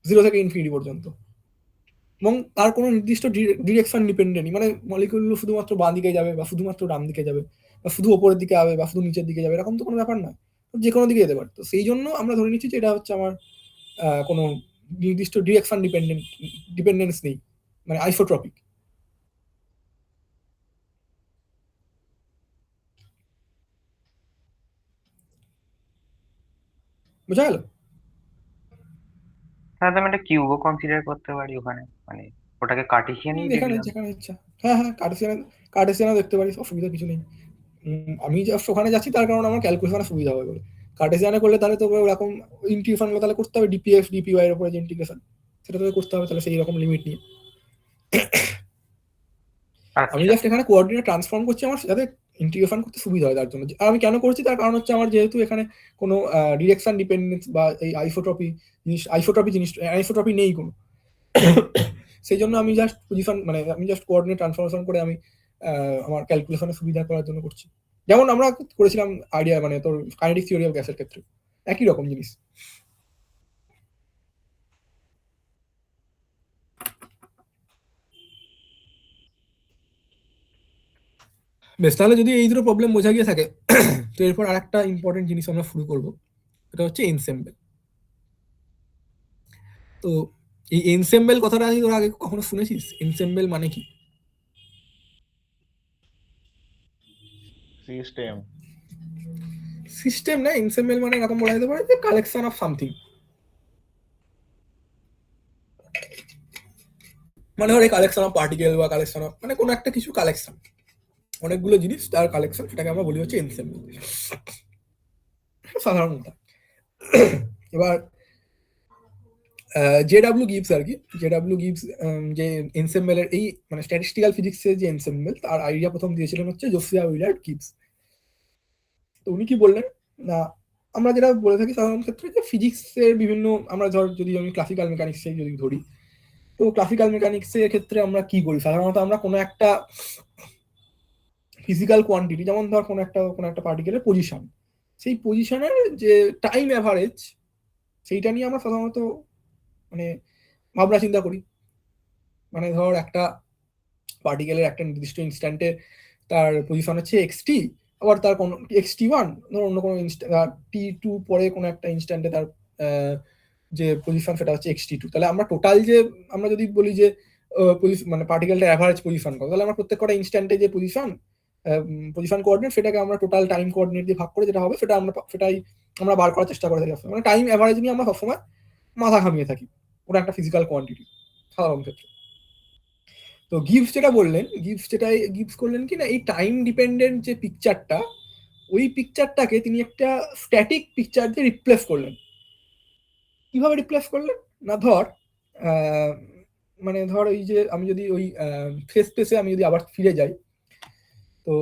0 থেকে ইনফিনিটি পর্যন্ত, এবং তার কোনো নির্দিষ্ট ডিরেকশন ডিপেন্ডেন্ট, মানে মলিকিউলগুলো শুধুমাত্র বাঁ দিকে যাবে বা শুধুমাত্র ডান দিকে যাবে বা শুধু ওপরের দিকে যাবে বা শুধু নিচের দিকে যাবে, এরকম তো কোনো ব্যাপার না, যে কোনো দিকে যেতে পারে। তো সেই জন্য আমরা ধরে নিচ্ছি যে এটা হচ্ছে আমার কোনো নির্দিষ্ট ডিরেকশন ডিপেন্ডেন্স নেই, মানে আইসোট্রপিক। বুঝা গেল? তাহলে তো আমি একটা কিউবও কনসিডার করতে পারি ওখানে, মানে ওটাকে কার্টেসিয়ানই দিয়ে এখানে দিলাম। যেখানে ইচ্ছা, হ্যাঁ হ্যাঁ কার্টেসিয়ানও দেখতে পারিস, অসুবিধা কিছু নেই। আমি জাস্ট ওখানে যাচ্ছি তার কারণে আমার ক্যালকুলেশনে সুবিধা হবে বলে, কার্টেসিয়ানে করলে তাহলে তো ওরকম ইন্টিগ্রেশন তাহলে করতে হবে ডিপিএফ ডিপিওয়াই এর উপরে যে ইন্টিগ্রেশন, সেটা তো করতে হবে তাহলে সেই রকম লিমিট নিয়ে। আমি আচ্ছা জাস্ট এখানে কোঅর্ডিনেট ট্রান্সফর্ম করছি আমার যাতে ইন্টিগ্রেশন করতে সুবিধা হয় তার জন্য। আর আমি কেন করছি তার কারণ হচ্ছে আমার যেহেতু এখানে কোনো ডিরেকশন ডিপেন্ডেন্স বা এই আইসোট্রপি জিনিস নেই কোনো, সেই জন্য আমি জাস্ট পজিশন মানে আমি জাস্ট কোঅর্ডিনেট ট্রান্সফরমেশন করে আমি আমার ক্যালকুলেশনের সুবিধা করার জন্য করছি। যেমন আমরা করেছিলাম আইডিয়া মানে তোর কাইনেটিক থিওরি অফ গ্যাসের ক্ষেত্রে একই রকম জিনিস। বেশ, তাহলে যদি এই দুটো প্রবলেম বোঝা গিয়ে থাকে তো এরপর আরেকটা ইম্পর্টেন্ট জিনিস আমরা শুরু করবো, এটা হচ্ছে এনসেম্বল। তো এই এনসেম্বল কথাটা আমি তোর আগে কখনো শুনেছিস? এনসেম্বল মানে কি? সিস্টেম। সিস্টেম না, এনসেম্বল মানে এরকম বলা যেতে পারে যে কালেকশন অফ সামথিং। মানে ধর এই কালেকশন অফ পার্টিকেল বা কালেকশন অফ মানে কোনো একটা কিছু কালেকশন, অনেকগুলো জিনিস তার কালেকশন, সেটাকে আমরা বলি হচ্ছে এনসেম্বল সাধারণত। এবার জেডাব্লিউ গিবস আর কি, জেডাব্লিউ গিবস যে এনসেম্বলের এই মানে স্ট্যাটিস্টিক্যাল ফিজিক্সের যে এনসেম্বল তার আইডিয়া প্রথম দিয়েছিলেন হচ্ছে জোসিয়া উইলার্ড গিবস। তো উনি কি বললেন না, আমরা যেটা বলে থাকি সাধারণ ক্ষেত্রে যে ফিজিক্সের বিভিন্ন, আমরা ধর যদি আমি ক্লাসিক্যাল মেকানিক্সে যদি ধরি, তো ক্লাসিক্যাল মেকানিক্সের ক্ষেত্রে আমরা কি করি সাধারণত, আমরা কোনো একটা ফিজিক্যাল কোয়ান্টিটি, যেমন ধর কোনো একটা পার্টিকেলের পজিশন, সেই পজিশনের যে টাইম অ্যাভারেজ সেইটা নিয়ে আমরা সাধারণত মানে ভাবনা চিন্তা করি। মানে ধর একটা পার্টিকেলের একটা নির্দিষ্ট ইনস্ট্যান্টে তার পজিশন হচ্ছে এক্সটি, আবার তার কোনো এক্সটি1, ধর অন্য কোনো টি2 পরে কোনো একটা ইনস্ট্যান্টে তার যে পজিশন সেটা হচ্ছে এক্সটি2। তাহলে আমরা টোটাল যে আমরা যদি বলি যে মানে পার্টিকেলটা অ্যাভারেজ পজিশন কত, তাহলে আমরা প্রত্যেক কটা ইনস্ট্যান্টে যে পজিশন কোঅর্ডিনেট সেটাকে আমরা টোটাল টাইম কোঅর্ডিনেট দিয়ে ভাগ করে যেটা হবে সেটাই আমরা বার করার চেষ্টা করে থাকি। মানে টাইম অ্যাভারেজ নিয়ে আমরা সবসময় মাথা ঘামিয়ে থাকি কোনো একটা ফিজিক্যাল কোয়ান্টিটি সাধারণ ক্ষেত্রে। তো গিবস করলেন কি না, এই টাইম ডিপেন্ডেন্ট যে পিকচারটা, ওই পিকচারটাকে তিনি একটা স্ট্যাটিক পিকচার দিয়ে রিপ্লেস করলেন। কিভাবে রিপ্লেস করলেন না, ধর মানে ধর ওই যে আমি যদি ওই ফেস স্পেসে আমি যদি আবার ফিরে যাই, তো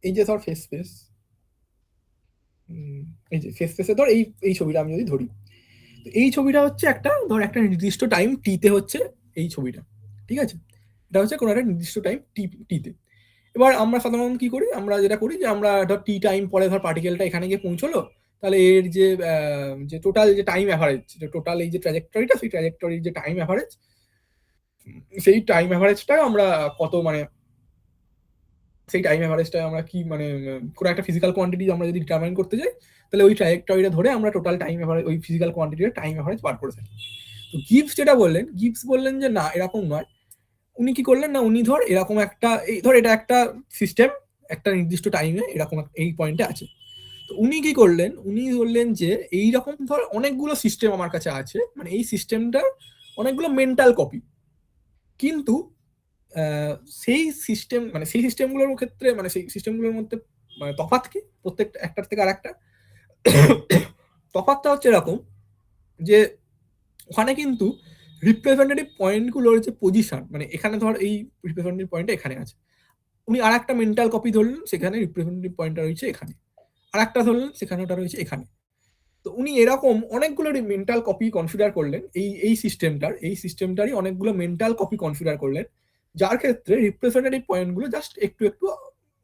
এই যে ধর ফেস স্পেস, এই যে ফেস স্পেসে ধর এই ছবিটা আমি যদি ধরি, তো এই ছবিটা হচ্ছে একটা ধর একটা নির্দিষ্ট টাইম টিতে হচ্ছে এই ছবিটা, ঠিক আছে? এটা হচ্ছে কোনো একটা নির্দিষ্ট টাইম টিতে। এবার আমরা সাধারণত কি করি, আমরা যেটা করি যে আমরা ধর টি টাইম পরে ধর পার্টিকেলটা এখানে গিয়ে পৌঁছলো, তাহলে এর যে টোটাল যে টাইম অ্যাভারেজ, টোটাল এই যে ট্র্যাজেক্টরিটা, সেই ট্র্যাজেক্টরির যে টাইম অ্যাভারেজ, সেই টাইম অ্যাভারেজটা আমরা কত মানে সেই টাইম অ্যাভারেজটা আমরা কি মানে কোনো একটা ফিজিক্যাল কোয়ান্টিটি আমরা যদি ডিটারমাইন করতে যাই, তাহলে ওই ট্র্যাজেক্টরিটা ধরে আমরা টোটাল টাইম অ্যাভারেজ ওই ফিজিক্যাল কোয়ান্টিটির টাইম অ্যাভারেজ বার করে থাকি। তো গিবস বললেন যে না, এরকম নয়। উনি কি করলেন না, উনি ধর এরকম একটা ধর এটা একটা সিস্টেম একটা নির্দিষ্ট টাইমে এরকম এই পয়েন্টে আছে। তো উনি কি করলেন, উনি বললেন যে এইরকম ধর অনেকগুলো সিস্টেম আমার কাছে আছে, মানে এই সিস্টেমটা অনেকগুলো মেন্টাল কপি, কিন্তু সেই সিস্টেমগুলোর ক্ষেত্রে মানে সেই সিস্টেমগুলোর মধ্যে মানে তফাৎ কি প্রত্যেকটা একটার থেকে আর একটা তফাৎটা হচ্ছে এরকম যে ওখানে কিন্তু রিপ্রেজেন্টেটিভ পয়েন্টগুলোর যে পজিশন, মানে এখানে ধর এই রিপ্রেজেন্টেটিভ পয়েন্টটা এখানে আছে, উনি আর একটা মেন্টাল কপি ধরলেন, সেখানে রিপ্রেজেন্টেটিভ পয়েন্টটা রয়েছে এখানে, আর একটা ধরলেন সেখানে ওটা রয়েছে এখানে। তো উনি এরকম অনেকগুলো মেন্টাল কপি কনসিডার করলেন, এই সিস্টেমটারই অনেকগুলো মেন্টাল কপি কনসিডার করলেন, যার ক্ষেত্রে রিপ্রেজেন্টেটিভ পয়েন্টগুলো জাস্ট একটু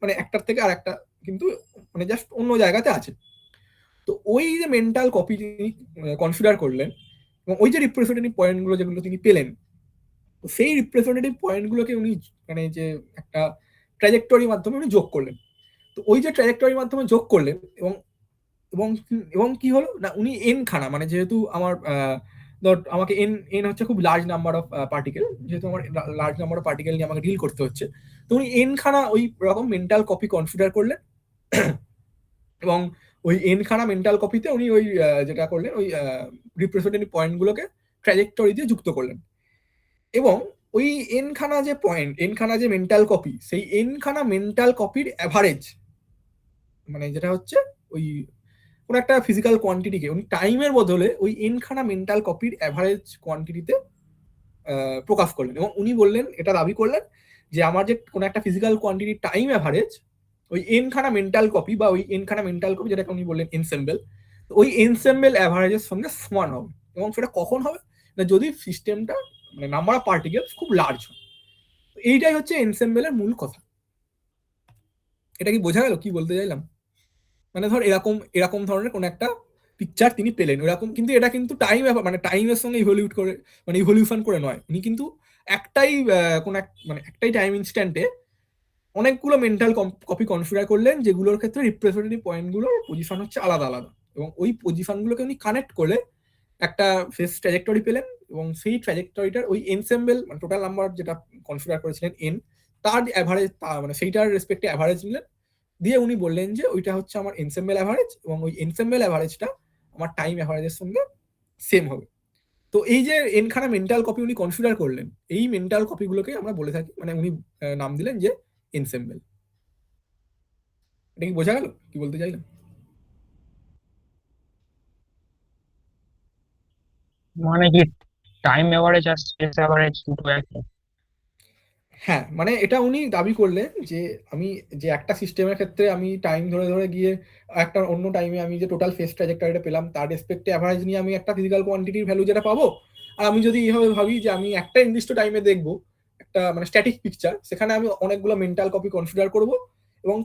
মানে একটার থেকে আর একটা কিন্তু মানে জাস্ট অন্য জায়গাতে আছে। তো ওই যে মেন্টাল কপি তিনি কনসিডার করলেন এবং ওই যে রিপ্রেজেন্টেটিভ পয়েন্টগুলো যেগুলো তিনি পেলেন, তো সেই রিপ্রেজেন্টেটিভ পয়েন্টগুলোকে উনি মানে যে একটা ট্র্যাজেক্টরির মাধ্যমে উনি যোগ করলেন। তো ওই যে ট্র্যাজেক্টরির মাধ্যমে যোগ করলেন এবং এবং এবং কি হলো না, উনি এন খানা মানে যেহেতু আমার ধর আমাকে এন হচ্ছে খুব লার্জ নাম্বার অফ পার্টিকেল, যেহেতু আমার লার্জ নাম্বার অফ পার্টিকেল নিয়ে আমাকে ডিল করতে হচ্ছে, তো উনি এন খানা ওই রকম মেন্টাল কপি কনসিডার করলেন এবং ওই এন খানা মেন্টাল কপিতে উনি ওই যেটা করলেন ওই রিপ্রেজেন্টেটিভ পয়েন্টগুলোকে ট্র্যাজেক্টরি দিয়ে যুক্ত করলেন। এবং ওই এন খানা যে পয়েন্ট, এন খানা যে মেন্টাল কপি, সেই এন খানা মেন্টাল কপির অ্যাভারেজ মানে যেটা হচ্ছে ওই কোনো একটা ফিজিক্যাল কোয়ান্টিটিকে উনি টাইমের বদলে ওই এনখানা মেন্টাল কপির অ্যাভারেজ কোয়ান্টিটিতে প্রকাশ করলেন, এবং উনি বললেন, এটা দাবি করলেন যে আমার যে কোনো একটা ফিজিক্যাল কোয়ান্টিটি টাইম অ্যাভারেজ ওই এনখানা মেন্টাল কপি বা ওই এনখানা মেন্টাল কপি, যেটাকে উনি বললেন এনসেম্বল, ওই এনসেম্বল অ্যাভারেজের সঙ্গে সমান হবে। এবং সেটা কখন হবে না, যদি সিস্টেমটা মানে নাম্বার অফ পার্টিকেলস খুব লার্জ হয়। এইটাই হচ্ছে এনসেম্বলের মূল কথা। এটা কি বোঝা গেল কি বলতে চাইলাম? মানে ধর এরকম এরকম ধরনের কোন একটা পিকচার তিনি পেলেন এরকম, কিন্তু এটা কিন্তু টাইম মানে টাইমের সঙ্গে ইভলিউট করে মানে ইভলিউশন করে নয়, উনি কিন্তু একটাই কোন এক মানে একটাই টাইম ইনস্ট্যান্টে অনেকগুলো মেন্টাল কপি কনফিগার করলেন, যেগুলোর ক্ষেত্রে রিপ্রেজেন্টেটিভ পয়েন্টগুলোর পজিশন হচ্ছে আলাদা আলাদা, এবং ওই পজিশনগুলোকে উনি কানেক্ট করে একটা ফেস ট্র্যাজেক্টরি পেলেন, এবং সেই ট্র্যাজেক্টরিটার ওই এনসেম্বল মানে টোটাল নাম্বার যেটা কনফিগার করেছিলেন এন, তার অ্যাভারেজ মানে সেইটার রেসপেক্টে অ্যাভারেজ নিলেন, দিয়ে উনি বললেন যে ওইটা হচ্ছে আমার এনসেম্বল অ্যাভারেজ, এবং ওই এনসেম্বল অ্যাভারেজটা আমার টাইম অ্যাভারেজের সঙ্গে সেম হবে। তো এই যে এনখানা মেন্টাল কপি উনি কনফিগার করলেন, এই মেন্টাল কপিগুলোকে আমরা বলে থাকি, মানে উনি নাম দিলেন যে এনসেম্বল। এটা কি বোঝা গেল কি বলতে চাইলাম? মানে কি টাইম এভারেজ আর স্পেস এভারেজ দুটো একই? হ্যাঁ, মানে এটা উনি দাবি করলেন যে আমি যে একটা সিস্টেমের ক্ষেত্রে আমি টাইম ধরে ধরে গিয়ে একটা অন্য টাইমে আমি যে টোটাল ফেস ট্র্যাজেক্টরিটা পেলাম তার রেসপেক্টে অ্যাভারেজ নিয়ে আমি একটা ফিজিক্যাল কোয়ান্টিটির ভ্যালু যেটা পাবো, আর আমি যদি এইভাবে ভাবি যে আমি একটা নির্দিষ্ট টাইমে দেখবো একটা মানে স্ট্যাটিক পিকচার, সেখানে আমি অনেকগুলো মেন্টাল কপি কনসিডার করব, এবং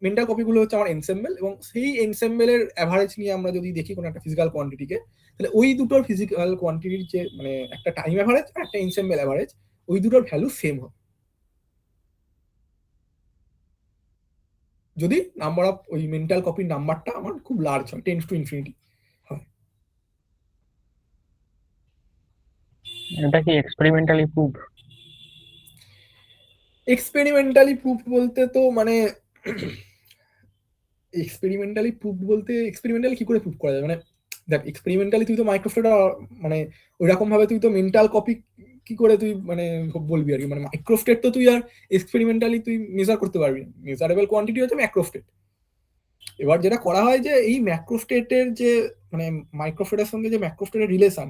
মেন্টাল কপিগুলো হচ্ছে আমার এনসেম্বল, এবং সেই এনসেম্বলের অ্যাভারেজ নিয়ে আমরা যদি দেখি কোনো একটা ফিজিক্যাল কোয়ান্টিটিকে, তাহলে ওই দুটোর ফিজিক্যাল কোয়ান্টিটির যে মানে একটা টাইম অ্যাভারেজ আর একটা এনসেম্বল অ্যাভারেজ, ওই দুটোর ভ্যালু সেম হবে যদি নাম্বার অফ ওই মেন্টাল কপির নাম্বারটা আমার খুব লার্জ হয়, টেন্স টু ইনফিনিটি হয়। এটা কি এক্সপেরিমেন্টালি প্রুভ? এক্সপেরিমেন্টালি প্রুফ বলতে তো মানে এক্সপেরিমেন্টালি প্রুফ বলতে এক্সপেরিমেন্টালি কি করে প্রুফ করা যায়, মানে দেখ এক্সপেরিমেন্টালি তুই তো মাইক্রোস্কোপটা মানে ওইরকম ভাবে তুই তো মেন্টাল কপি কি করে তুই মানে বলবি আর কি, মানে মাইক্রোস্টেট তো তুই আর এক্সপেরিমেন্টালি তুই মেজার করতে পারবি না, মেজারেবল কোয়ান্টিটি হচ্ছে ম্যাক্রোস্টেট। এবার যেটা করা হয় যে এই ম্যাক্রোস্টেটের যে মানে মাইক্রোস্টেটের সঙ্গে যে ম্যাক্রোস্টেটের রিলেশন,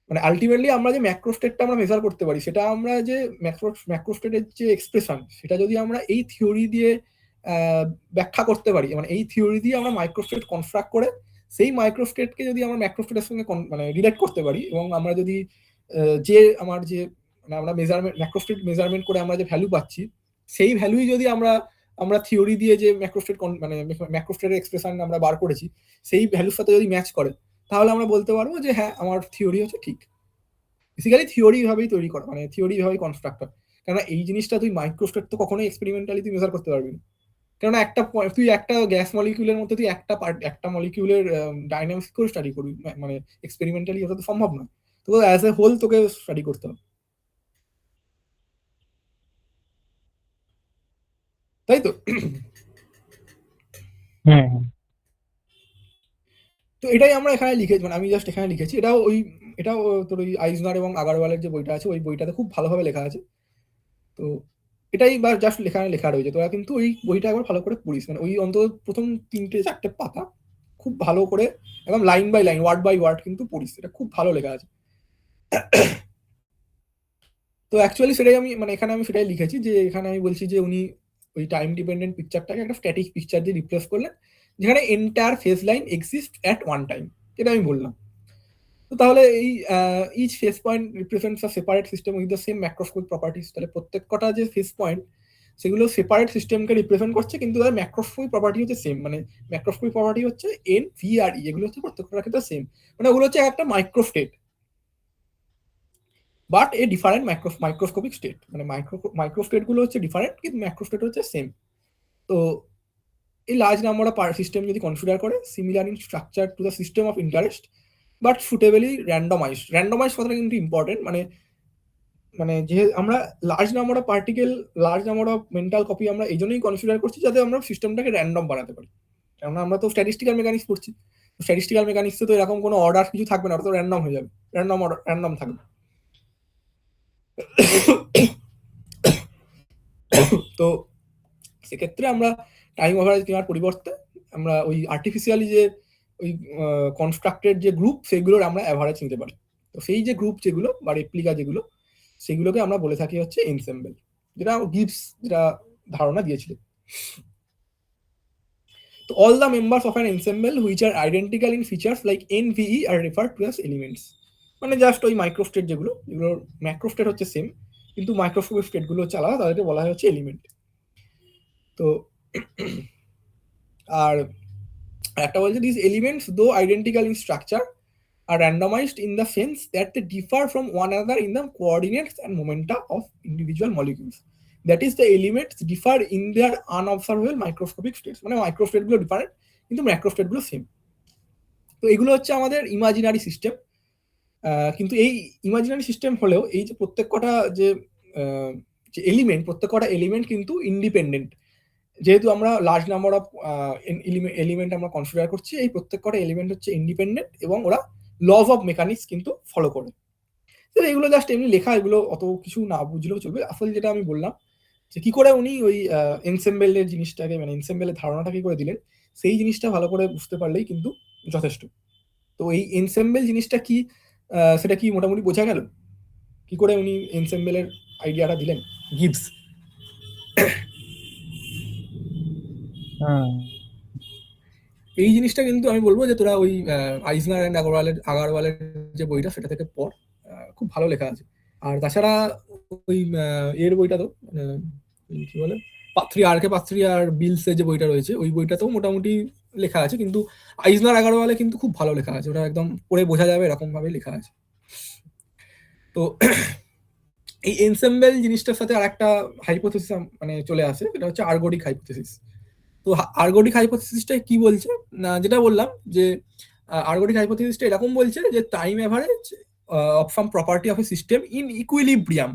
মানে আলটিমেটলি আমরা যে ম্যাক্রোস্টেটটা আমরা মেজার করতে পারি, সেটা আমরা যে ম্যাক্রোস্টেটের যে এক্সপ্রেশন, সেটা যদি আমরা এই থিওরি দিয়ে ব্যাখ্যা করতে পারি, মানে এই থিওরি দিয়ে আমরা মাইক্রোস্টেট কনস্ট্রাক্ট করে সেই মাইক্রোস্টেটকে যদি আমরা ম্যাক্রোস্টেটের সঙ্গে মানে রিলেট করতে পারি, এবং আমরা যদি যে আমার যে মানে আমরা মেজারমেন্ট ম্যাক্রোস্টেট মেজারমেন্ট করে আমরা যে ভ্যালু পাচ্ছি, সেই ভ্যালুই যদি আমরা আমরা থিওরি দিয়ে যে ম্যাক্রোস্টেট মানে ম্যাক্রোস্টেটের এক্সপ্রেশন আমরা বার করেছি সেই ভ্যালুর সাথে যদি ম্যাচ করে, তাহলে আমরা বলতে পারবো যে হ্যাঁ আমার থিওরি হচ্ছে ঠিক। বেসিক্যালি থিওরি ভাবেই তৈরি করা, মানে থিওরি ভাবেই কনস্ট্রাক্ট হয়, কেননা এই জিনিসটা তুই মাইক্রোস্টেট তো কখনোই এক্সপেরিমেন্টালি তুই মেজার করতে পারবি না, কেননা একটা তুই একটা গ্যাস মলিকিউলের মধ্যে তুই একটা মলিকিউলের ডাইনামিক্স করে স্টাডি করবি, মানে এক্সপেরিমেন্টালি ওটা তো সম্ভব নয়, তো অ্যাজ এ হোল তোকে স্টাডি করতে হবে, তাই তো? হুম। তো এটাই আমরা এখানে লিখেছি, মানে আমি জাস্ট এখানে লিখেছি, এটাও তোর ওই আইজনার এবং আগারওয়ালের যে বইটা আছে ওই বইটাতে খুব ভালোভাবে লেখা আছে। তো এটাই বা জাস্ট লেখা রয়েছে, তোরা কিন্তু ওই বইটা একবার ভালো করে পড়িস, মানে ওই অন্তত প্রথম 3-4 পাতা খুব ভালো করে একদম line by line word by word কিন্তু পড়িস, এটা খুব ভালো লেখা আছে। তো অ্যাকচুয়ালি সেটাই আমি মানে এখানে আমি সেটাই লিখেছি, যে এখানে আমি বলছি যে উনি ওই টাইম ডিপেন্ডেন্ট পিকচারটাকে একটা স্ট্যাটিক পিকচার দিয়ে রিপ্লেস করলেন, যেখানে entire phase line exist at one time, এটা আমি বললাম। তো তাহলে এই each phase point represents a separate system with the same macroscopic properties, তাহলে প্রত্যেক কটা যে ফেস পয়েন্ট সেগুলো সেপারেট সিস্টেমকে রিপ্রেজেন্ট করছে, কিন্তু তার ম্যাক্রোস্কোপিক প্রপার্টি হচ্ছে সেম, মানে ম্যাক্রোস্কোপিক প্রপার্টি হচ্ছে এন ভি আর ই, এগুলো হচ্ছে প্রত্যেকটার ক্ষেত্রে সেম, মানে ওগুলো হচ্ছে একটা microstate but a different microscopic state, মানে মাইক্রোস্টেট গুলো হচ্ছে ডিফারেন্ট কিন্তু ম্যাক্রোস্টেট হচ্ছে সেম। তো এই লার্জ নাম্বার অফ সিস্টেম যদি কনসিডার করে similar in structure to the system of interest but suitably randomise কথাটা কিন্তু ইম্পর্টেন্ট, মানে মানে যে আমরা large number of large number of mental copy আমরা এই জন্যই কনসিডার করছি যাতে আমরা সিস্টেমটাকে র্যান্ডম বানাতে পারি, কেননা আমরা তো স্ট্যাটিস্টিক্যাল মেকানিক্স পড়ছি, স্ট্যাটিস্টিক্যাল মেকানিক্সে তো এরকম কোনো অর্ডার কিছু থাকবে না, ওটা তো র্যান্ডম হয়ে যাবে, র্যান্ডম থাকবে। তো সেক্ষেত্রে আমরা টাইম এভারেজ নেওয়ার পরিবর্তে আমরা ওই আর্টিফিশিয়ালি যে ওই কনস্ট্রাক্টেড যে গ্রুপ সেগুলোর আমরা অ্যাভারেজ নিতে পারি। তো সেই যে গ্রুপ যেগুলো বা রেপ্লিকা যেগুলো সেগুলোকে আমরা বলে থাকি হচ্ছে এনসেম্বল, যেটা গিবস যেটা ধারণা দিয়েছিল। তো all the members of an ensemble which are identical in features like NVE are referred to as elements. মানে জাস্ট ওই মাইক্রোস্টেট যেগুলোর ম্যাক্রোস্টেট হচ্ছে সেম, কিন্তু মাইক্রোস্কোপিক স্টেট গুলো হচ্ছে আলাদা, তাদেরকে বলা হয় হচ্ছে এলিমেন্ট। তো আর একটা বলছে this elements though identical in structure are randomized in the sense that they differ from one another in the coordinates and momenta of individual molecules. That is, the elements differ in their unobservable microscopic states. মানে মাইক্রোস্টেট গুলো different কিন্তু ম্যাক্রোস্টেট গুলো same. তো এগুলো হচ্ছে আমাদের imaginary system. কিন্তু এই ইমাজিনারি সিস্টেম হলেও এই যে প্রত্যেক কটা যে এলিমেন্ট, প্রত্যেক কটা এলিমেন্ট কিন্তু ইন্ডিপেন্ডেন্ট। যেহেতু আমরা লার্জ নাম্বার অফ এলিমেন্ট আমরা কনসিডার করছি, এই প্রত্যেক কটা এলিমেন্ট হচ্ছে ইন্ডিপেন্ডেন্ট এবং ওরা লজ অফ মেকানিক্স কিন্তু ফলো করে। তো এগুলো জাস্ট এমনি লেখা, এগুলো অত কিছু না বুঝলেও চলবে। আসলে যেটা আমি বললাম যে কি করে উনি ওই এনসেম্বলের জিনিসটাকে, মানে এনসেম্বলের ধারণাটা কি করে দিলেন, সেই জিনিসটা ভালো করে বুঝতে পারলেই কিন্তু যথেষ্ট। তো এই এনসেম্বল জিনিসটা কি সেটা কি মোটামুটি বোঝা গেল কি করে উনি এনসেম্বলের আইডিয়াটা দিলেন, গিবস। এই জিনিসটা কিন্তু আমি বলবো যে তোরা ওই আইজনার অ্যান্ড আগারওয়ালের যে বইটা সেটা থেকে পড়, খুব ভালো লেখা আছে। আর তাছাড়া ওই এর বইটা তো কি বলে পাত্রি আর বিলসের যে বইটা রয়েছে ওই বইটাতেও মোটামুটি লেখা আছে, কিন্তু আইজনার আগারওয়ালে কিন্তু খুব ভালো লেখা আছে, ওটা একদম পড়ে বোঝা যাবে এরকম ভাবে লেখা আছে। তো এই এনসেম্বল জিনিসটার সাথে আরেকটা হাইপোথিসিস মানে চলে আসে, এটা হচ্ছে আর্গোডিক হাইপোথিসিস। তো আর্গোডিক হাইপোথিসিসটা কি বলছে না, যেটা বললাম যে আর্গোডিক হাইপোথিসিসটা এরকম বলছে যে time average of some property of a system in equilibrium,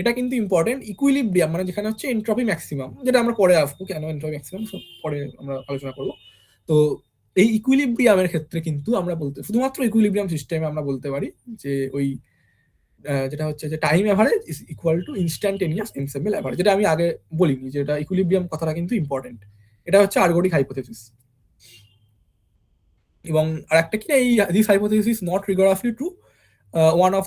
এটা কিন্তু ইম্পর্টেন্ট। ইকুইলিব্রিয়াম মানে যেখানে হচ্ছে এন্ট্রপি ম্যাক্সিমাম, যেটা আমরা পরে আসবো কেন এন্ট্রপি ম্যাক্সিমাম সব পরে আমরা আলোচনা করবো। তো এই ইকুইলিব্রিয়ামের ক্ষেত্রে কিন্তু আমরা শুধুমাত্র ইকুইলিব্রিয়াম সিস্টেমে আমরা বলতে পারি যে ওই যেটা হচ্ছে যে time average is equal to instantaneous ensemble average, যেটা আমি আগে বলিনি, যেটা ইকুইলিব্রিয়াম কথাটা কিন্তু ইম্পর্টেন্ট। এটা হচ্ছে আর্গোডিক হাইপোথিসিস। এবং আরেকটা কি, এই this hypothesis is not rigorously true, one of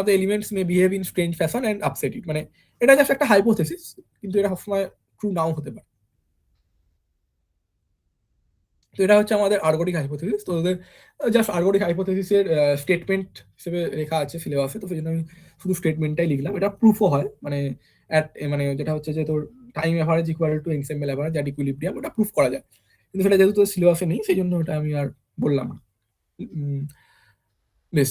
the elements may behave in strange fashion and upset it, মানে এটা জাস্ট একটা হাইপোথিসিস, কিন্তু এটা সবসময় ট্রু নাও হতে পারে। তো এটা হচ্ছে আমাদের আর্গোডিক হাইপোথিসিস। তো ওদের জাস্ট আর্গোডিক হাইপোথিসিসের স্টেটমেন্ট হিসেবে লেখা আছে সিলেবাসে, তো সেই জন্য আমি শুধু স্টেটমেন্টটাই লিখলাম। এটা প্রুফও হয়, মানে যেটা হচ্ছে যে তোর time average equal to ensemble average at equilibrium, ওটা প্রুফ করা যায়, কিন্তু সেটা যেহেতু তোর সিলেবাসে নেই সেই জন্য ওটা আমি আর বললাম না। বেশ।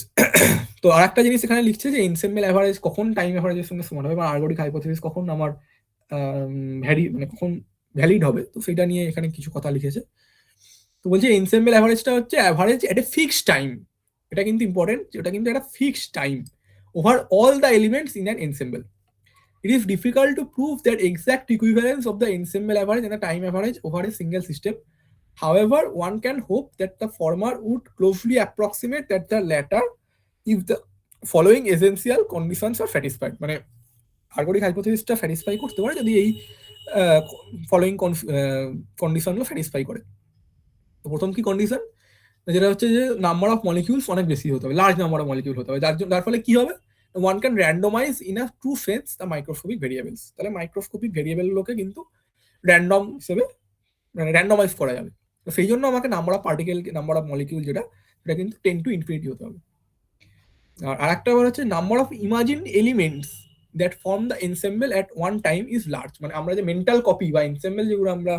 তো আর একটা জিনিস এখানে লিখছে যে এনসেম্বল এভারেজ কখন টাইম এভারেজের সঙ্গে সমান হবে, বা আর্গোডিক হাইপোথিসিস কখন আমার মানে কখন ভ্যালিড হবে, তো সেটা নিয়ে এখানে কিছু কথা লিখেছে। তো বলছে এনসেম্বল এভারেজটা হচ্ছে অ্যাভারেজ এট এ ফিক্সড টাইম, এটা কিন্তু ইম্পর্টেন্ট, এটা কিন্তু একটা fixed time over all the elements in an ensemble. It is difficult to prove that exact equivalence of the ensemble average and the time average over a single system. However, one can hope that the former would closely approximate that the latter if the following essential conditions are satisfied. মানে আর্গোডিক হাইপোথিসিসটা satisfy করতে পারে যদি এই following কন্ডিশনগুলো satisfy করে। তো প্রথম কি condition, যেটা হচ্ছে যে নাম্বার অফ মলিকিউলস অনেক বেশি হতে হবে, লার্জ নাম্বার অফ মলিকিউল হতে হবে, যার ফলে কি হবে, one can randomize in a true sense the microscopic variables. তাহলে মাইক্রোস্কোপিক ভেরিয়েবল গুলোকে কিন্তু র্যান্ডম হিসেবে মানে র্যান্ডমাইজ করা যাবে। তো সেই জন্য আমাকে number of particle, number of molecule যেটা সেটা কিন্তু 10 to infinity হতে হবে। আর আরেকটা হচ্ছে number of imagined elements that form the ensemble at one time is large, মানে আমরা যে মেন্টাল কপি বা এনসেম্বল যেগুলো আমরা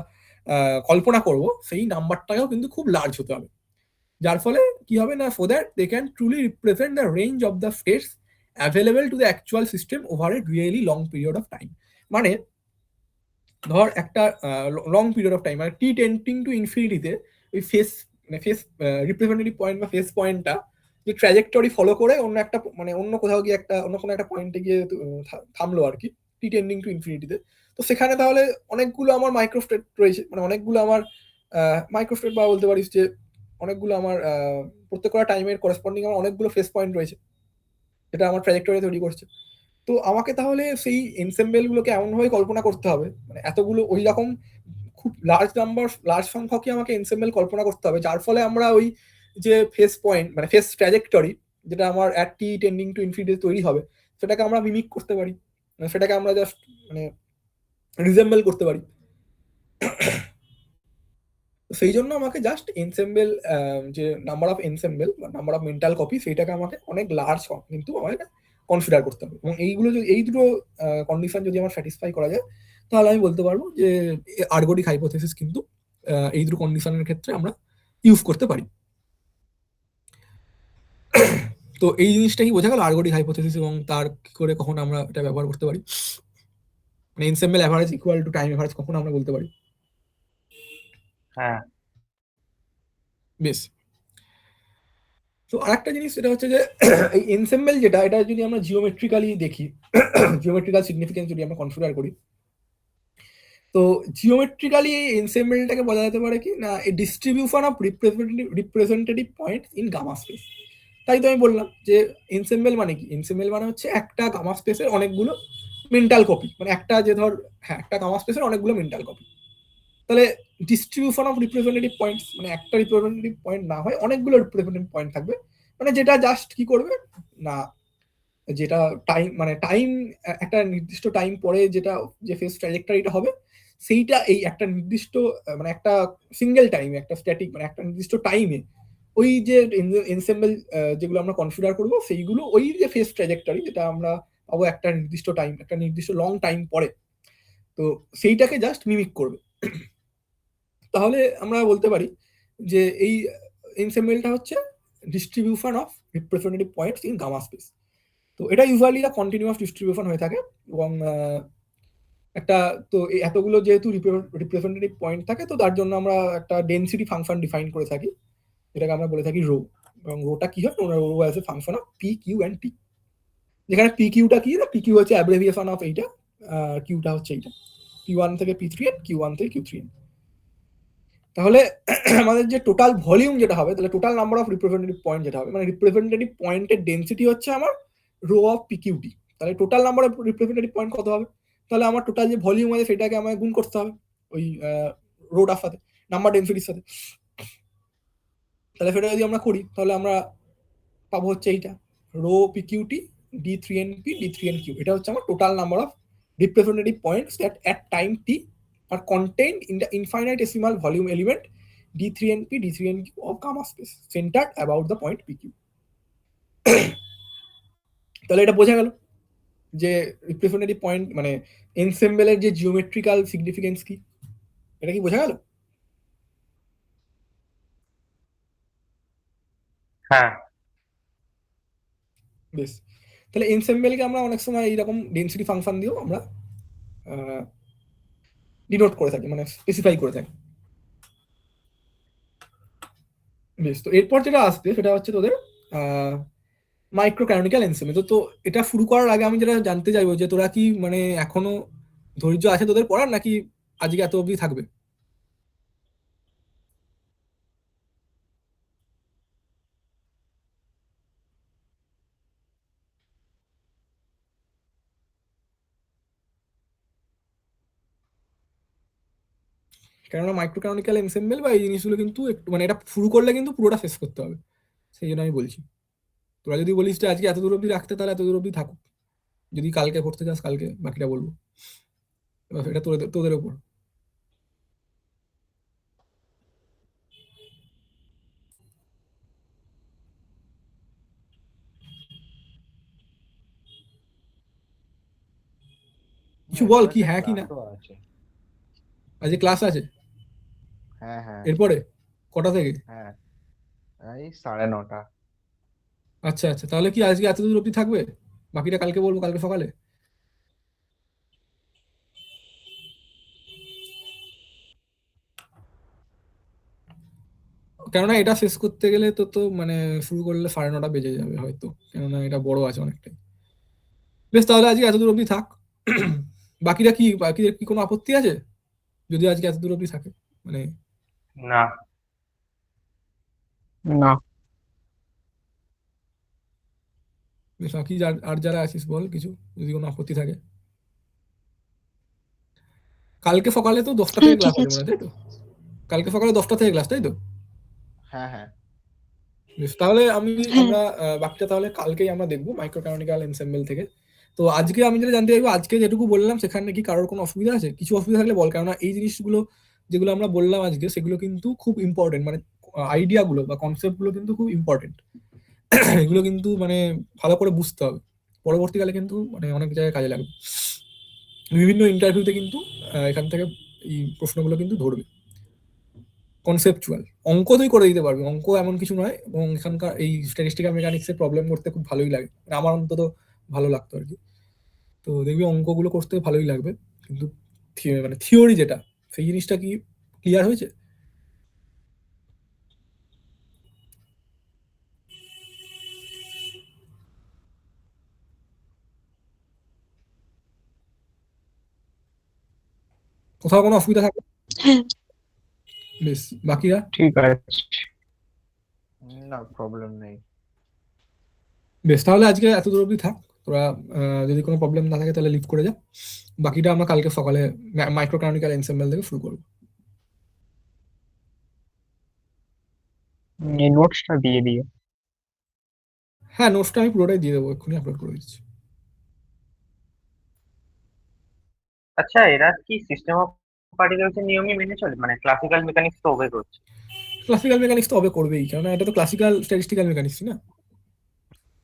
কল্পনা করব সেই নাম্বারটাকেও কিন্তু খুব লার্জ হতে হবে, যার ফলে কি হবে না, so that they can truly represent the range of the states available to the actual system over a really long period of time. মানে ধর একটা লং পিরিয়ড অফ টাইম, মানে টি টেন্ডিং টু ইনফিনিটিতে ওই ফেস রিপ্রেজেন্টেটিভ পয়েন্ট বা face পয়েন্টটা যে trajectory follow করে অন্য একটা মানে অন্য কোথাও গিয়ে অন্য কোনো একটা পয়েন্টে গিয়ে থামলো আর কি, টি টেন্ডিং টু ইনফিনিটিতে। তো সেখানে তাহলে অনেকগুলো আমার মাইক্রোস্টেট রয়েছে, মানে অনেকগুলো আমার মাইক্রোস্টেট বা বলতে পারিস যে অনেকগুলো আমার প্রত্যেকটা টাইমের করেসপন্ডিং আমার অনেকগুলো ফেস পয়েন্ট রয়েছে যেটা আমার ট্র্যাজেক্টরি তৈরি করছে। তো তো আমাকে তাহলে সেই এনসেম্বল গুলোকে এমনভাবে কল্পনা করতে হবে, মানে এতগুলো ওই রকম খুব লার্জ সংখ্যকই আমাকে এনসেম্বল কল্পনা করতে হবে, যার ফলে আমরা ওই যে ফেস পয়েন্ট মানে ফেস ট্র্যাজেক্টরি যেটা আমার at T tending to infinity তৈরি হবে, সেটাকে আমরা মিমিক করতে পারি, মানে সেটাকে আমরা জাস্ট মানে রিজেম্বল করতে পারি। সেই জন্য আমাকে জাস্ট এনসেম্বল যে নাম্বার অফ এনসেম্বল বা নাম্বার অফ মেন্টাল কপি সেইটাকে আমাকে অনেক লার্জ কিন্তু আমাকে কনসিডার করতে হবে, এবং এইগুলো যদি এই দুটো কন্ডিশন যদি আমার স্যাটিসফাই করা যায়, তাহলে আমি বলতে পারবো যে আর্গোডিক হাইপোথেসিস কিন্তু এই দুটো কন্ডিশনের ক্ষেত্রে আমরা ইউজ করতে পারি। তো এই জিনিসটা কি বোঝা গেল আর্গোডিক হাইপোথেসিস এবং তার কি করে কখন আমরা এটা ব্যবহার করতে পারি, মানে ensemble average equal to time average কখন আমরা বলতে পারি। হ্যাঁ, বেশ, তো আরেকটা জিনিস সেটা হচ্ছে যে এই এনসেম্বল যেটা, এটা যদি আমরা জিওমেট্রিক্যালি দেখি, জিওমেট্রিক্যাল সিগনিফিকেন্স যদি আমরা কনসিডার করি, তো জিওমেট্রিক্যালি এই এনসেম্বলটাকে বলা যেতে পারে কি না এই distribution of representative point in gamma space. তাই তো আমি বললাম যে এনসেম্বল মানে কি, এনসেম্বল মানে হচ্ছে একটা গামা স্পেসের অনেকগুলো মেন্টাল কপি, মানে একটা যে ধর হ্যাঁ একটা গামা স্পেসের অনেকগুলো মেন্টাল কপি। তাহলে ডিস্ট্রিবিউশন অফ রিপ্রেজেন্টেটিভ পয়েন্টস মানে একটা রিপ্রেজেন্টেটিভ পয়েন্ট না হয় অনেকগুলো রিপ্রেজেন্টেটিভ পয়েন্ট থাকবে, মানে যেটা জাস্ট কি করবে না যেটা টাইম মানে টাইম একটা নির্দিষ্ট টাইম পরে যেটা যে ফেস ট্র্যাজেক্টরিটা হবে সেইটা এই একটা নির্দিষ্ট মানে একটা সিঙ্গেল টাইমে একটা স্ট্যাটিক মানে একটা নির্দিষ্ট টাইমে ওই যে এনসেম্বল যেগুলো আমরা কনসিডার করবো সেইগুলো ওই যে ফেস ট্র্যাজেক্টরি যেটা আমরা পাবো একটা নির্দিষ্ট টাইম একটা নির্দিষ্ট লং টাইম পরে, তো সেইটাকে জাস্ট মিমিক করবে। তাহলে আমরা বলতে পারি যে এই এনসেম্বলটা হচ্ছে distribution of representative points in gamma space. তো এটা ইউজুয়ালি দা কন্টিনিউয়াস ডিস্ট্রিবিউশন হয়ে থাকে, এবং একটা তো এই এতগুলো যেহেতু রিপ্রেজেন্টেটিভ পয়েন্ট থাকে, তো তার জন্য আমরা একটা ডেনসিটি ফাংশন ডিফাইন করে থাকি, যেটাকে আমরা বলে থাকি রো, এবং রোটা কি হয় rho as a function of P Q and T, যেখানে পি কিউটা কি না পি কিউ হচ্ছে অ্যাব্রেভিয়েশন অফ এইটা, কিউটা হচ্ছে এইটা পি ওয়ান থেকে p three N q one থেকে কিউ থ্রি এন। তাহলে আমাদের যে টোটাল ভলিউম যেটা হবে, তাহলে total number of representative point যেটা হবে, মানে রিপ্রেজেন্টেটিভ পয়েন্টের ডেনসিটি হচ্ছে আমার রো অফ পিকিউটি, তাহলে total number of representative point কত হবে, তাহলে আমার টোটাল যে ভলিউম আছে সেটাকে আমাকে গুণ করতে হবে ওই রোটার সাথে নাম্বার ডেনসিটির সাথে। তাহলে সেটা যদি আমরা করি তাহলে আমরা পাবো হচ্ছে এইটা rho P Q T D three N P D three N Q, এটা হচ্ছে আমার total number of representative points that at time t are contained in the infinitesimal volume element d3np d3nq of gamma space centered about the point pq. তাহলে এটা বোঝা গেল যে representative point মানে এনসেম্বলের যে জিওমেট্রিক্যাল সিগনিফিকেন্স কি, এটা কি বোঝা গেল? হ্যাঁ, বেশ, তাহলে এনসেম্বলকে আমরা অনেক সময় এইরকম ডেনসিটি ফাংশন দিয়েও আমরা ডিনোট করে থাকি মানে স্পেসিফাই করে থাকি। বেশ, তো এরপর যেটা আসবে সেটা হচ্ছে তোদের মাইক্রো ক্যানোনিক্যাল এনসেম্বল। তো এটা শুরু করার আগে আমি যেটা জানতে চাইবো যে তোরা কি মানে এখনো ধৈর্য আছে তোদের পড়ার, নাকি আজকে এত অবধি থাকবে? কেননা মাইক্রো ক্যানোনিক্যাল এনসেম্বল বা এই জিনিসগুলো কিন্তু একটু মানে এটা শুরু করলে কিন্তু পুরোটা শেষ করতে হবে, সেই জন্য আমি বলছি। তোরা যদি বলিস যে আজকে এত দূর অবধি রাখতে তাহলে এত দূর অবধি থাকুক, যদি কালকে পড়তে চাস কালকে বাকিটা বলবো, এবার এটা তোদের তোদের ওপর। কিছু বল কি হ্যাঁ কি না। আছে। আজকে ক্লাস আছে? হ্যাঁ হ্যাঁ এরপরে কটা থেকে? হ্যাঁ, এই 9:30। আচ্ছা আচ্ছা, তাহলে কি আজকে এত দূর অবধি থাকবে, বাকিটা কালকে বলবো কালকে সকালে? কেননা এটা শেষ করতে গেলে তো তো মানে শুরু করলে 9:30 বেজে যাবে হয়তো, কেননা এটা বড় আছে অনেকটাই। বেশ, তাহলে আজকে এত দূর অবধি থাক। বাকিদের কি কোনো আপত্তি আছে যদি আজকে এত দূর অবধি থাকে? মানে না, না। বেশ, বাকি আর যারা আছিস বল কিছু, যদি কোনো আপত্তি থাকে। কালকে সকালে তো 10টা হ্যাঁ থেকে ক্লাস ঠিক আছে আছে। মনে হয়, তাই তো? কালকে সকালে 10টা থেকে ক্লাস, তাই তো? হ্যাঁ হ্যাঁ বেশ, তাহলে হ্যাঁ আমরা বাকিটা তাহলে কালকেই আমরা দেখবো মাইক্রো ক্যানোনিক্যাল এনসেম্বল থেকে। তো আজকে আমি যেটা জানতে চাইবো, আজকে যেটুকু বললাম সেখানে কি কারোর কোনো অসুবিধা আছে? কিছু অসুবিধা থাকলে বল, কেননা এই জিনিসগুলো যেগুলো আমরা বললাম আজকে সেগুলো কিন্তু খুব ইম্পর্টেন্ট, মানে আইডিয়া গুলো বা কনসেপ্ট গুলো কিন্তু খুব ইম্পর্টেন্ট। এগুলো কিন্তু মানে ভালো করে বুঝতে হবে, পরবর্তীকালে কিন্তু মানে অনেক জায়গায় কাজে লাগবে। বিভিন্ন ইন্টারভিউতে কিন্তু এখান থেকে এই প্রশ্নগুলো কিন্তু ধরবে। কনসেপচুয়াল অঙ্ক তুই করে দিতে পারবি, অঙ্ক এমন কিছু নয়, এবং এখানকার এই স্ট্যাটিস্টিক্যাল মেকানিক্সের প্রবলেম করতে খুব ভালোই লাগে, মানে আমার অন্তত ভালো লাগতো আর কি। তো দেখবি অঙ্কগুলো করতে ভালোই লাগবে, কিন্তু মানে থিওরি যেটা, সেই জিনিসটা কি ক্লিয়ার হয়েছে? কোথাও কোনো অসুবিধা থাকবে? হ্যাঁ বেশ, বাকিরা? ঠিক আছে। না প্রবলেম নেই। বেশ, তাহলে আজকে এত দূর অবধি থাক তোরা। যদি কোনো প্রবলেম না থাকে তাহলে লিভ করে যা। বাকিটা আমরা কালকে সকালে মাইক্রো ক্যানোনিক্যাল এনসেম্বল থেকে শুরু করবো। এই নোটসটা দিয়ে দিও। হ্যাঁ, নোটসটা আমি পুরোটাই দিয়ে দেবো, এক্ষুনি আপলোড করে দিচ্ছি। আচ্ছা, এরা কি সিস্টেম অফ পার্টিকেলস এর নিয়মই মেনে চলে, মানে ক্লাসিক্যাল মেকানিক্স তো ওবে করছে? ক্লাসিক্যাল মেকানিক্স তো হবে করবেই, কারণ এটা তো ক্লাসিক্যাল স্ট্যাটিস্টিক্যাল মেকানিক্স না।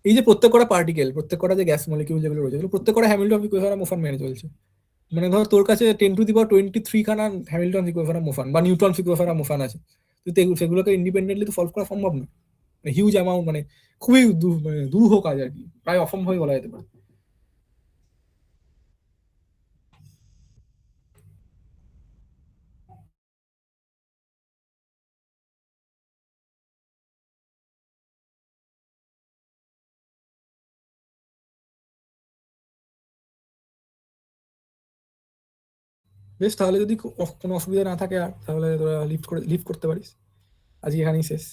এই যে প্রত্যেক কটা পার্টিকেল, প্রত্যেক কটা যে গ্যাস মলিকিউল যেগুলো রয়েছে, এগুলো প্রত্যেক কটা হ্যামিল্টন ইকুয়েশন মোশন মেনে চলছে। মানে ধর তোর কাছে 10⁻23 খানা হ্যামিল্টন ইকুয়েশন মোশন বা নিউটন ইকুয়েশন মোশন আছে, তো সেগুলোকে ইন্ডিপেন্ডেন্টলি তো সলভ করা সম্ভব না। হিউজ অ্যামাউন্ট, মানে খুবই মানে দুরূহ কাজ আর কি, প্রায় অসম্ভবই বলা যেতে পারে। বেশ, তাহলে যদি কোনো অসুবিধা না থাকে আর, তাহলে তোরা লিভ করতে পারিস। আজকে এখানেই শেষ।